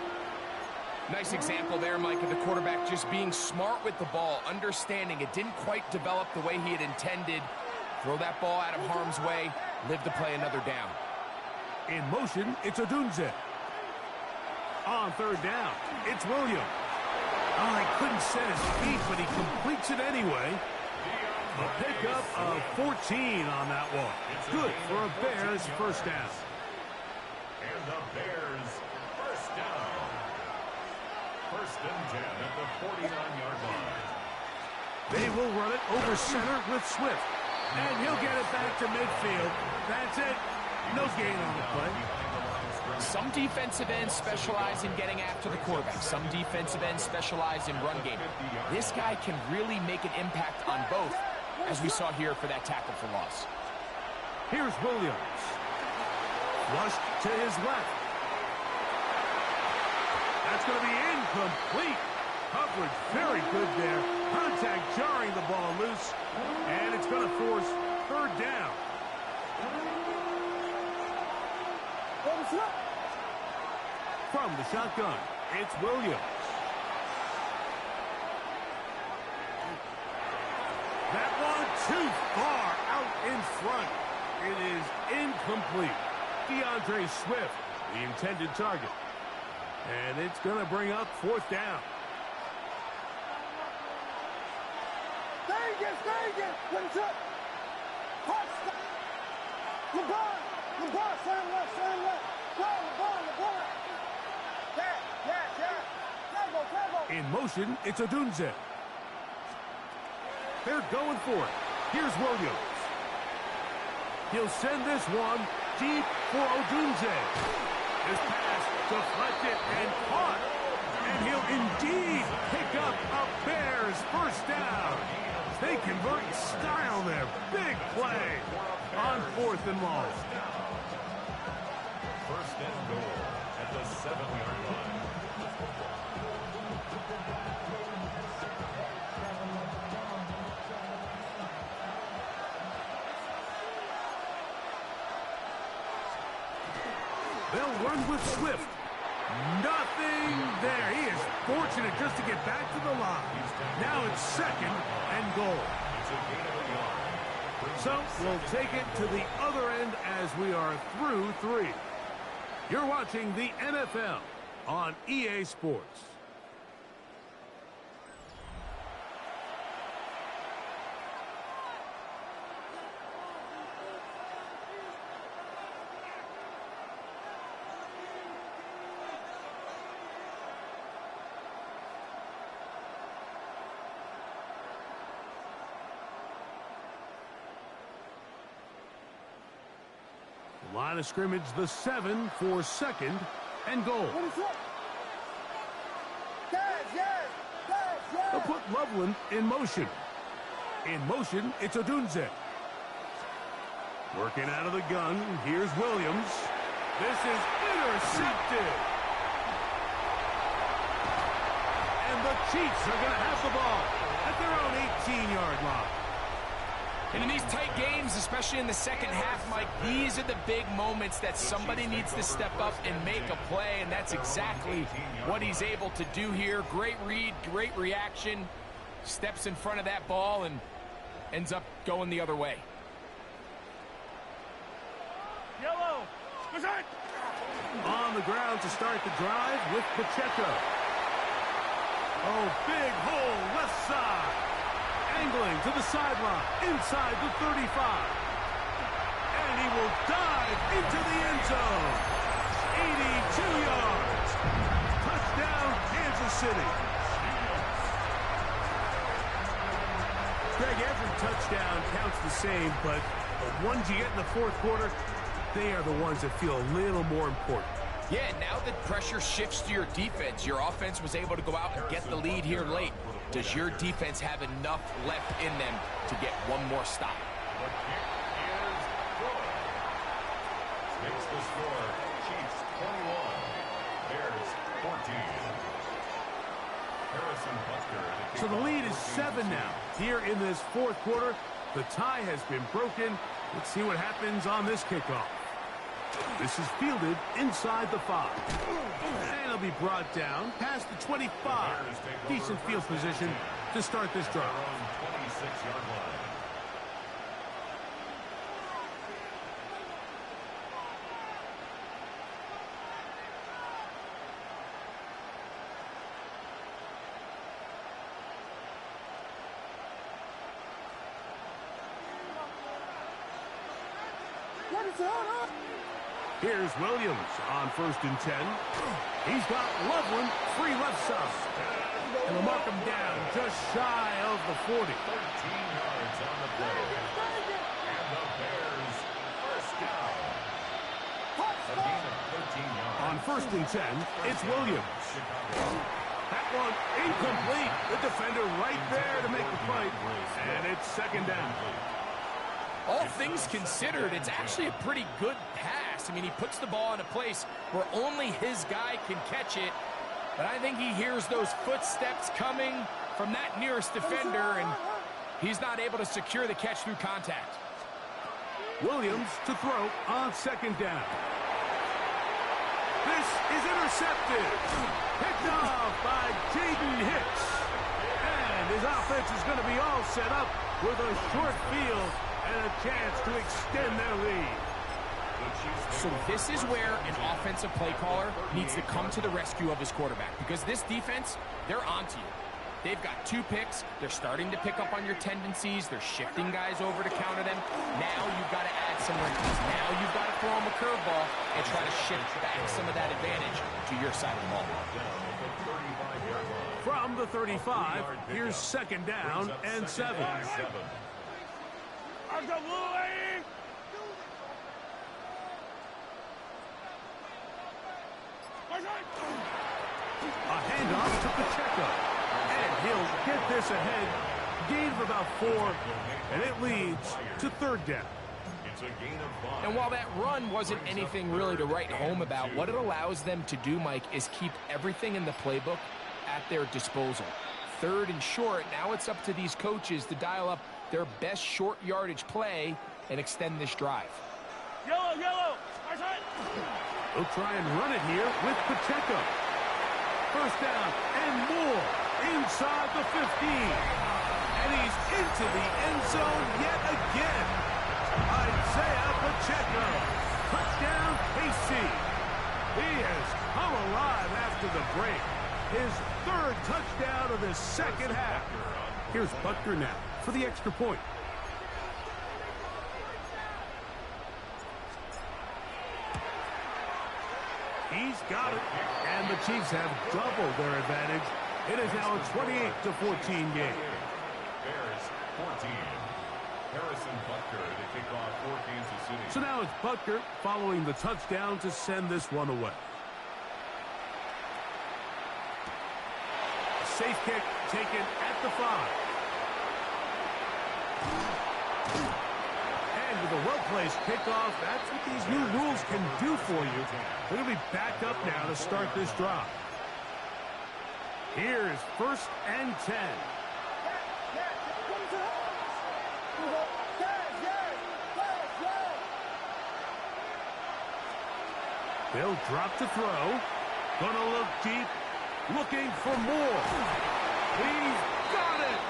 Nice example there, Mike, of the quarterback just being smart with the ball, understanding it didn't quite develop the way he had intended. Throw that ball out of harm's way, live to play another down. In motion, it's Odunze. On third down, it's Williams. Oh, he couldn't set his feet, but he completes it anyway. A pickup of 14 on that one. Good for a Bears first down. And the Bears first down. First and 10 at the 49-yard line. They will run it over center with Swift. And he'll get it back to midfield. That's it. No gain on the play. Some defensive ends specialize in getting after the quarterback. Some defensive ends specialize in run game. This guy can really make an impact on both, as we saw here for that tackle for loss. Here's Williams. Flushed to his left. That's going to be incomplete. Coverage very good there. Contact jarring the ball loose. And it's going to force third down. From the shotgun, it's Williams. That one too far out in front. It is incomplete. DeAndre Swift, the intended target. And it's going to bring up fourth down. Vegas, what's up? LeBron, stand left. Go, LeBron. Yeah. In motion, it's Odunze. They're going for it. Here's Williams. He'll send this one deep for Odunze. This pass deflected and caught. And he'll indeed pick up a Bears first down. They convert in style there. Big play on fourth and long. First and goal at the 7-yard line. They'll run with Swift. Nothing there. He is fortunate just to get back to the line. Now it's second and goal. So we'll take it to the other end as we are through three. You're watching the NFL on EA Sports. Line of scrimmage, the 7 for second and goal. They'll put Loveland in motion. In motion, it's Odunze. Working out of the gun, here's Williams. This is intercepted. And the Chiefs are going to have the ball at their own 18-yard line. And in these tight games, especially in the second half, Mike, these are the big moments that somebody needs to step up and make a play, and that's exactly what he's able to do here. Great read, great reaction, steps in front of that ball and ends up going the other way. Yellow. On the ground to start the drive with Pacheco. Oh, big hole left side. Angling to the sideline, inside the 35. And he will dive into the end zone. 82 yards. Touchdown, Kansas City. Greg, every touchdown counts the same, but the ones you get in the fourth quarter, they are the ones that feel a little more important. Yeah, now that pressure shifts to your defense, your offense was able to go out and get the lead here late. Does your defense have enough left in them to get one more stop? The kick is good. Makes the score Chiefs 21, Bears 14. Harrison Butker. So the lead is 7 now. Here in this fourth quarter, the tie has been broken. Let's see what happens on this kickoff. This is fielded inside the 5. And it'll be brought down past the 25. Decent field position to start this drive. 26-yard line. Here's Williams on 1st and 10. He's got Loveland free left side. And they'll mark him down just shy of the 40. 13 yards on the play. And the Bears first down. A gain of 13 yards. On 1st and 10, it's Williams. That one incomplete. The defender right there to make the play. And it's 2nd down. All things considered, it's actually a pretty good pass. I mean, he puts the ball in a place where only his guy can catch it. But I think he hears those footsteps coming from that nearest defender, and he's not able to secure the catch through contact. Williams to throw on 2nd down. This is intercepted. Picked off by Jaden Hicks. And his offense is going to be all set up with a short field and a chance to extend their lead. So this is where an offensive play caller needs to come to the rescue of his quarterback, because this defense, they're onto you. They've got 2 picks. They're starting to pick up on your tendencies. They're shifting guys over to counter them. Now you've got to add some wrinkles. Now you've got to throw them a curveball and try to shift back some of that advantage to your side of the ball. From the 35, here's 2nd down and 7. A handoff to Pacheco. And he'll get this ahead. Gain of about 4. And it leads to 3rd down. And while that run wasn't anything really to write home about, what it allows them to do, Mike, is keep everything in the playbook at their disposal. 3rd and short, now it's up to these coaches to dial up their best short yardage play and extend this drive. Yellow! They'll try and run it here with Pacheco. 1st down and more inside the 15. And he's into the end zone yet again. Isaiah Pacheco. Touchdown, KC. He has come alive after the break. His 3rd touchdown of the second half. Here's Butker now for the extra point. He's got it. And the Chiefs have doubled their advantage. It is now a 28-14 game. Bears 14. Harrison Butker to kick off for Kansas City. So now it's Butker following the touchdown to send this one away. A safe kick taken at the 5. And with a well-placed kickoff, that's what these new rules can do for you. They're going to be backed up now to start this drive. Here's 1st and 10. They'll drop to throw. Gonna look deep. Looking for more. He's got it.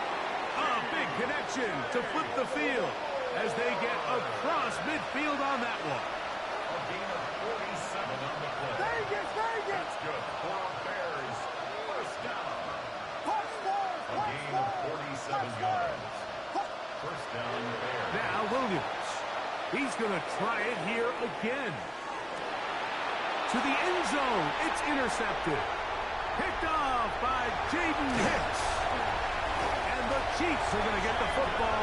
A big connection to flip the field as they get across midfield on that one. A gain of 47 on the play. Vegas! That's good for our Bears. First down. A gain of 47 yards. First down, Bears. Now Williams. He's going to try it here again. To the end zone. It's intercepted. Picked off by Jaden Hicks. And the Chiefs are going to get the football